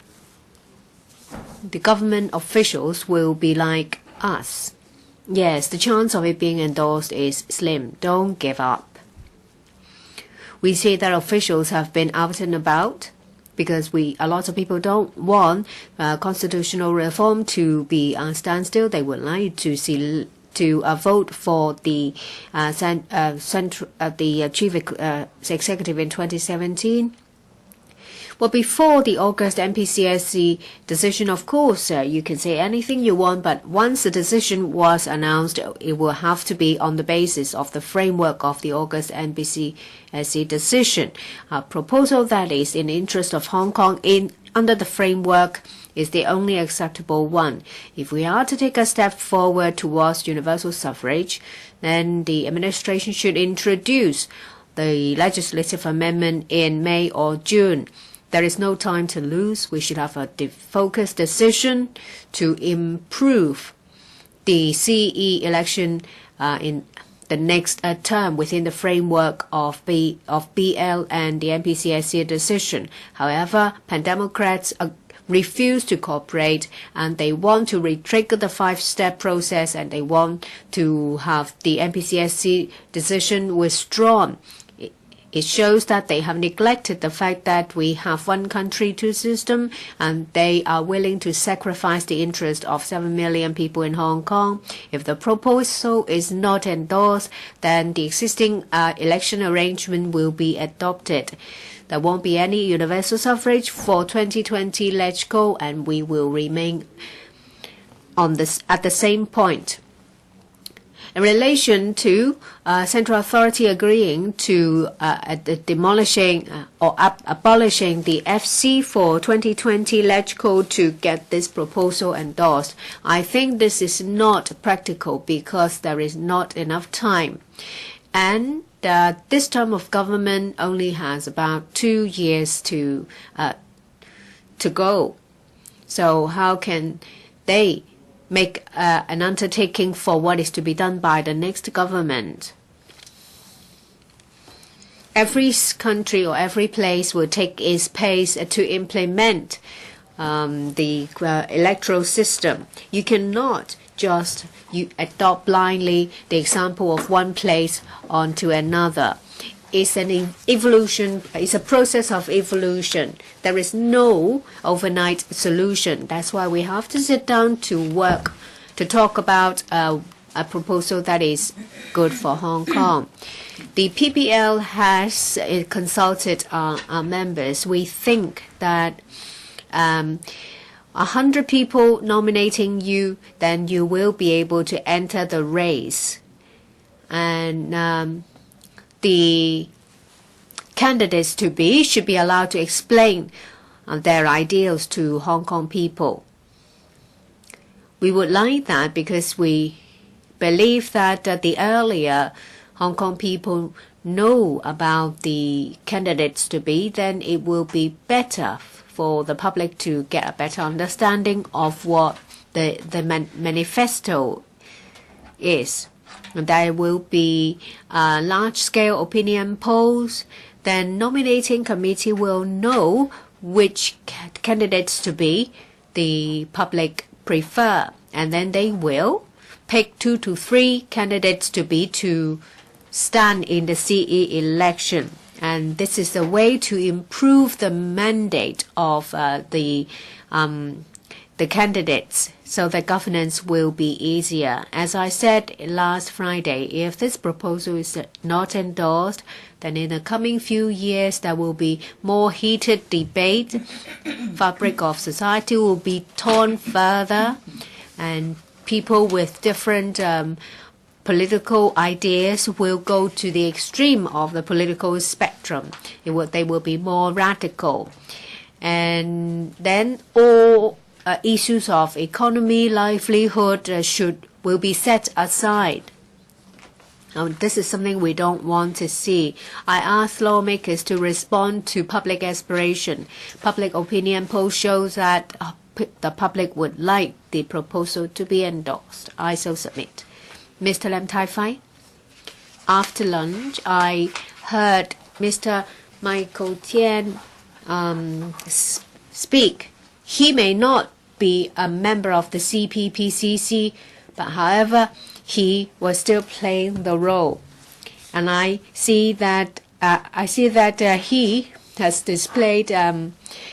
the government officials will be like us. Yes, the chance of it being endorsed is slim. Don't give up. We see that officials have been out and about because a lot of people don't want constitutional reform to be on standstill. They would like to see vote for the chief executive in 2017. Well, before the August MPCSC decision, of course, you can say anything you want, but once the decision was announced, it will have to be on the basis of the framework of the August MPCSC decision. A proposal that is in the interest of Hong Kong under the framework is the only acceptable one. If we are to take a step forward towards universal suffrage, then the administration should introduce the legislative amendment in May or June. There is no time to lose. We should have a focused decision to improve the CE election in the next term within the framework of BL and the MPCSC decision. However, pan-democrats refuse to cooperate and they want to retrigger the 5-step process and they want to have the MPCSC decision withdrawn. It shows that they have neglected the fact that we have one country, two systems, and they are willing to sacrifice the interest of 7 million people in Hong Kong. If the proposal is not endorsed, then the existing election arrangement will be adopted. There won't be any universal suffrage for 2020. Let's go, and we will remain on at the same point. In relation to central authority agreeing to demolishing or abolishing the FC for 2020, let's go to get this proposal endorsed. I think this is not practical because there is not enough time. And this term of government only has about 2 years to go. So how can they make an undertaking for what is to be done by the next government? Every country or every place will take its pace to implement the electoral system. You cannot just adopt blindly the example of one place onto another. It's an evolution. It's a process of evolution. There is no overnight solution. That's why we have to sit down to work, to talk about a proposal that is good for Hong Kong. The PPL has consulted our members. We think that 100 people nominating you, then you will be able to enter the race. And the candidates to be should be allowed to explain their ideals to Hong Kong people. We would like that because we believe that the earlier Hong Kong people know about the candidates to be, then it will be better for the public to get a better understanding of what the manifesto is. There will be large-scale opinion polls. Then nominating committee will know which candidates to be the public prefer, and then they will pick 2 to 3 candidates to be to stand in the CE election. And this is a way to improve the mandate of the candidates, so that governance will be easier. As I said last Friday, if this proposal is not endorsed, then in the coming few years there will be more heated debate. Fabric of society will be torn further, and people with different political ideas will go to the extreme of the political spectrum. They will be more radical. And then all issues of economy, livelihood will be set aside. Now, this is something we don't want to see. I ask lawmakers to respond to public aspiration. Public opinion poll shows that the public would like the proposal to be endorsed. I so submit. Mr. Lam Tai-fai, after lunch, I heard Mr. Michael Tian speak. He may not be a member of the CPPCC, but however, he was still playing the role. And I see that he has displayed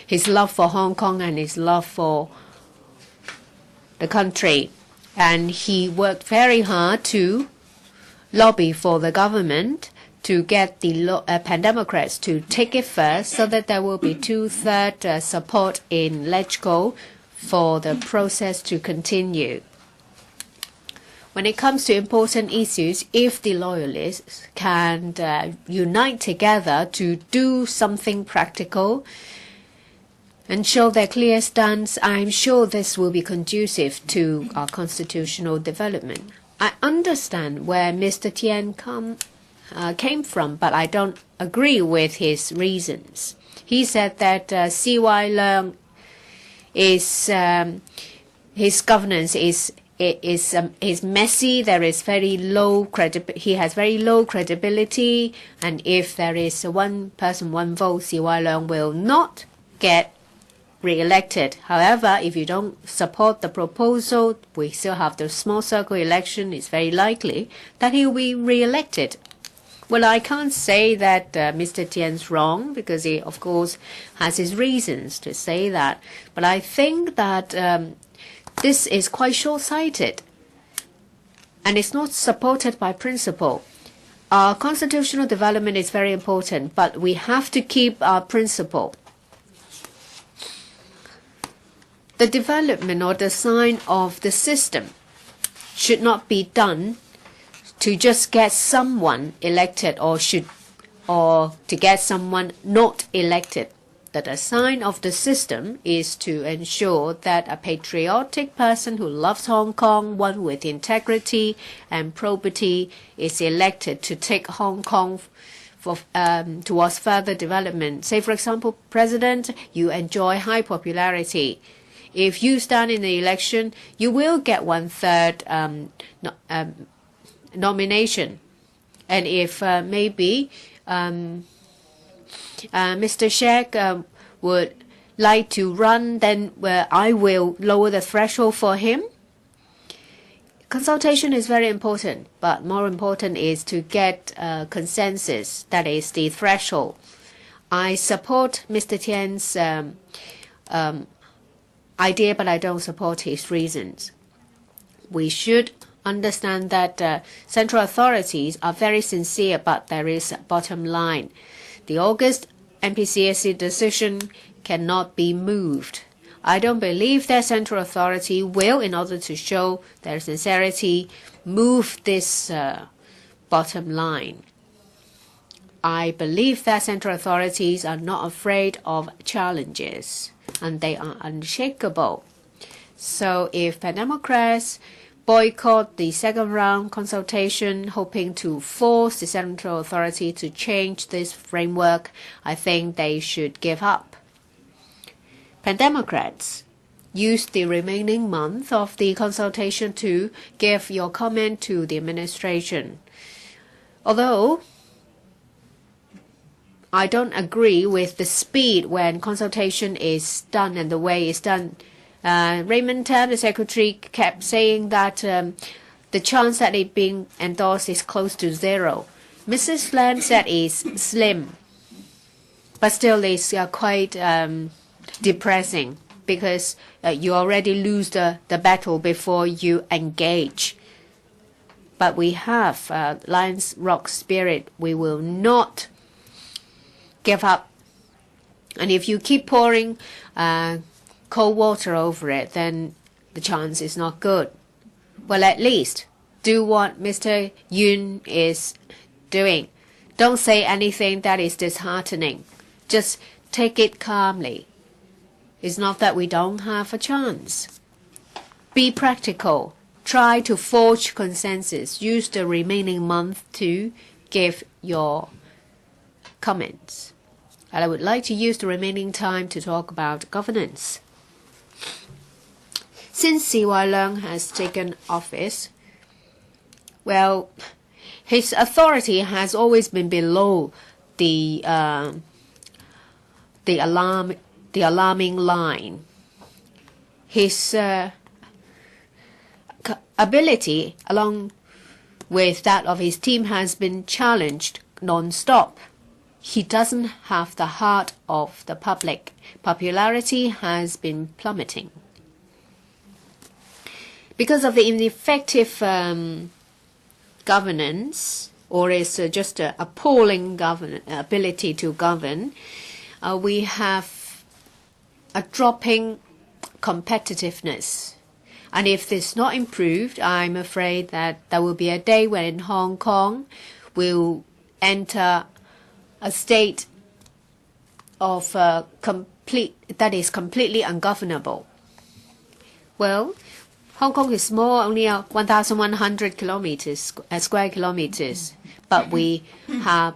his love for Hong Kong and his love for the country. And he worked very hard to lobby for the government to get the Pan-Democrats to take it first, so that there will be 2/3 support in LegCo for the process to continue. When it comes to important issues, if the loyalists can unite together to do something practical and show their clear stance, I'm sure this will be conducive to our constitutional development. I understand where Mr. Tian came from, but I don't agree with his reasons. He said that Chi-wai Leung his governance is messy. There is very low he has very low credibility, and if there is one person, one vote, Chi-wai Leung will not get re-elected. However, if you don't support the proposal, we still have the small circle election. It's very likely that he will be re-elected. Well, I can't say that Mr. Tian's wrong because he, of course, has his reasons to say that. But I think that this is quite short-sighted and it's not supported by principle. Our constitutional development is very important, but we have to keep our principle. The development or design of the system should not be done to just get someone elected or to get someone not elected. The design of the system is to ensure that a patriotic person who loves Hong Kong, one with integrity and probity, is elected to take Hong Kong towards further development. Say, for example, President, you enjoy high popularity. If you stand in the election, you will get 1/3 nomination. And if maybe Mr. Shek would like to run, then I will lower the threshold for him. Consultation is very important, but more important is to get consensus, that is the threshold. I support Mr. Tian's idea, but I don't support his reasons. We should understand that central authorities are very sincere, but there is a bottom line. The August MPCSC decision cannot be moved. I don't believe that central authority will, in order to show their sincerity, move this bottom line. I believe that central authorities are not afraid of challenges and they are unshakable. So if the Democrats boycott the second round consultation, hoping to force the central authority to change this framework, I think they should give up. Democrats use the remaining month of the consultation to give your comment to the administration. Although I don't agree with the speed when consultation is done and the way it's done. Raymond Tan, the secretary, kept saying that the chance that it being endorsed is close to zero. Mrs. Lam said it's slim, but still it's quite depressing because you already lose the battle before you engage. But we have Lion's Rock spirit. We will not give up. And if you keep pouring cold water over it, then the chance is not good. Well, at least do what Mr. Yuen is doing. Don't say anything that is disheartening. Just take it calmly. It's not that we don't have a chance. Be practical. Try to forge consensus. Use the remaining month to give your comments. And I would like to use the remaining time to talk about governance. Since Chi-wai Leung has taken office, well, his authority has always been below the alarming line. His ability, along with that of his team, has been challenged non-stop. He doesn't have the heart of the public. Popularity has been plummeting. Because of the ineffective governance, or is just an appalling ability to govern, we have a dropping competitiveness. And if this is not improved, I'm afraid that there will be a day when Hong Kong will enter a state of that is completely ungovernable. Well, Hong Kong is small, only 1,100 square kilometers, but we have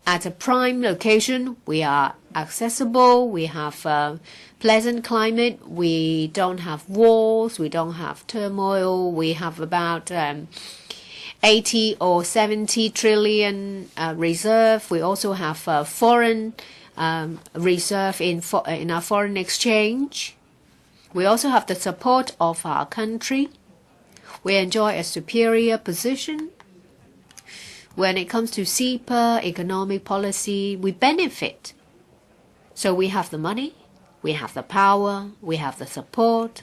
at a prime location. We are accessible. We have a pleasant climate. We don't have wars. We don't have turmoil. We have about 80 or 70 trillion reserve. We also have a foreign reserve in our foreign exchange. We also have the support of our country. We enjoy a superior position. When it comes to CEPA, economic policy, we benefit. So we have the money, we have the power, we have the support,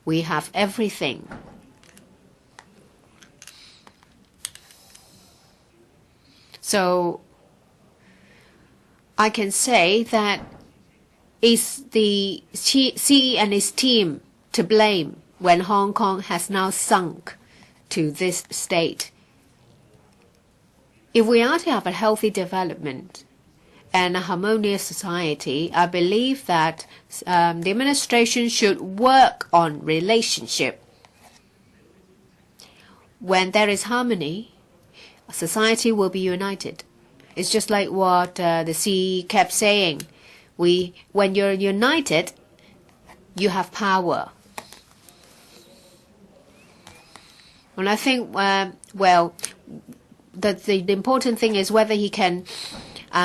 we have everything. So I can say that it's the Xi and his team to blame when Hong Kong has now sunk to this state. If we are to have a healthy development and a harmonious society, I believe that the administration should work on relationship. When there is harmony, society will be united. It's just like what the CE kept saying. When you're united, you have power. And I think, well, the important thing is whether he can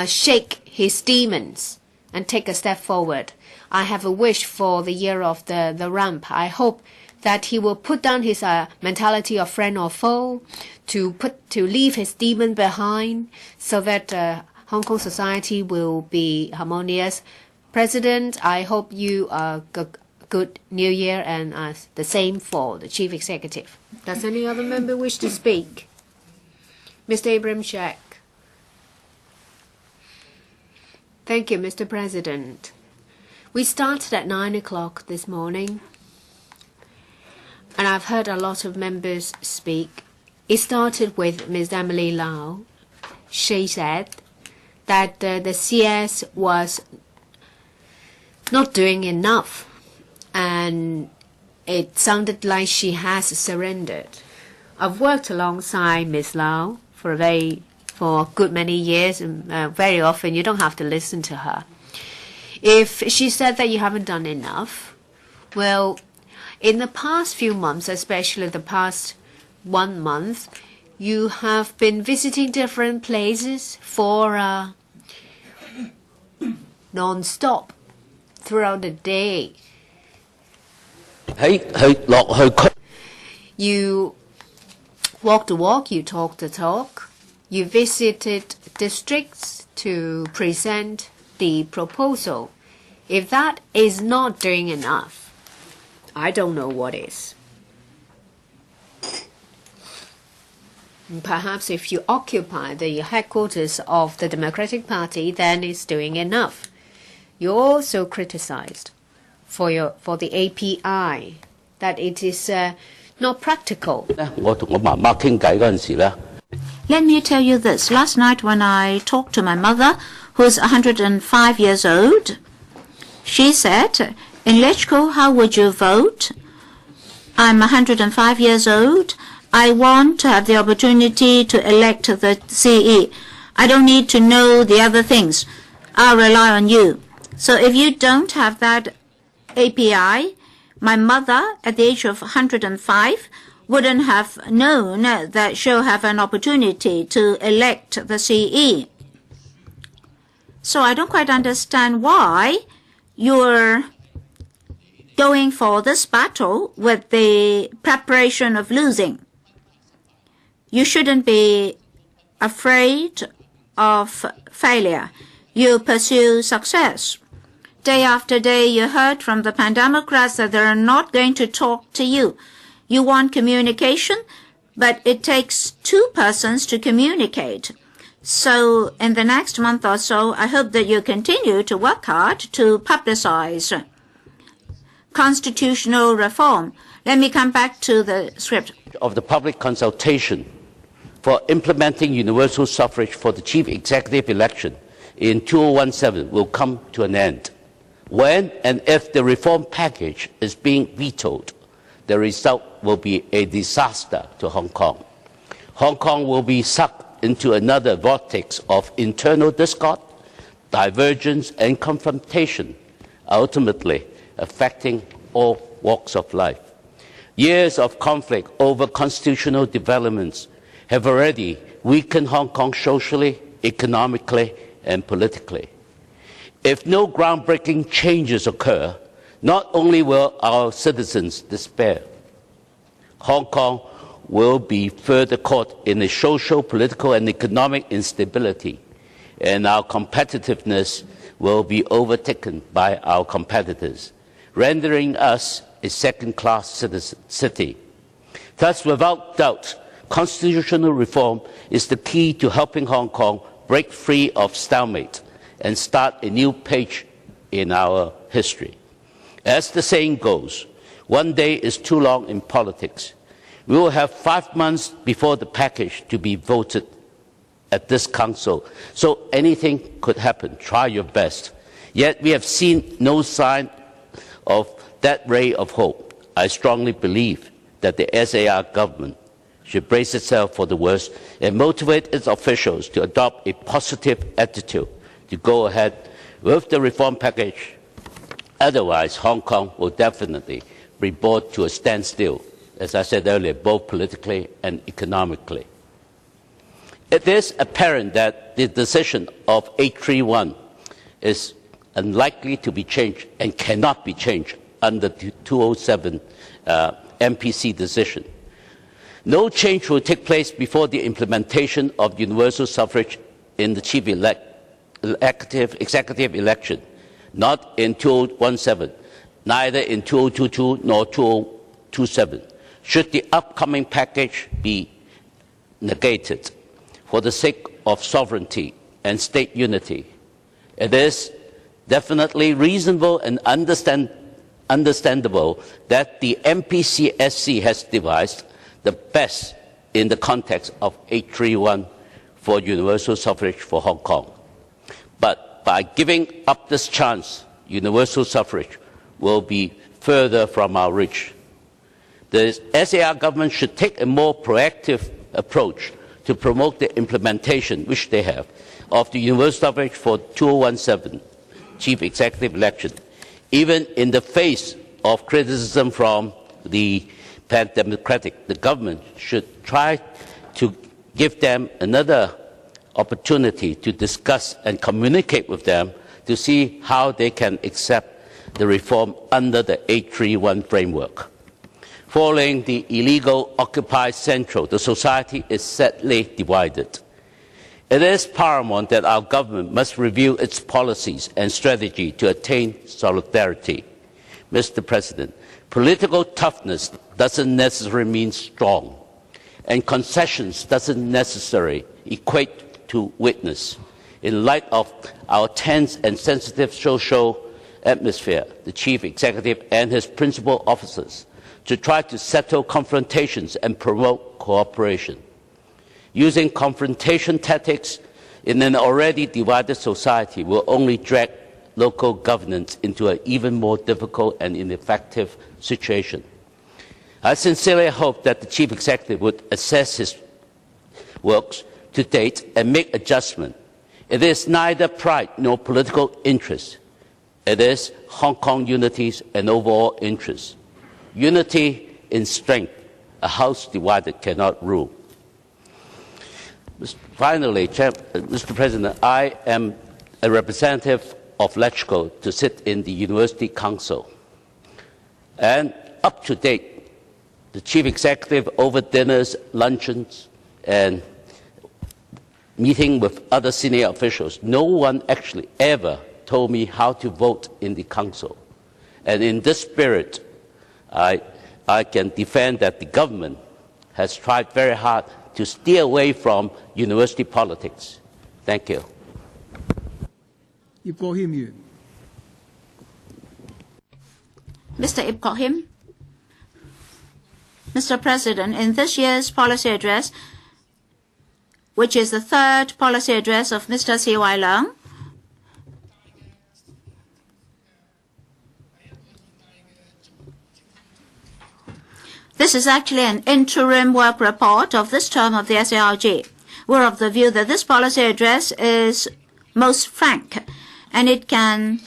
shake his demons and take a step forward. I have a wish for the year of the rump. I hope that he will put down his mentality of friend or foe, to leave his demon behind, so that Hong Kong society will be harmonious. President, I hope you good New Year, and the same for the Chief Executive. Does any other member wish to speak? Mr. Abraham Shek. Thank you, Mr. President. We started at 9 o'clock this morning, and I've heard a lot of members speak. It started with Ms. Emily Lau. She said that the CS was not doing enough, and it sounded like she has surrendered. I've worked alongside Ms. Lau for a good many years, and very often you don't have to listen to her. If she said that you haven't done enough, well, in the past few months, especially the past 1 month, you have been visiting different places for non-stop throughout the day. You walk the walk, you talk the talk. You visited districts to present the proposal. If that is not doing enough, I don't know what is. Perhaps if you occupy the headquarters of the Democratic Party, then it's doing enough. You also criticized for the API, that it is not practical. Let me tell you this. Last night when I talked to my mother, who's 105 years old, she said, in Lechko, how would you vote? I'm 105 years old. I want to have the opportunity to elect the CE. I don't need to know the other things. I'll rely on you. So if you don't have that API, my mother, at the age of 105, wouldn't have known that she'll have an opportunity to elect the CE. So I don't quite understand why you're going for this battle with the preparation of losing. You shouldn't be afraid of failure. You pursue success. Day after day, you heard from the Pan-Democrats that they're not going to talk to you. You want communication, but it takes 2 persons to communicate. So in the next month or so, I hope that you continue to work hard to publicize constitutional reform. Let me come back to the script. Of the public consultation for implementing universal suffrage for the chief executive election in 2017 will come to an end. When and if the reform package is being vetoed, the result will be a disaster to Hong Kong. Hong Kong will be sucked into another vortex of internal discord, divergence and confrontation, ultimately affecting all walks of life. Years of conflict over constitutional developments have already weakened Hong Kong socially, economically and politically. If no groundbreaking changes occur, not only will our citizens despair, Hong Kong will be further caught in a social, political, and economic instability, and our competitiveness will be overtaken by our competitors, rendering us a second-class city. Thus, without doubt, constitutional reform is the key to helping Hong Kong break free of stalemate and start a new page in our history. As the saying goes, one day is too long in politics. We will have 5 months before the package to be voted at this council, so anything could happen. Try your best. Yet we have seen no sign of that ray of hope. I strongly believe that the SAR government should brace itself for the worst and motivate its officials to adopt a positive attitude to go ahead with the reform package. Otherwise, Hong Kong will definitely be brought to a standstill, as I said earlier, both politically and economically. It is apparent that the decision of 831 is unlikely to be changed and cannot be changed under the 207 MPC decision. No change will take place before the implementation of universal suffrage in the chief executive election, not in 2017, neither in 2022 nor 2027. Should the upcoming package be negated for the sake of sovereignty and state unity, it is definitely reasonable and understandable that the MPCSC has devised the best in the context of 831 for universal suffrage for Hong Kong. But by giving up this chance, universal suffrage will be further from our reach. The SAR government should take a more proactive approach to promote the implementation, which they have, of the universal suffrage for 2017 chief executive election, even in the face of criticism from the pan-democratic. The government should try to give them another opportunity to discuss and communicate with them to see how they can accept the reform under the 831 framework. Following the illegal Occupy Central, the society is sadly divided. It is paramount that our government must review its policies and strategy to attain solidarity. Mr. President, political toughness doesn't necessarily mean strong, and concessions doesn't necessarily equate to weakness. In light of our tense and sensitive social atmosphere, the chief executive and his principal officers to try to settle confrontations and promote cooperation. Using confrontation tactics in an already divided society will only drag local governance into an even more difficult and ineffective situation. I sincerely hope that the chief executive would assess his works to date and make adjustments. It is neither pride nor political interest. It is Hong Kong unity's and overall interest. Unity in strength. A house divided cannot rule. Finally, Mr. President, I am a representative of LegCo to sit in the University Council. And up to date, the chief executive over dinners, luncheons, and meeting with other senior officials, no one actually ever told me how to vote in the council. And in this spirit, I can defend that the government has tried very hard to steer away from university politics. Thank you. Mr. Kwok-him. Mr. President, in this year's policy address, which is the third policy address of Mr. Chi-wai Leung, this is actually an interim work report of this term of the SARG. We're of the view that this policy address is most frank, and it can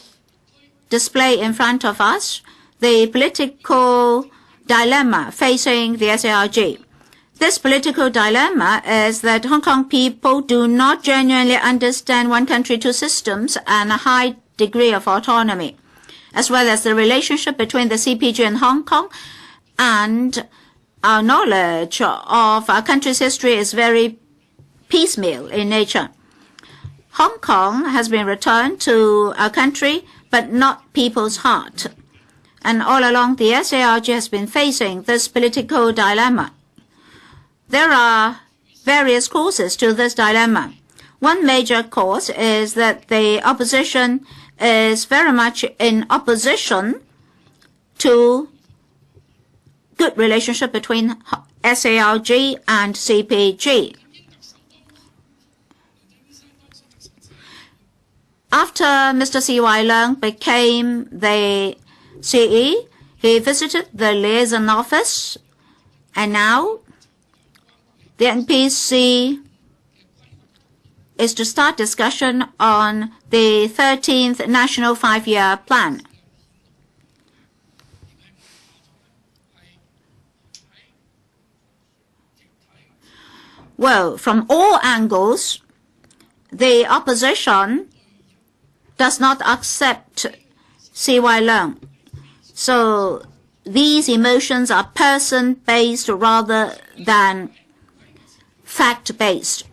display in front of us the political dilemma facing the SARG. This political dilemma is that Hong Kong people do not genuinely understand one country, two systems and a high degree of autonomy, as well as the relationship between the CPG and Hong Kong and our knowledge of our country's history is very piecemeal in nature. Hong Kong has been returned to our country, but not people's heart. And all along, the SARG has been facing this political dilemma. There are various causes to this dilemma. One major cause is that the opposition is very much in opposition to good relationship between SARG and CPG. After Mr. Chi-wai Leung became the CE, he visited the liaison office, and now the NPC is to start discussion on the 13th National 5-Year Plan. Well, from all angles, the opposition does not accept Chi-wai Leung. So these emotions are person-based rather than fact-based.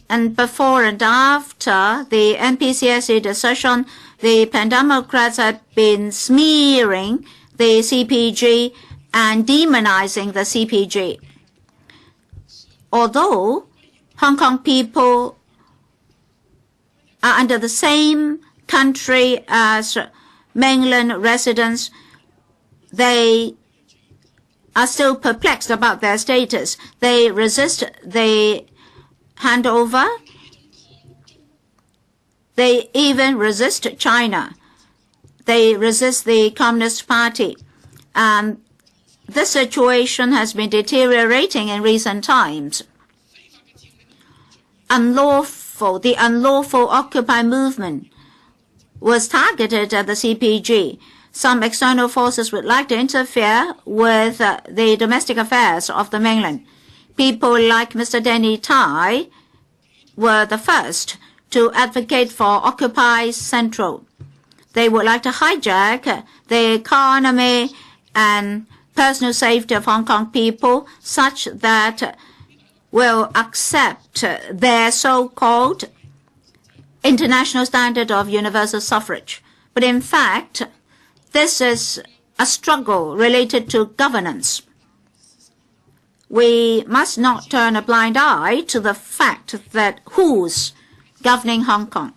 And before and after the NPCSC decision, the Pan-Democrats had been smearing the CPG and demonizing the CPG. Although Hong Kong people are under the same country as mainland residents, they are still perplexed about their status. They resist the handover. They even resist China. They resist the Communist Party. And this situation has been deteriorating in recent times. The unlawful Occupy movement was targeted at the CPG. Some external forces would like to interfere with the domestic affairs of the mainland. People like Mr. Danny Tai were the first to advocate for Occupy Central. They would like to hijack the economy and personal safety of Hong Kong people such that will accept their so-called international standard of universal suffrage. But in fact, this is a struggle related to governance. We must not turn a blind eye to the fact that who's governing Hong Kong.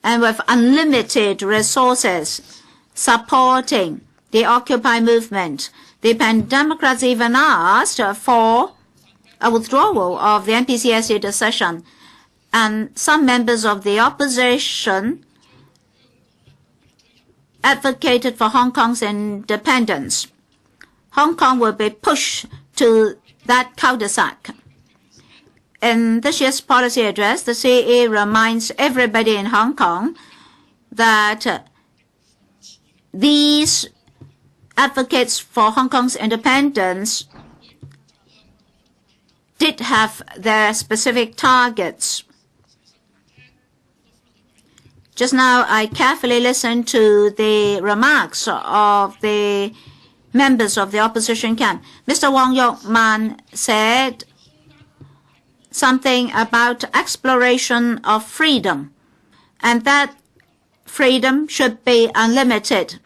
And with unlimited resources supporting the Occupy movement, the Pan-Democrats even asked for a withdrawal of the NPCSC decision, and some members of the opposition advocated for Hong Kong's independence. Hong Kong will be pushed to that cul-de-sac. In this year's policy address, the CE reminds everybody in Hong Kong that these advocates for Hong Kong's independence did have their specific targets. Just now, I carefully listened to the remarks of the members of the opposition camp. Mr. Yuk-man said something about exploration of freedom, and that freedom should be unlimited.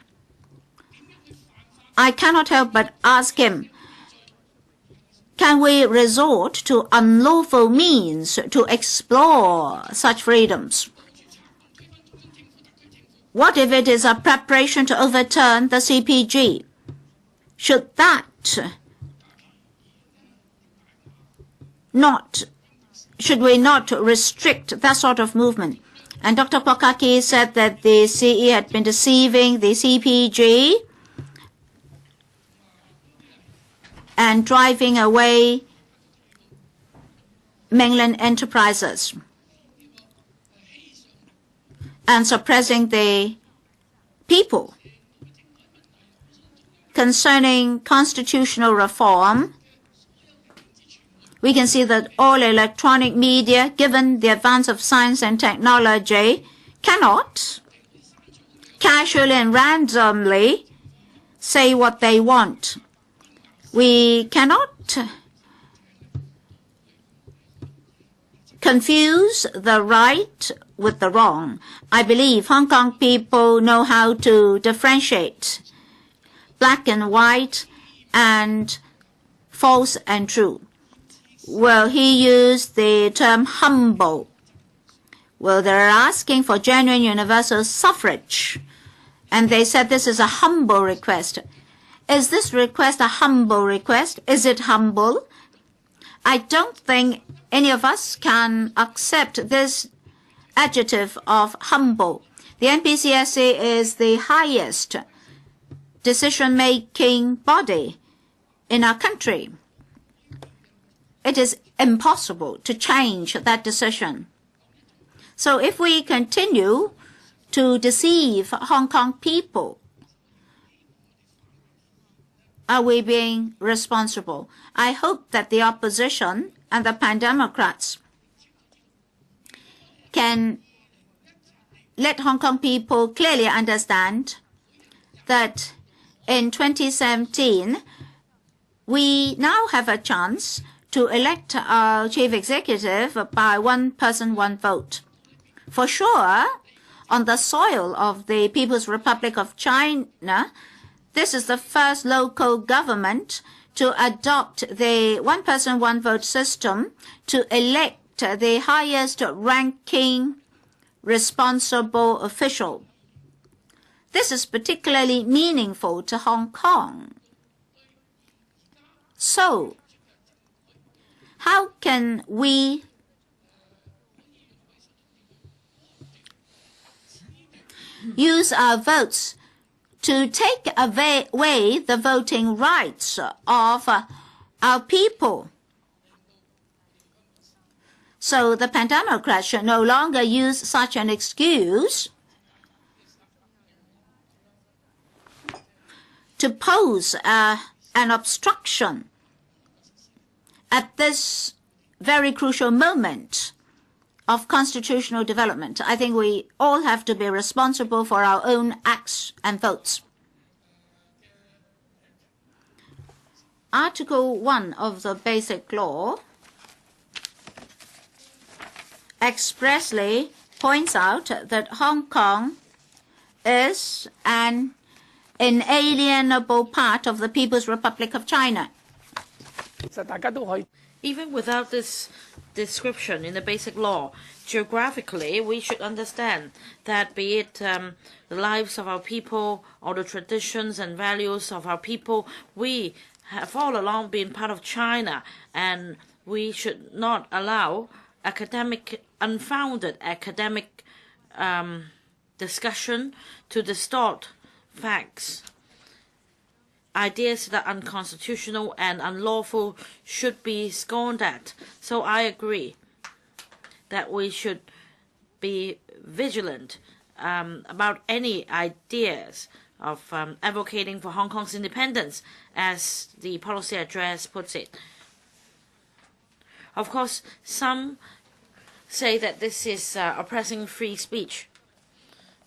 I cannot help but ask him, can we resort to unlawful means to explore such freedoms? What if it is a preparation to overturn the CPG? Should we not restrict that sort of movement? And Dr. Kwok-him said that the CE had been deceiving the CPG and driving away mainland enterprises and suppressing the people. Concerning constitutional reform, we can see that all electronic media, given the advance of science and technology, cannot casually and randomly say what they want. We cannot confuse the right with the wrong. I believe Hong Kong people know how to differentiate black and white and false and true. Well, he used the term humble. Well, they're asking for genuine universal suffrage. And they said this is a humble request. Is this request a humble request? Is it humble? I don't think any of us can accept this adjective of humble. The NPCSA is the highest decision-making body in our country. It is impossible to change that decision. So if we continue to deceive Hong Kong people, are we being responsible? I hope that the opposition and the Pan-Democrats can let Hong Kong people clearly understand that in 2017, we now have a chance to elect our chief executive by one person, one vote. For sure, on the soil of the People's Republic of China, this is the first local government to adopt the one person, one vote system to elect the highest ranking responsible official. This is particularly meaningful to Hong Kong. So, how can we use our votes to take away the voting rights of our people? So the Pan-Democrats should no longer use such an excuse to pose an obstruction at this very crucial moment of constitutional development. I think we all have to be responsible for our own acts and votes. Article 1 of the Basic Law expressly points out that Hong Kong is an inalienable part of the People's Republic of China. Even without this description in the Basic Law, geographically, we should understand that be it the lives of our people or the traditions and values of our people, we have all along been part of China, and we should not allow unfounded academic discussion to distort facts. Ideas that are unconstitutional and unlawful should be scorned at. So I agree that we should be vigilant about any ideas of advocating for Hong Kong's independence, as the policy address puts it. Of course, some say that this is oppressing free speech.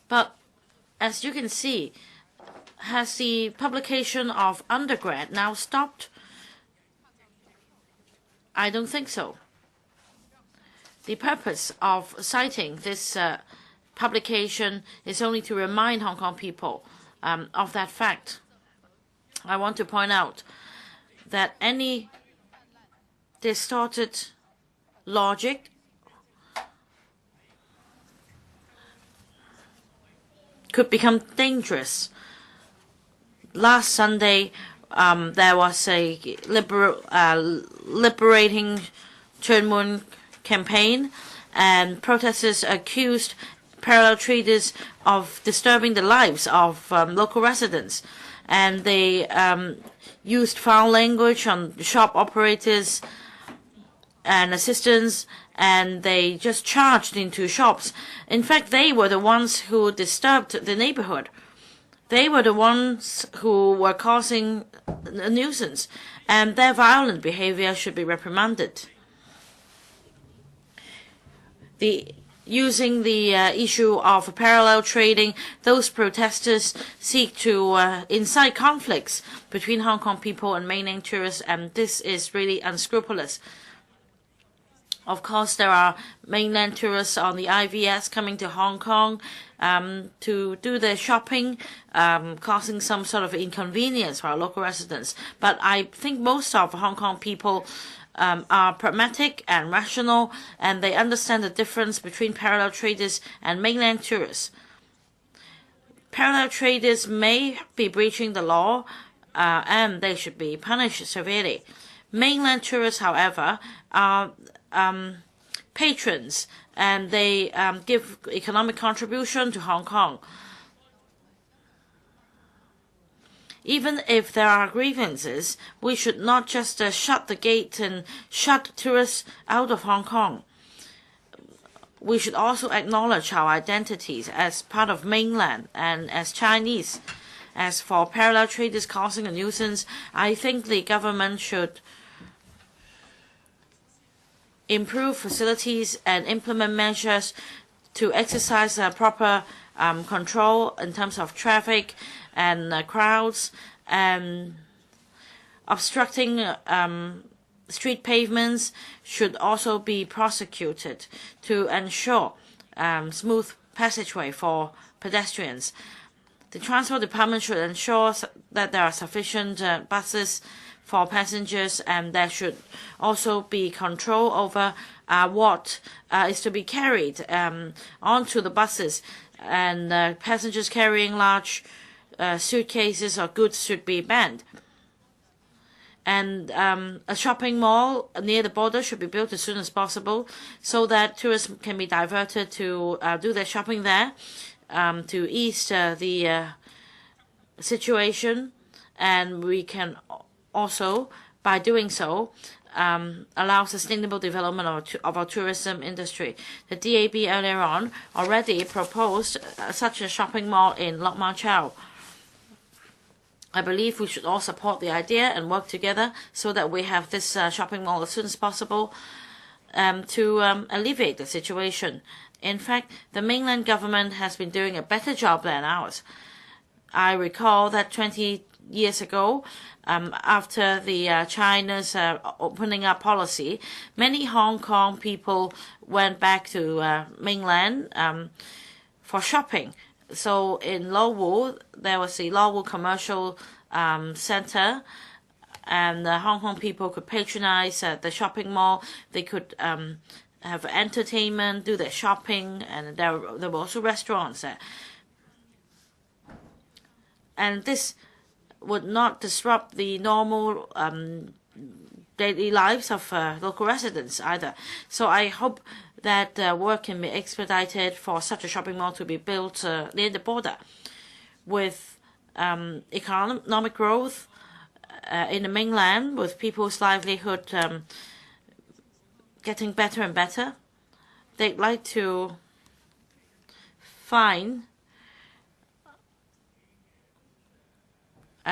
But as you can see, has the publication of undergrad now stopped? I don't think so. The purpose of citing this publication is only to remind Hong Kong people of that fact. I want to point out that any distorted logic could become dangerous. Last Sunday, there was a liberating Yuen-han campaign, and protesters accused parallel traders of disturbing the lives of local residents, and they used foul language on shop operators and assistants, and they just charged into shops. In fact, they were the ones who disturbed the neighborhood. They were the ones who were causing a nuisance, and their violent behavior should be reprimanded. The using the issue of parallel trading, those protesters seek to incite conflicts between Hong Kong people and mainland tourists, and this is really unscrupulous. Of course, there are mainland tourists on the IVS coming to Hong Kong to do their shopping, causing some sort of inconvenience for our local residents. But I think most of Hong Kong people are pragmatic and rational, and they understand the difference between parallel traders and mainland tourists. Parallel traders may be breaching the law, and they should be punished severely. Mainland tourists, however, are patrons, and they give economic contribution to Hong Kong. Even if there are grievances, we should not just shut the gate and shut tourists out of Hong Kong. We should also acknowledge our identities as part of mainland and as Chinese. As for parallel traders causing a nuisance, I think the government should improve facilities and implement measures to exercise proper control in terms of traffic and crowds, and obstructing street pavements should also be prosecuted to ensure smooth passageway for pedestrians. The Transport Department should ensure that there are sufficient buses for passengers, and there should also be control over what is to be carried onto the buses, and passengers carrying large suitcases or goods should be banned. And a shopping mall near the border should be built as soon as possible so that tourists can be diverted to do their shopping there, to ease the situation, and we can also, by doing so, allow sustainable development of our tourism industry. The DAB earlier on already proposed such a shopping mall in Lok Ma Chau. I believe we should all support the idea and work together so that we have this shopping mall as soon as possible to alleviate the situation. In fact, the mainland government has been doing a better job than ours. I recall that 20 years ago, after the China's opening up policy, many Hong Kong people went back to mainland for shopping. So in Lo Wu, there was the Lo Wu Commercial Center, and Hong Kong people could patronize the shopping mall. They could have entertainment, do their shopping, and there were also restaurants there. And this would not disrupt the normal daily lives of local residents either. So I hope that work can be expedited for such a shopping mall to be built near the border. With economic growth in the mainland, with people's livelihood getting better and better, they'd like to find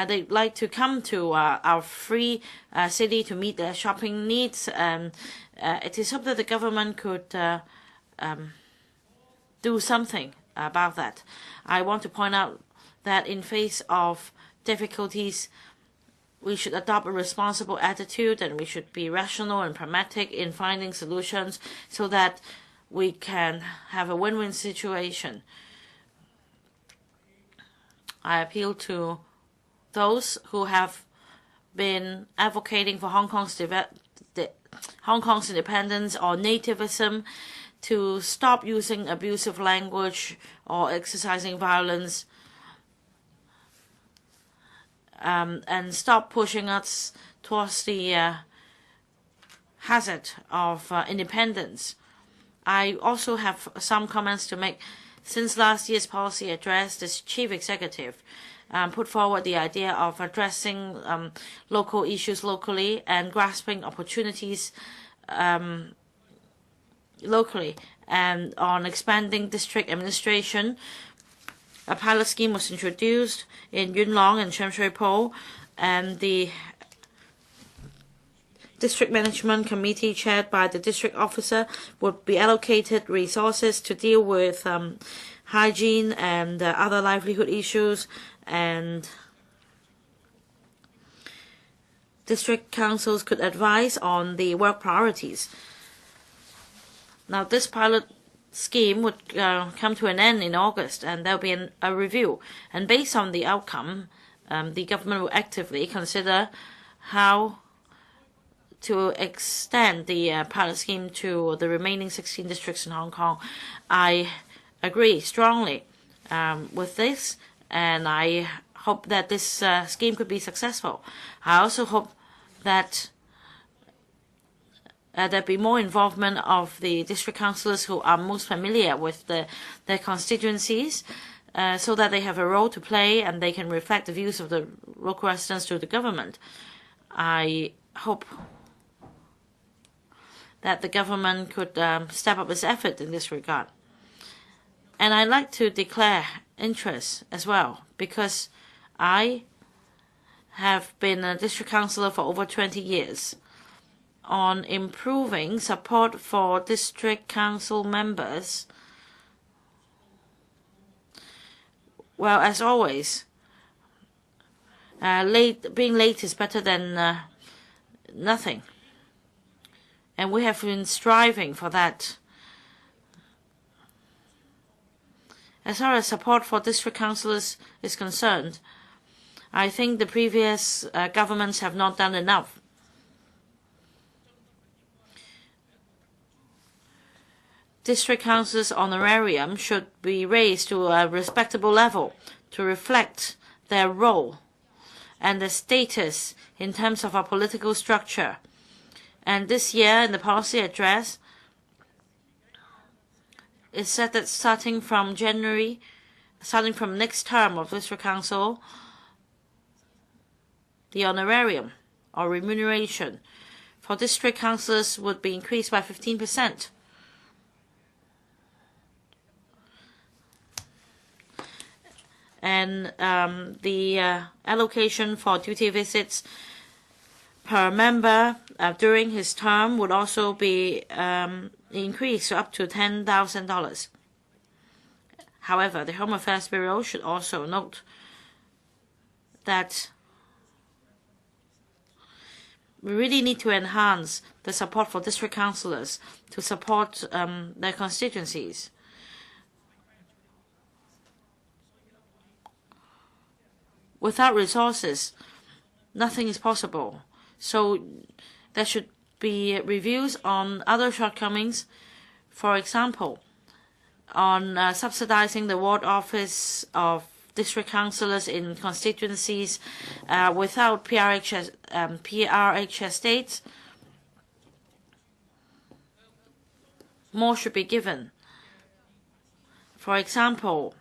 they'd like to come to our free city to meet their shopping needs, and it is hoped that the government could do something about that. I want to point out that in face of difficulties, we should adopt a responsible attitude, and we should be rational and pragmatic in finding solutions so that we can have a win-win situation. I appeal to those who have been advocating for Hong Kong's independence or nativism to stop using abusive language or exercising violence, and stop pushing us towards the hazard of independence. I also have some comments to make. Since last year's policy address, this chief executive put forward the idea of addressing local issues locally and grasping opportunities locally. And on expanding district administration, a pilot scheme was introduced in Yuen Long and Sham Shui Po, and the district management committee chaired by the district officer would be allocated resources to deal with hygiene and other livelihood issues, and district councils could advise on the work priorities. Now, this pilot scheme would come to an end in August, and there will be a review. And based on the outcome, the government will actively consider how to extend the pilot scheme to the remaining 16 districts in Hong Kong. I agree strongly with this, and I hope that this scheme could be successful. I also hope that there be more involvement of the district councillors who are most familiar with their constituencies, so that they have a role to play and they can reflect the views of the local residents to the government. I hope that the government could step up its effort in this regard. And I'd like to declare interest as well, because I have been a district councillor for over 20 years on improving support for district council members. Well, as always, being late is better than nothing. And we have been striving for that. As far as support for district councillors is concerned, I think the previous governments have not done enough. District councillors' honorarium should be raised to a respectable level to reflect their role and their status in terms of our political structure. And this year, in the policy address, it said that starting from next term of district council, the honorarium or remuneration for district councillors would be increased by 15%. And the allocation for duty visits per member during his term would also be increased to up to $10,000. However, the Home Affairs Bureau should also note that we really need to enhance the support for district councillors to support their constituencies. Without resources, nothing is possible. So there should be reviews on other shortcomings, for example, on subsidizing the ward office of district councillors in constituencies without PRH estates. More should be given. For example,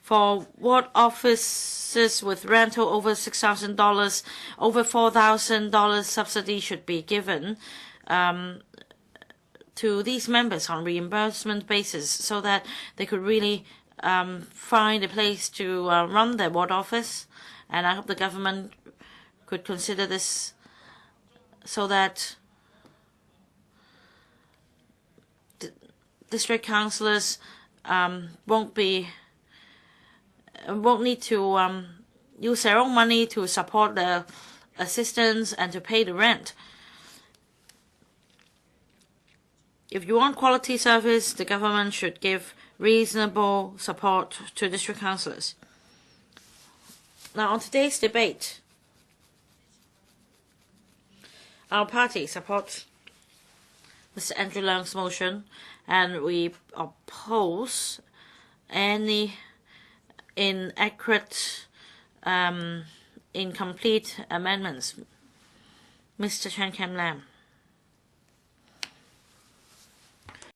for ward offices with rental over $6,000, over $4,000 subsidy should be given to these members on reimbursement basis, so that they could really find a place to run their ward office. And I hope the government could consider this, so that district councillors won't need to use their own money to support the assistants and to pay the rent. If you want quality service, the government should give reasonable support to district councillors. Now, on today's debate, our party supports Mr. Andrew Leung's motion, and we oppose any inaccurate, incomplete amendments. Mr. Chen Lam.